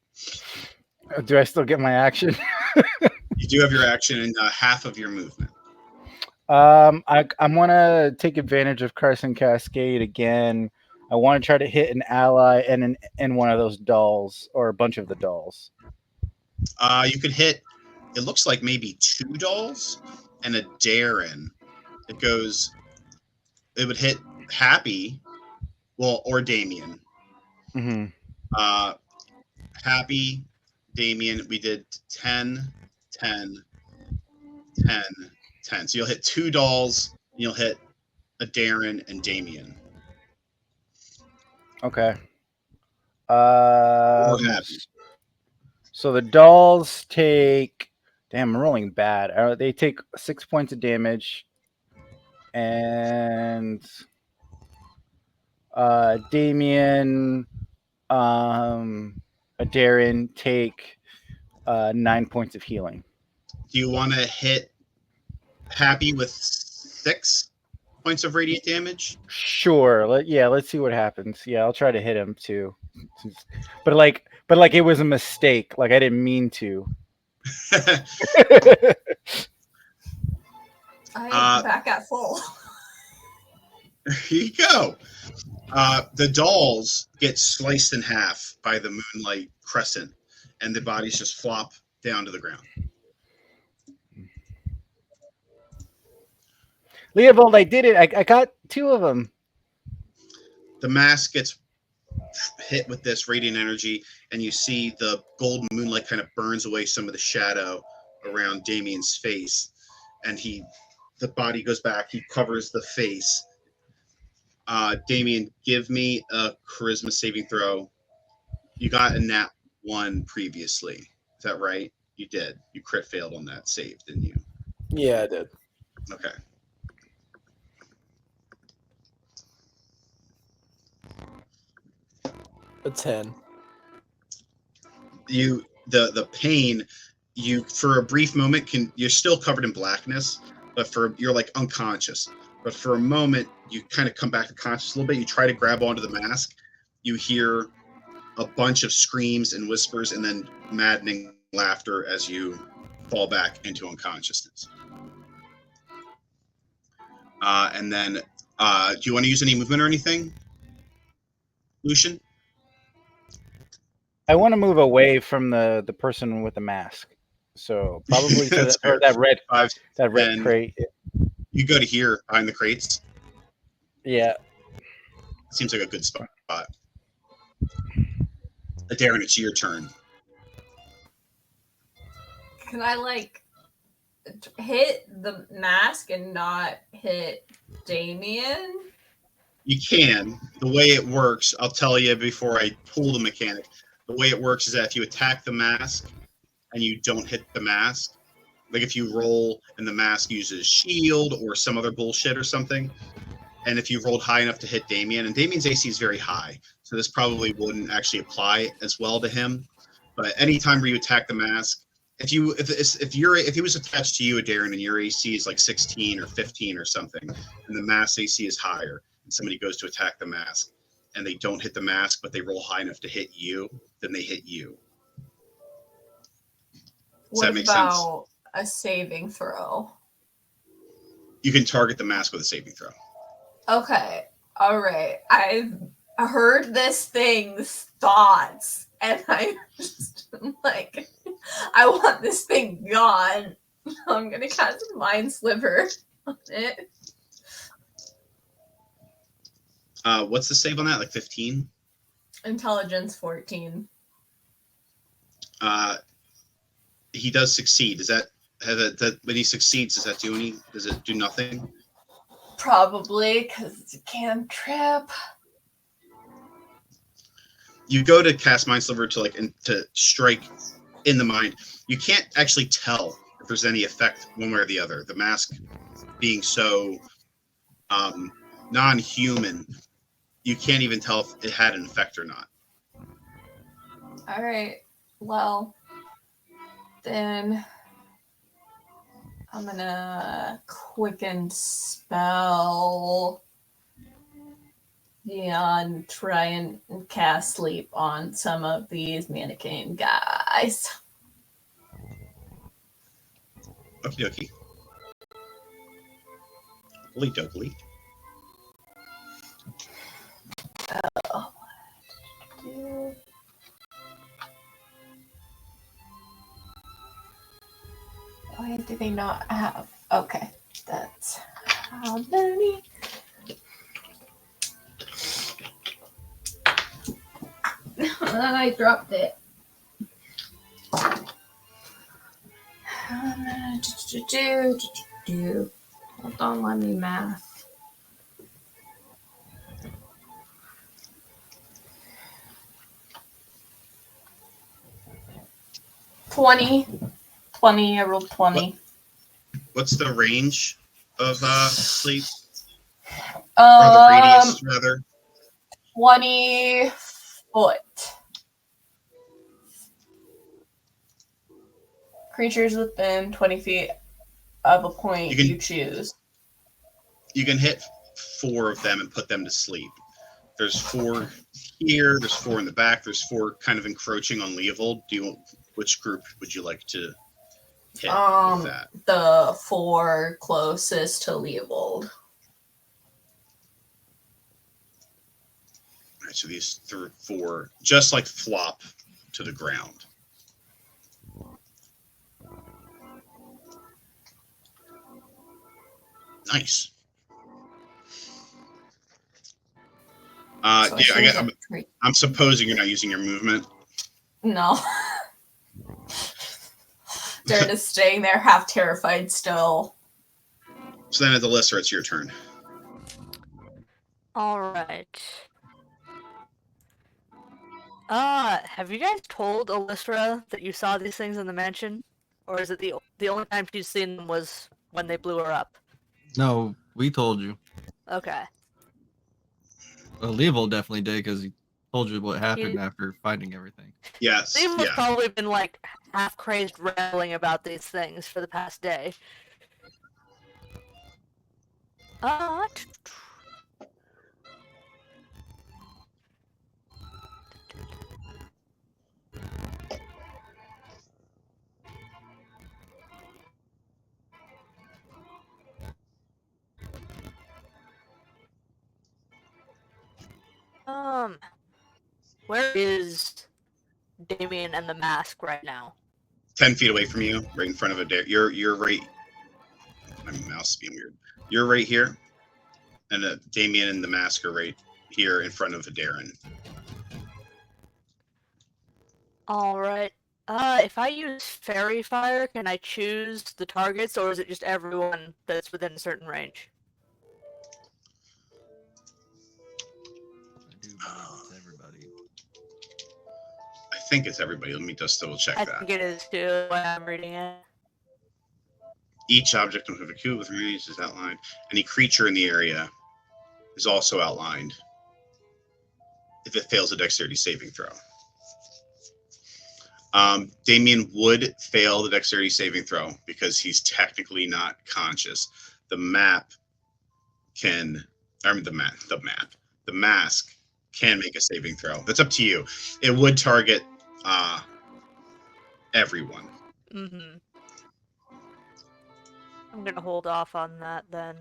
Do I still get my action? You do have your action and half of your movement. I want to take advantage of Crescent Cascade again. I want to try to hit an ally and one of those dolls or a bunch of the dolls. You could hit. It looks like maybe 2 dolls and a Darren. It would hit Happy, or Damien. Mm-hmm. Happy, Damien. We did 10, 10, 10, 10. So you'll hit 2 dolls. And you'll hit a Darren and Damien. Okay. Or Happy. So the dolls take. Damn, I'm rolling bad. They take 6 points of damage, and Damien, Darren take 9 points of healing. Do you want to hit Happy with 6 points of radiant damage? Sure. Let's see what happens. Yeah, I'll try to hit him too. But like it was a mistake. Like I didn't mean to. I'm back at full. Here you go. The dolls get sliced in half by the moonlight crescent, and the bodies just flop down to the ground. Leopold, I did it. I got 2 of them. The mask gets hit with this radiant energy, and you see the golden moonlight kind of burns away some of the shadow around Damien's face, and the body goes back. He covers the face. Damien, give me a charisma saving throw. You got a nat 1 previously. Is that right? You did. You crit failed on that save, didn't you? Yeah, I did. Okay. A 10. The pain, you for a brief moment you're still covered in blackness, but you're like unconscious. But for a moment, you kind of come back to conscious a little bit. You try to grab onto the mask. You hear a bunch of screams and whispers, and then maddening laughter as you fall back into unconsciousness. And then, do you want to use any movement or anything, Lucian? I want to move away from the person with the mask. So probably to that red crate. You go to here behind the crates. Yeah. Seems like a good spot. Darren, it's your turn. Can I hit the mask and not hit Damien? You can. The way it works, I'll tell you before I pull the mechanic. the way it works is that if you attack the mask and you don't hit the mask, like if you roll and the mask uses shield or some other bullshit or something, and if you rolled high enough to hit Damien, and Damien's AC is very high, so this probably wouldn't actually apply as well to him. But anytime where you attack the mask, if he was attached to you, Darren, and your AC is like 16 or 15 or something, and the mask AC is higher, and somebody goes to attack the mask, and they don't hit the mask, but they roll high enough to hit you, then they hit you. Does that make sense? What about a saving throw? You can target the mask with a saving throw. Okay, all right. I've heard this thing's thoughts, and I'm just like, I want this thing gone. I'm gonna cast Mind Sliver on it. What's the save on that? Like 15? Intelligence 14. He does succeed. Does that when he succeeds? Does it do nothing? Probably because it's a cantrip. You go to cast Mind Sliver to strike in the mind. You can't actually tell if there's any effect one way or the other. The mask being so non-human, you can't even tell if it had an effect or not. All right. Well, then I'm gonna quicken spell. Yeah, and try and cast sleep on some of these mannequin guys. Okie dokie. Holy dokely. Oh. Why do they not have? Okay, that's how many. I dropped it. Hold on, let me math. $20. I rolled 20. What's the range of sleep? Or the radius, rather? 20 foot. Creatures within 20 feet of a point you choose. You can hit 4 of them and put them to sleep. There's 4 here. There's 4 in the back. There's 4 kind of encroaching on Leovold. Which group would you like to hit with that? The 4 closest to Leovold. All right, so these 4 just like flop to the ground. Nice. I'm supposing you're not using your movement. No. They're just staying there half terrified still. So then at the Lister, it's your turn. Alright. Have you guys told Alyssra that you saw these things in the mansion? Or is it the only time she's seen them was when they blew her up? No, we told you. Okay. Well, Leovold definitely did because he told you what happened after finding everything. Yes. Steve has probably been like half crazed rambling about these things for the past day. Where is Damien and the mask right now? 10 feet away from you, right in front of a dare. You're right. My mouse is being weird. You're right here, and Damien and the mask are right here in front of a Darren. All right. If I use Fairy Fire, can I choose the targets, or is it just everyone that's within a certain range? I do believe it's everybody. I think it's everybody. Let me just double check I that. think it is too when I'm reading it. Each object with a cube with range is outlined. Any creature in the area is also outlined if it fails a dexterity saving throw. Damien would fail the dexterity saving throw because he's technically not conscious. The mask can make a saving throw. That's up to you. It would target everyone. Mm-hmm. I'm gonna hold off on that then.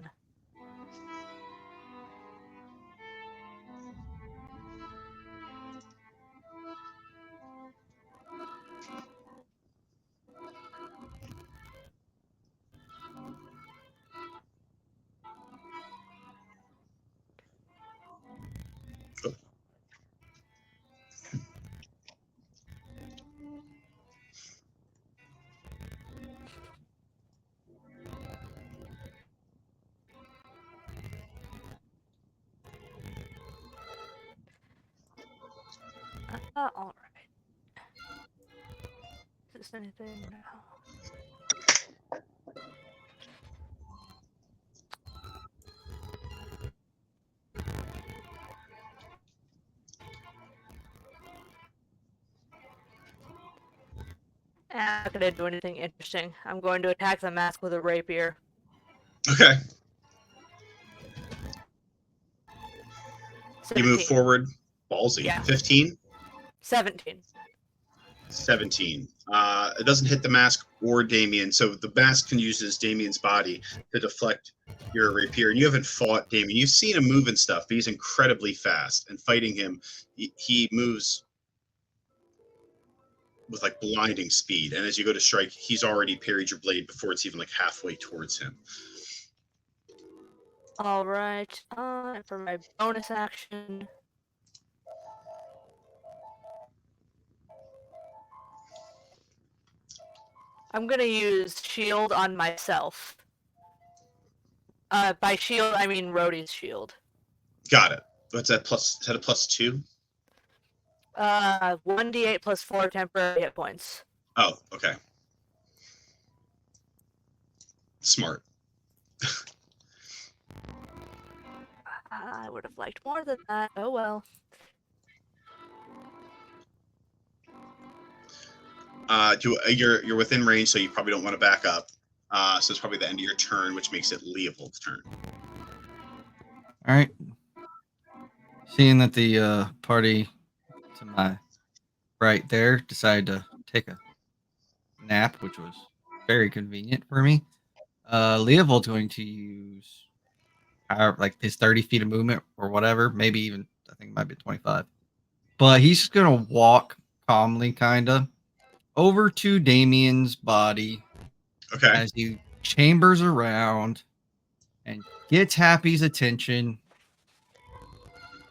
All right. Is this anything now? I'm not gonna do anything interesting. I'm going to attack the mask with a rapier. Okay. 17. You move forward. Ballsy. Yeah. 15? 17. 17. It doesn't hit the mask or Damien, so the mask can use Damien's body to deflect your rapier. And you haven't fought Damien. You've seen him move and stuff, but he's incredibly fast. And fighting him, he moves with like blinding speed. And as you go to strike, he's already parried your blade before it's even like halfway towards him. All right. For my bonus action. I'm gonna use shield on myself. By shield, I mean Rhodey's shield. Got it. What's that plus? Is that a +2? 1d8 plus 4 temporary hit points. Oh, okay. Smart. I would have liked more than that. Oh well. You're within range, so you probably don't want to back up. So it's probably the end of your turn, which makes it Leovold's turn. All right. Seeing that the party to my right there decided to take a nap, which was very convenient for me, Leovold's going to use like his 30 feet of movement or whatever, maybe even I think it might be 25. But he's just gonna walk calmly, kinda, over to Damien's body. Okay. As he chambers around and gets Happy's attention.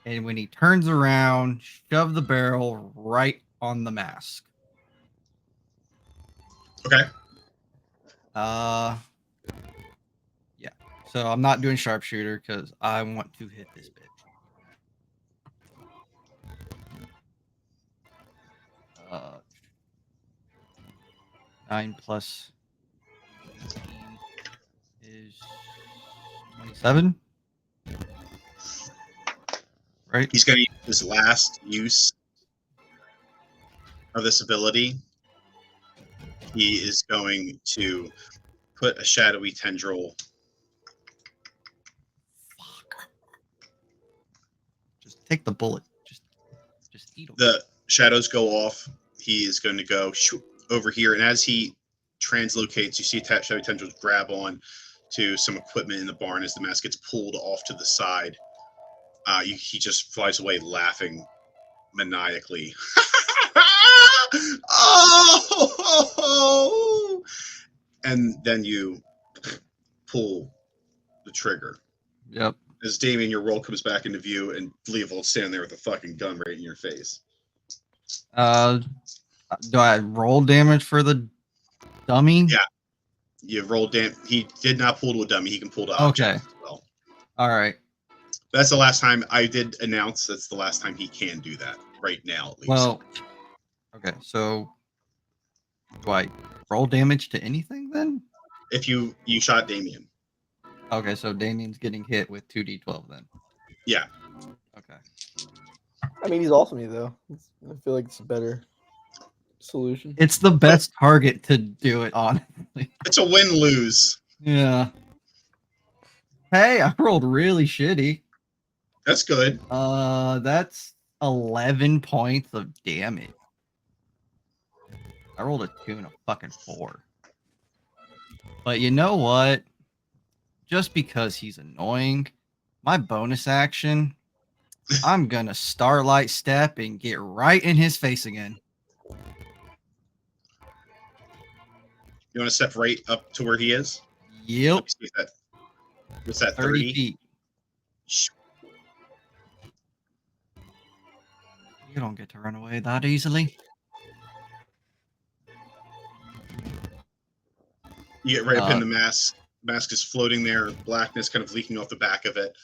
And when he turns around, shove the barrel right on the mask. Okay. Yeah. So I'm not doing sharpshooter because I want to hit this bitch. 9 plus 15 is 27. Right? He's going to use his last use of this ability. He is going to put a shadowy tendril. Fuck. Just take the bullet. Just eat him. The shadows go off. He is going to go over here, and as he translocates, you see shadowy tendrils grab on to some equipment in the barn as the mask gets pulled off to the side. He just flies away laughing maniacally. Oh! And then you pull the trigger. Yep. As Damien, your roll comes back into view, and Leovold's standing there with a fucking gun right in your face. Do I roll damage for the dummy? Yeah. You rolled damage. He did not pull to a dummy. He can pull to objects as well. All right. That's the last time I did announce. That's the last time he can do that right now, at least. Well, Okay, so do I roll damage to anything then? If you shot Damien. Okay, so Damien's getting hit with 2d12 then. Yeah. Okay. I mean, he's awesome, though. I feel like it's a better solution. It's the best target to do it, honestly. It's a win-lose. Yeah. Hey, I rolled really shitty. That's good. That's 11 points of damage. I rolled a 2 and a fucking 4. But you know what? Just because he's annoying, my bonus action, I'm gonna Starlight Step and get right in his face again. You want to step right up to where he is? Yep. Let me see that. What's that, 30 feet. You don't get to run away that easily. You get right up in the mask. Mask is floating there, blackness kind of leaking off the back of it.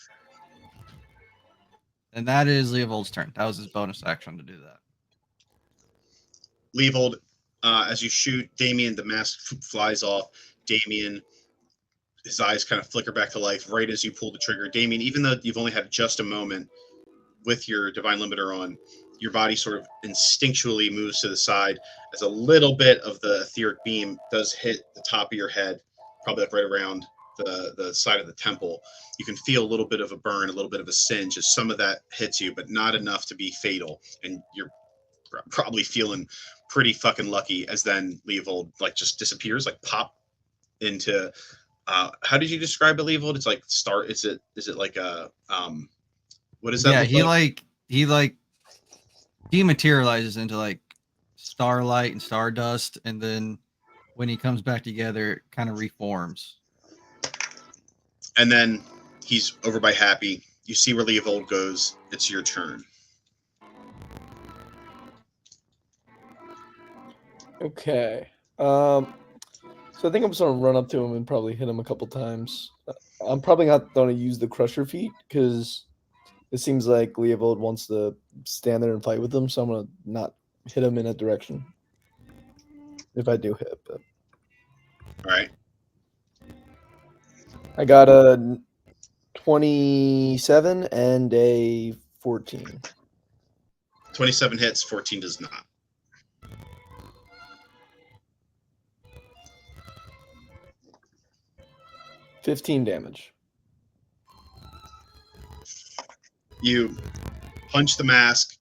And that is Leovold's turn. That was his bonus action to do that. Leovold, as you shoot Damien, the mask flies off. Damien, his eyes kind of flicker back to life right as you pull the trigger. Damien, even though you've only had just a moment with your Divine Limiter on, your body sort of instinctually moves to the side as a little bit of the etheric beam does hit the top of your head, probably like right around the side of the temple. You can feel a little bit of a burn, a little bit of a singe as some of that hits you, but not enough to be fatal. And you're probably feeling pretty fucking lucky as then Leovold like just disappears, like pop into how did you describe it, Leovold? It's like is it like a what is that? Yeah, he dematerializes into like starlight and stardust, and then when he comes back together, it kind of reforms. And then he's over by Happy. You see where Leovold goes. It's your turn. Okay. So I think I'm just gonna run up to him and probably hit him a couple times. I'm probably not gonna use the Crusher feat because it seems like Leovold wants to stand there and fight with him, so I'm gonna not hit him in that direction. If I do hit, but All right. I got a 27 and a 14. 27 hits, 14 does not. $15 damage. You punch the mask,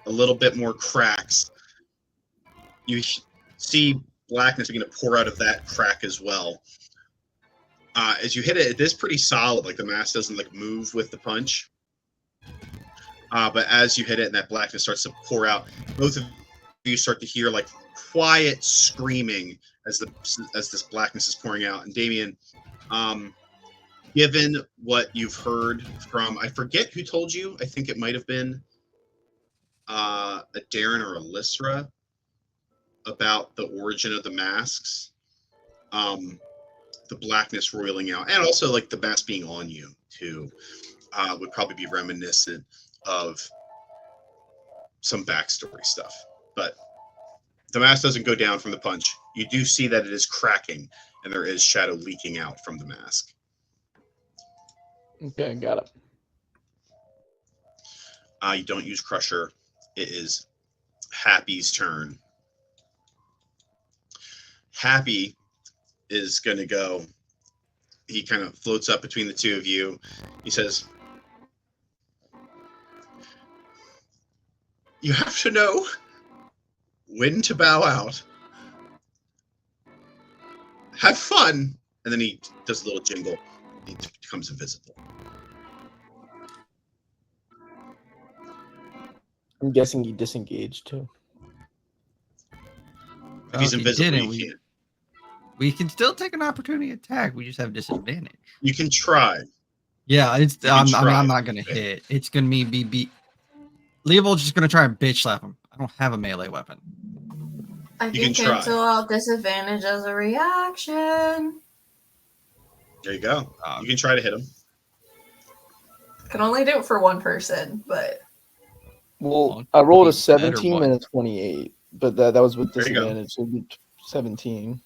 a little bit more cracks. You see blackness begin to pour out of that crack as well. As you hit it, it is pretty solid. Like the mask doesn't like move with the punch. But as you hit it and that blackness starts to pour out, both of you start to hear like quiet screaming as this blackness is pouring out. And Damien, given what you've heard from, I forget who told you. I think it might have been a Darren or a Lysra about the origin of the masks. The blackness roiling out, and also like the mask being on you too, would probably be reminiscent of some backstory stuff. But the mask doesn't go down from the punch. You do see that it is cracking, and there is shadow leaking out from the mask. Okay, got it. You don't use Crusher. It is Happy's turn. Happy is going to go. He kind of floats up between the two of you. He says, "You have to know when to bow out. Have fun." And then he does a little jingle. He becomes invisible. I'm guessing he disengaged too. If he's invisible, you can't. We can still take an opportunity attack. We just have disadvantage. You can try. Yeah, I'm not gonna hit. It's gonna be Leovold's just gonna try and bitch slap him. I don't have a melee weapon. I can cancel out disadvantage as a reaction. There you go. You can try to hit him. Can only do it for one person, but well, I rolled a 17 and a 28. but that was with There you go. disadvantage. So it'd be 17.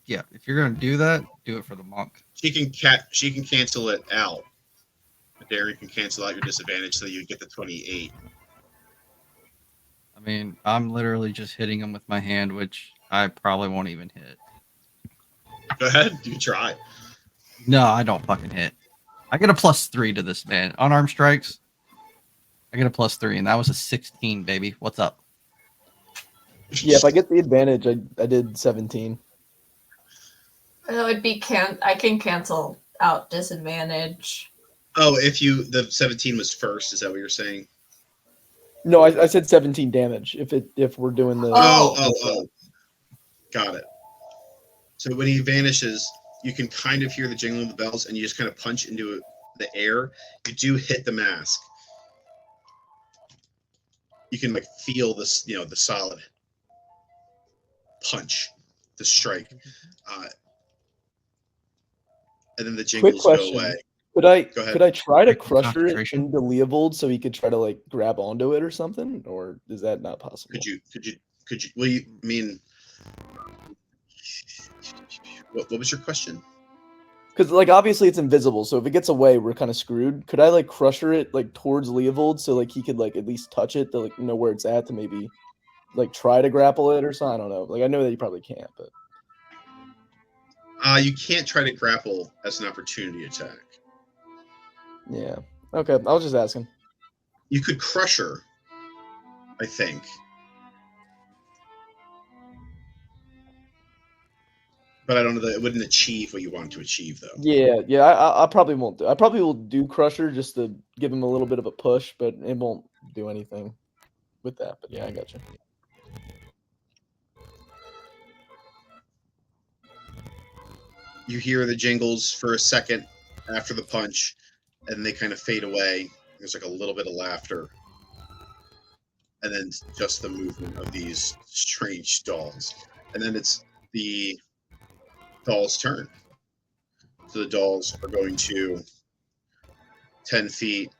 Yeah, if you're gonna do that, do it for the monk. She can cancel it out. Darren can cancel out your disadvantage so you get the 28. I mean, I'm literally just hitting him with my hand, which I probably won't even hit. Go ahead, you try. No, I don't fucking hit. I get a +3 to this, man. Unarmed strikes, I get a +3, and that was a 16, baby. What's up? Yeah, if I get the advantage, I did 17. It would be I can cancel out disadvantage. Oh, the 17 was first, is that what you're saying? No, I said 17 damage. If we're doing the oh. Got it. So when he vanishes, you can kind of hear the jingling of the bells, and you just kind of punch into the air. You do hit the mask. You can like feel this, the solid punch, the strike, and then the jingles go away. Could I Go ahead. could I try to crush it Concentration. into Leovold so he could try to like grab onto it or something, or is that not possible? Could you? Well, you mean? What was your question? Because like obviously it's invisible, so if it gets away, we're kind of screwed. Could I like crusher it like towards Leovold so like he could like at least touch it to like know where it's at to maybe like try to grapple it or something? I don't know. Like I know that you probably can't, but You can't try to grapple as an opportunity attack. yeah. Okay, I was just asking. You could crush her, I think. But I don't know that it wouldn't achieve what you want to achieve, though. Yeah. I probably won't do. I probably will do Crusher just to give him a little bit of a push, but it won't do anything with that. But yeah, I got you. You hear the jingles for a second after the punch, and they kind of fade away. There's like a little bit of laughter, and then just the movement of these strange dolls. And then it's the dolls' turn. So the dolls are going to 10 feet.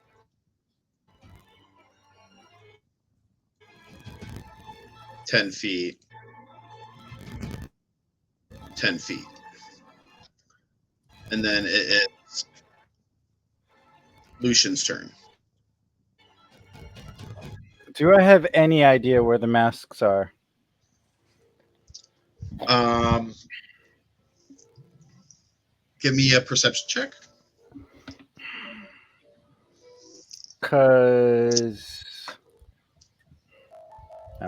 10 feet. 10 feet. And then it's Lucian's turn. Do I have any idea where the masks are? Give me a perception check. Cause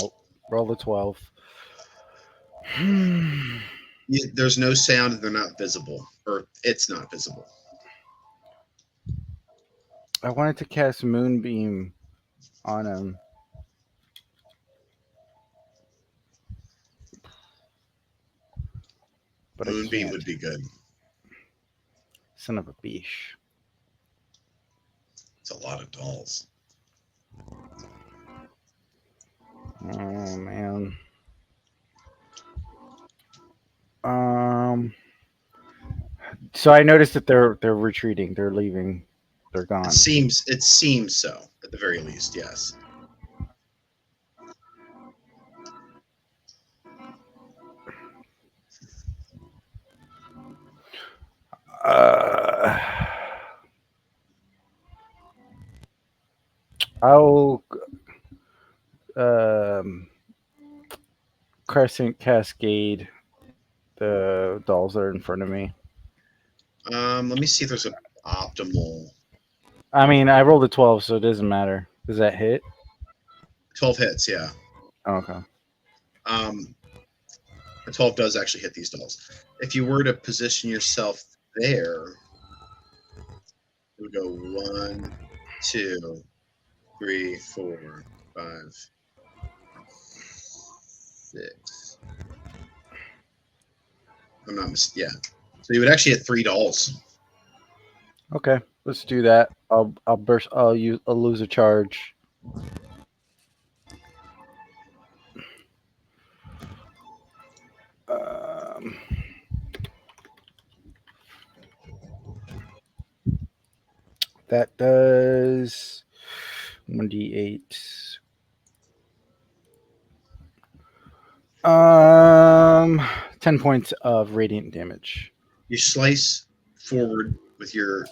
nope. Roll the 12. There's no sound, and they're not visible, or it's not visible. I wanted to cast Moonbeam on him. But Moonbeam would be good. Son of a biche. It's a lot of dolls. Oh man. So I noticed that they're retreating. They're leaving. They're gone. It seems so, at the very least, yes. I'll Crescent Cascade the dolls that are in front of me. Let me see if there's an optimal. I mean, I rolled a 12, so it doesn't matter. Does that hit? 12 hits, yeah. Oh, okay. The 12 does actually hit these dolls. If you were to position yourself there, it would go 1, 2, 3, 4, 5, 6. I'm not yeah. So you would actually hit 3 dolls. Okay, let's do that. I'll burst. I'll lose a charge. That does 1d8 10 points of radiant damage. You slice forward with your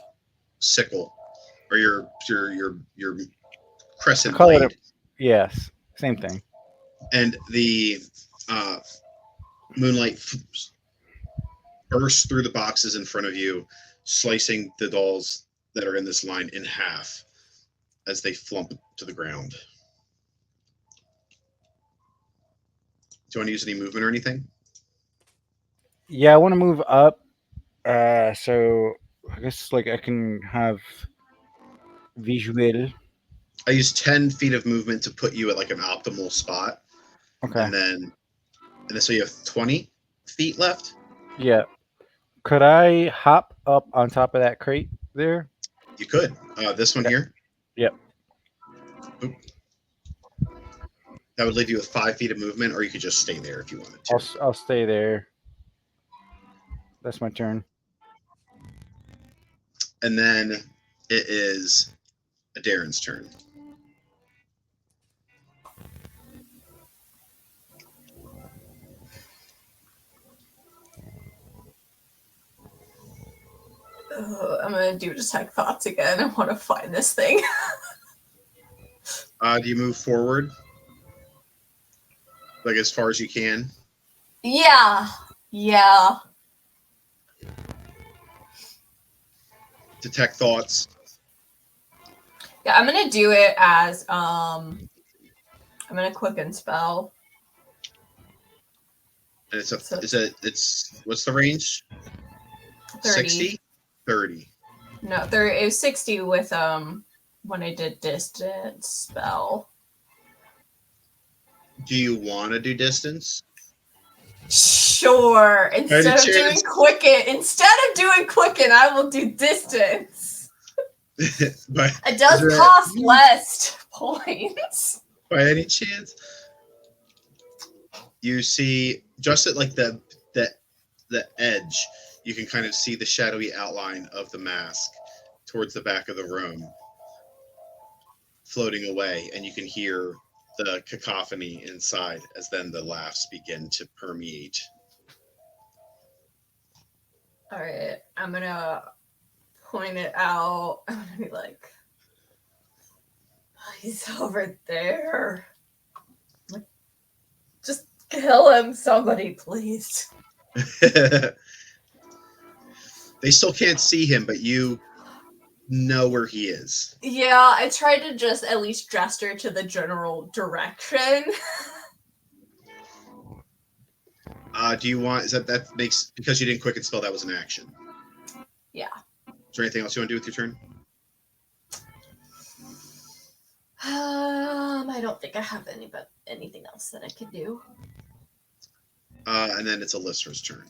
sickle or your crescent Call it blade, yes, same thing. and the moonlight bursts through the boxes in front of you, slicing the dolls that are in this line in half as they flump to the ground. Do you want to use any movement or anything? Yeah, I want to move up. So I guess like I can have visual. I use 10 feet of movement to put you at like an optimal spot, Okay. and then so you have 20 feet left. Yeah. Could I hop up on top of that crate there? You could. This one here. Yep. Oop. That would leave you with 5 feet of movement, or you could just stay there if you wanted to. I'll stay there. That's my turn. And then it is Darren's turn. I'm gonna do detect thoughts again. I want to find this thing. Do you move forward? Like as far as you can? Yeah. Detect thoughts. Yeah, I'm gonna do it as I'm gonna quicken spell. And it's what's the range? 30. 60? 30. No, it was 60 with when I did distance spell. Do you want to do distance? Sure. Instead of doing quicken, I will do distance. But It does cost less points. by any chance, you see just at like the edge, you can kind of see the shadowy outline of the mask towards the back of the room floating away, and you can hear the cacophony inside as then the laughs begin to permeate. All right, I'm gonna point it out. I'm gonna be like, he's over there. Like, just kill him, somebody, please. They still can't see him, but you know where he is. Yeah, I tried to just at least gesture to the general direction. Do you want? That makes, because you didn't quicken spell, that was an action. Yeah. Is there anything else you want to do with your turn? I don't think I have anything else that I could do. And then it's Alyssa's turn.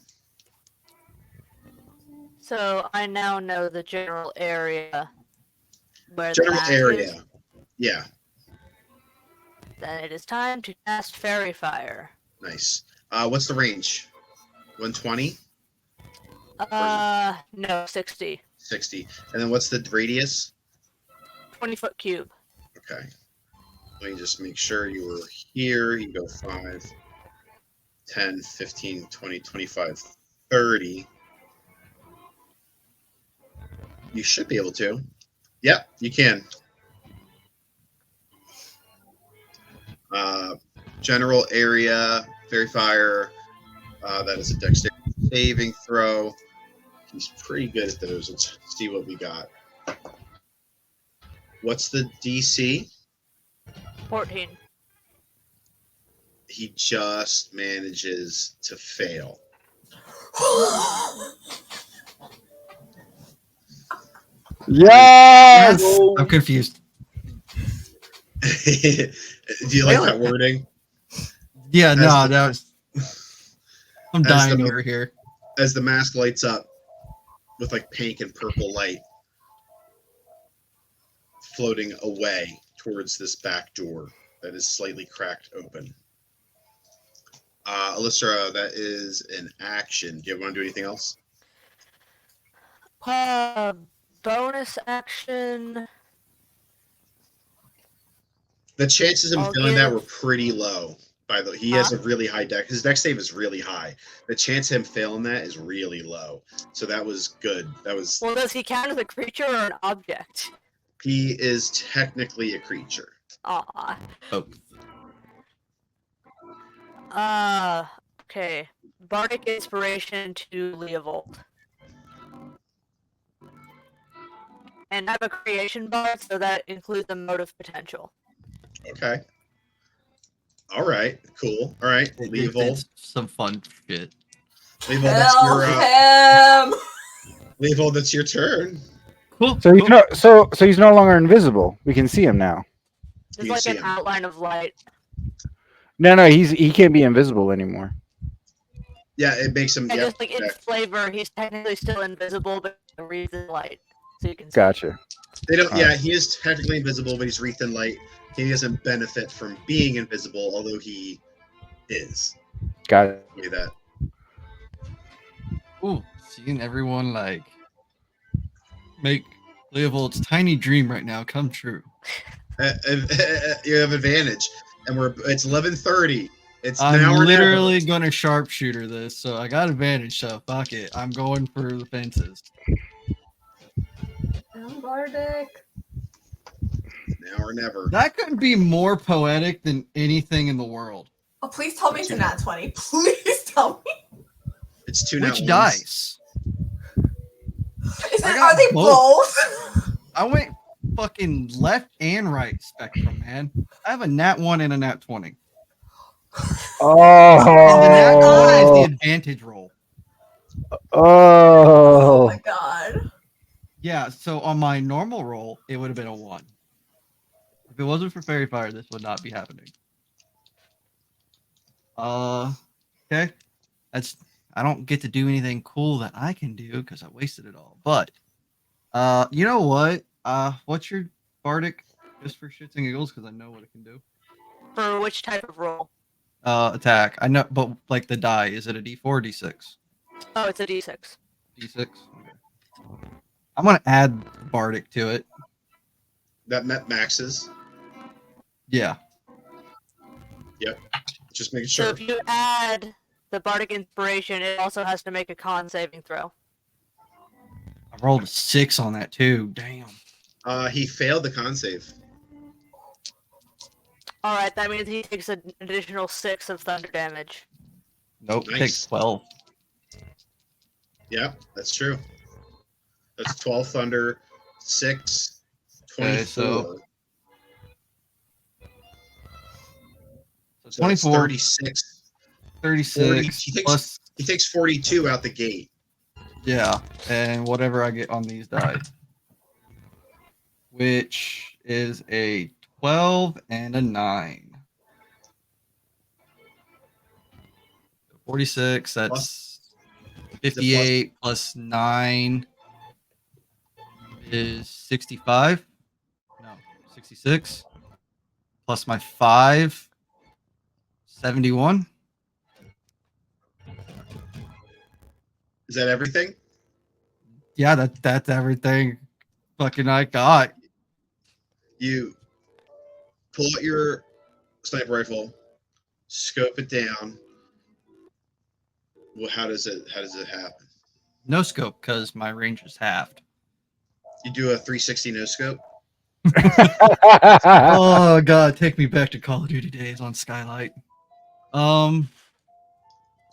So I now know the general area where General the mask area. is. Yeah. Then it is time to cast Fairy Fire. Nice. What's the range? 120? No, 60. 60. And then what's the radius? 20-foot cube. Okay. Let me just make sure you were here. You go 5, 10, 15, 20, 25, 30. You should be able to. Yep, you can. General area, Fairy Fire. That is a dexterity saving throw. He's pretty good at those. Let's see what we got. What's the DC? 14. He just manages to fail. Yes. I'm confused. Do you like that wording? Yeah, As no, the- that was. I'm as dying the- over here. As the mask lights up with like pink and purple light floating away towards this back door that is slightly cracked open. Alyssa, that is an action. Do you want to do anything else? Bonus action. The chances of I'll doing that give- were pretty low. By the way, he has a really high deck. His deck save is really high. The chance of him failing that is really low. So that was good. That was. Well, does he count as a creature or an object? He is technically a creature. Aw. Oh, Okay. Bardic Inspiration to Leovold. And I have a creation bard, so that includes the motive potential. Okay. All right. Cool. All right. Leovold. it's some fun shit. Leovold, that's Help your him! Leovold, that's your turn. Cool. So he's so he's no longer invisible. We can see him now. There's You like see an him. outline of light. No, he can't be invisible anymore. Yeah, it makes him. And Yep. just like in flavor, he's technically still invisible, but wreathed in light. So you can see. Gotcha. They don't. Yeah, he is technically invisible, but he's wreathed in light. He doesn't benefit from being invisible, although he is. Got it. Look at that. Ooh, seeing everyone like make Leovold's tiny dream right now come true. You have advantage, and it's 11:30. It's I'm now or literally never. gonna sharpshooter this, so I got advantage. So fuck it, I'm going for the fences. I'm Bardic. Now or never. That couldn't be more poetic than anything in the world. Oh, please tell me it's a nat 20. Please tell me. It's two Which nat ones. dice? I got Are they both? I went fucking left and right spectrum, man. I have a nat 1 and a nat 20. And the nat 1 is the advantage roll. Oh my god. Yeah, so on my normal roll, it would have been a 1. If it wasn't for Fairy Fire, this would not be happening. Okay. I don't get to do anything cool that I can do because I wasted it all. But you know what? What's your Bardic just for shits and giggles? Because I know what it can do. For which type of roll? Attack. I know, but like the die, is it a D4 or D6? Oh, it's a D6. D6. Okay. I'm gonna add Bardic to it. That met maxes. Yeah. Yep. Just making So sure. if you add the Bardic Inspiration, it also has to make a con saving throw. I rolled a 6 on that too. Damn. He failed the con save. Alright, that means he takes an additional 6 of thunder damage. Nope. It Nice. takes 12. Yeah, that's true. That's 12 thunder, 6, 24. Okay, so So 24, 36. 36 he, takes, plus, he takes 42 out the gate. yeah, and whatever I get on these die, which is a 12 and a 9. 46, that's 58 plus 9 is 65. No, 66. Plus my 5, 71. Is that everything? Yeah, that's everything fucking I got. You pull out your sniper rifle, scope it down. Well, how does it happen? No scope because my range is halved. You do a 360 no scope. Oh god, take me back to Call of Duty days on Skylight.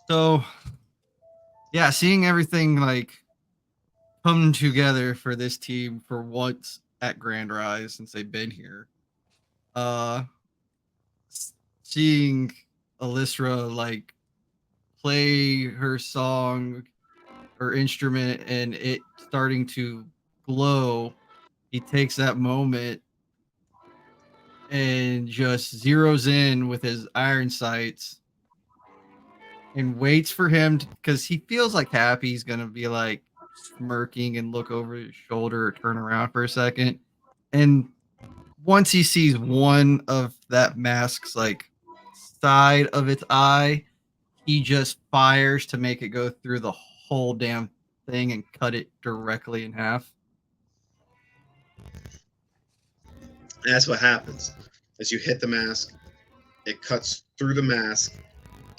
So yeah, seeing everything like come together for this team for once at Grand Rise since they've been here. Seeing Alyssra like play her song or instrument and it starting to glow, he takes that moment and just zeroes in with his iron sights and waits for him because he feels like Happy's gonna be like smirking and look over his shoulder or turn around for a second. And once he sees one of that mask's like side of its eye, he just fires to make it go through the whole damn thing and cut it directly in half. And that's what happens as you hit the mask. it cuts through the mask,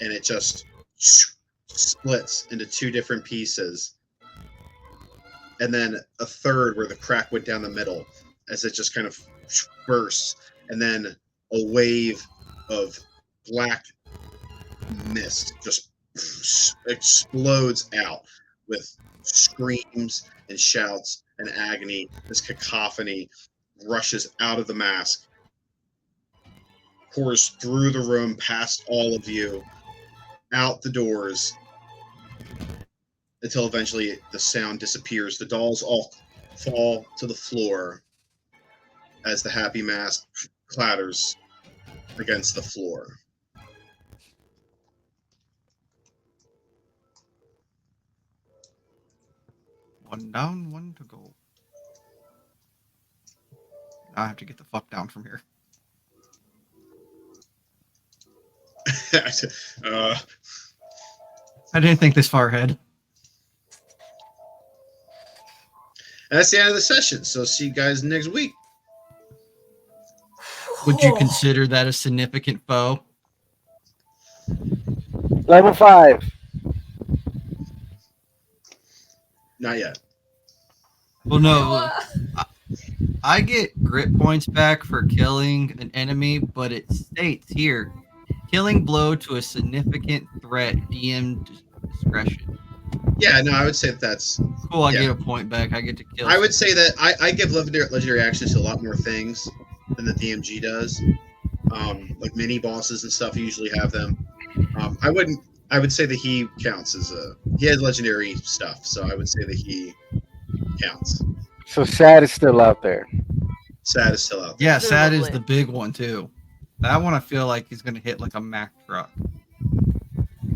and it just splits into two different pieces, and then a third where the crack went down the middle as it just kind of bursts, and then a wave of black mist just explodes out with screams and shouts and agony. This cacophony rushes out of the mask, pours through the room past all of you, out the doors, until eventually the sound disappears. The dolls all fall to the floor as the happy mask clatters against the floor. One down, one to go. Now I have to get the fuck down from here. I didn't think this far ahead. And that's the end of the session. So see you guys next week. Would you consider that a significant foe? Level 5. Not yet. Well, no. I get grit points back for killing an enemy, but it states here, killing blow to a significant threat, DM discretion. Yeah, no, I would say that's cool. I get a point back. I get to kill. I would say that I give legendary access to a lot more things than the DMG does. Like mini bosses and stuff, you usually have them. I would say that he counts as he has legendary stuff, so I would say that he counts. So Sad is still out there. Sad is still out there. Yeah, Sad is the big one too. That one I feel like he's gonna hit like a Mack truck.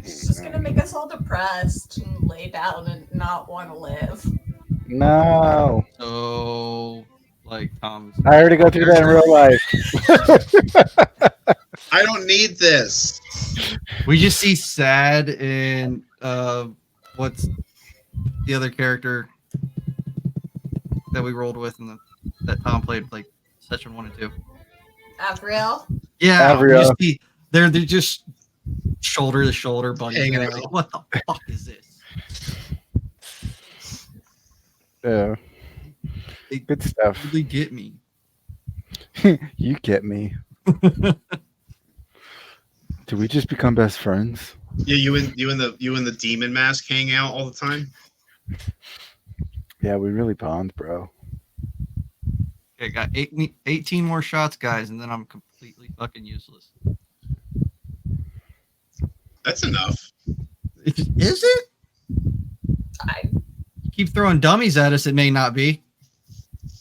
It's just gonna make us all depressed and lay down and not want to live. No. So, like Tom's. I already go through that in real life. I don't need this. We just see Sad and what's the other character that we rolled with and that Tom played like session 1 and 2. Avril? Yeah, Avril. They're just shoulder to shoulder buddies. Hanging out. Like, what the fuck is this? Yeah. Good stuff. Really get me. You get me. Did we just become best friends? Yeah, you and the demon mask hang out all the time. Yeah, we really bond, bro. Okay, got 18 more shots, guys, and then I'm completely fucking useless. That's enough. Is it? You keep throwing dummies at us, it may not be.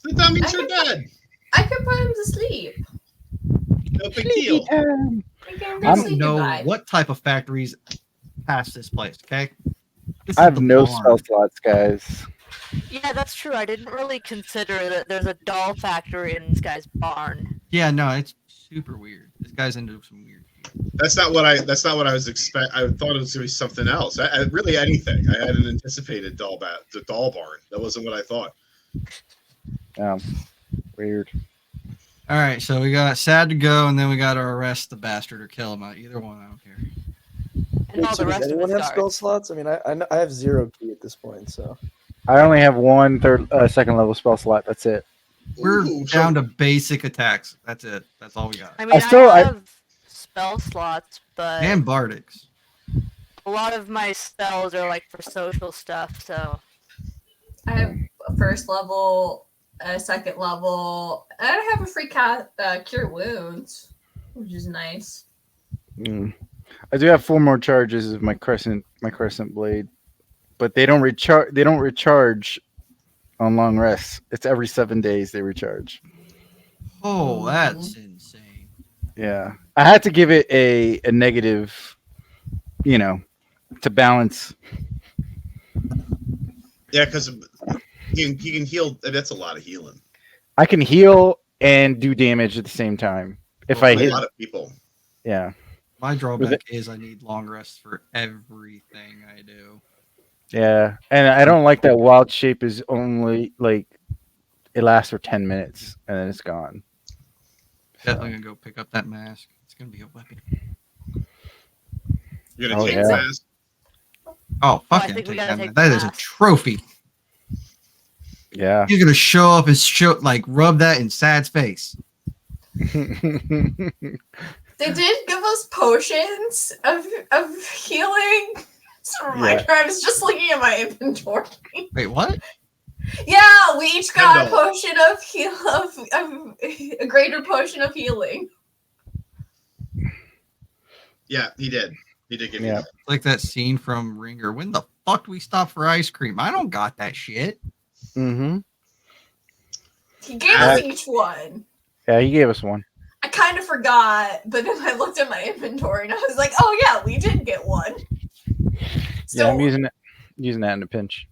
The dummies are dead. I could put him to sleep. No big deal. I don't know what type of factories pass this place, okay? I have no spell slots, guys. Yeah, that's true. I didn't really consider that there's a doll factory in this guy's barn. Yeah, no, it's super weird. This guy's into some weird shit. That's not what I was expect. I thought it was going to be something else. Really anything. I hadn't anticipated the doll barn. That wasn't what I thought. Weird. All right, so we got Sad to go, and then we got to arrest the bastard or kill him. Either one, I don't care. And all the rest Does of anyone his have spell guards. slots? I mean, I have 0 key at this point, so. I only have one second level spell slot. That's it. We're Ooh, down to basic attacks. That's it. That's all we got. I mean, I have spell slots, but And Bardics. a lot of my spells are like for social stuff, so. I have a first level, a second level, and I have a free cure wounds, which is nice. I do have 4 more charges of my crescent blade, but they don't recharge. They don't recharge on long rests. It's every 7 days they recharge. Oh, that's insane. Yeah, I had to give it a negative, to balance. Yeah, because you can heal. That's a lot of healing. I can heal and do damage at the same time if I hit a lot of people. Yeah. My drawback is I need long rests for everything I do. Yeah, and I don't like that wild shape is only like it lasts for 10 minutes and then it's gone. Definitely gonna go pick up that mask. It's gonna be a weapon. You're gonna Oh, take yeah. fast. Oh, I fuck yeah, think we take gotta that. take That is a fast. trophy. Yeah. You're gonna show up and rub that in Sad's face. They did give us potions of healing. Just a reminder, Yeah. I was just looking at my inventory. Wait, what? Yeah, we each got a Kendall. potion of a greater potion of healing. Yeah, he did. He did give you Yeah. that. It's like that scene from Ringer. When the fuck do we stop for ice cream? I don't got that shit. Mm-hmm. He gave us each one. Yeah, he gave us one. I kind of forgot, but then I looked at my inventory and I was like, "Oh yeah, we did get one." So Yeah, I'm using that in a pinch.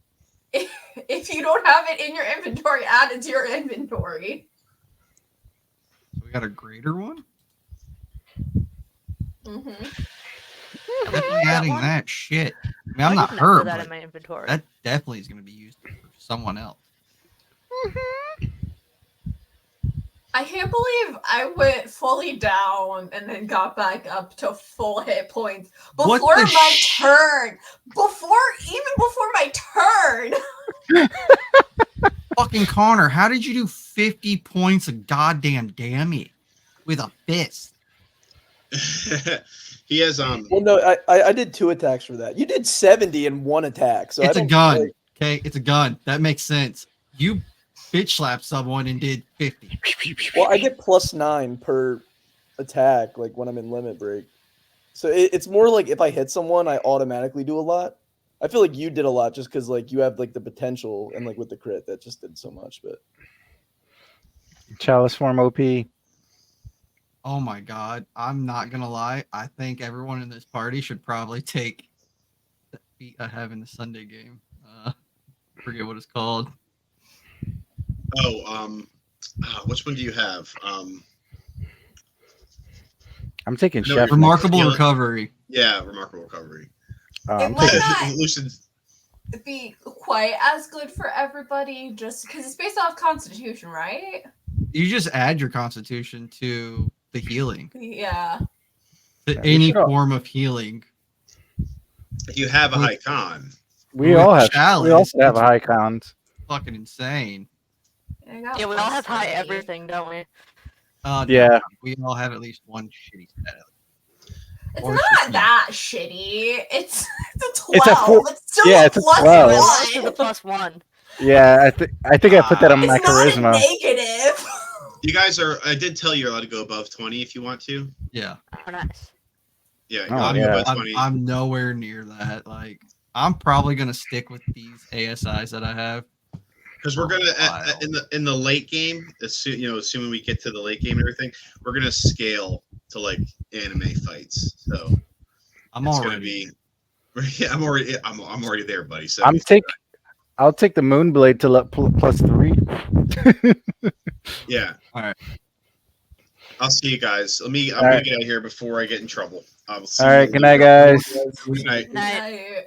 if you don't have it in your inventory, add it to your inventory. So we got a greater one? Mm-hmm. Definitely adding that shit. I mean, I'm I not didn't put hurt, that but in my inventory. that definitely is going to be used for someone else. I can't believe I went fully down and then got back up to full hit points What before the my turn. Even before my turn. Fucking Connor, how did you do 50 points of goddamn damage with a fist? He has Well, no, I did 2 attacks for that. You did 70 in 1 attack. So It's I a don't gun. like- Okay, it's a gun. That makes sense. You bitch slapped someone and did 50. Well, I get +9 per attack, like when I'm in limit break. So it's more like if I hit someone, I automatically do a lot. I feel like you did a lot just because like you have like the potential and like with the crit that just did so much. But Chalice form OP. Oh my god, I'm not gonna lie. I think everyone in this party should probably take the feat I have in the Sunday game. Forget what it's called. Which one do you have? I'm taking No, chef. Remarkable Heal it. recovery. Yeah, remarkable recovery. I'm It might taking. not Lucian's. be quite as good for everybody just because it's based off Constitution, right? You just add your constitution to the healing. Yeah. To Yeah, we any should all- form of healing. If you have a With- high con, We With all have. chalice, We also have it's high cons. fucking insane. Yeah, Yeah, we all have high everything, don't we? No, Yeah. we all have at least one shitty stat. It's Or not it's just me. that shitty. It's a 12. It's a four- It's still yeah, a it's a plus 12. Yeah, one. let's do the +1. Yeah, I think I put that on my It's not a charisma. negative. you guys are. I did tell you you're allowed to go above 20 if you want to. Yeah. Oh, nice. Yeah, you're Oh, allowed to go yeah. above 20. I'm nowhere near that. Like, I'm probably gonna stick with these ASIs that I have. Because we're gonna Wow. in the late game, assuming we get to the late game and everything, we're gonna scale to like anime fights. So I'm it's already. gonna be. Yeah, I'm already there, buddy. So I'll take the Moonblade to +3. yeah. All right. I'll see you guys. I'm All gonna right. get out of here before I get in trouble. I will see All you right, good later. night, guys. Good night. Night. Night.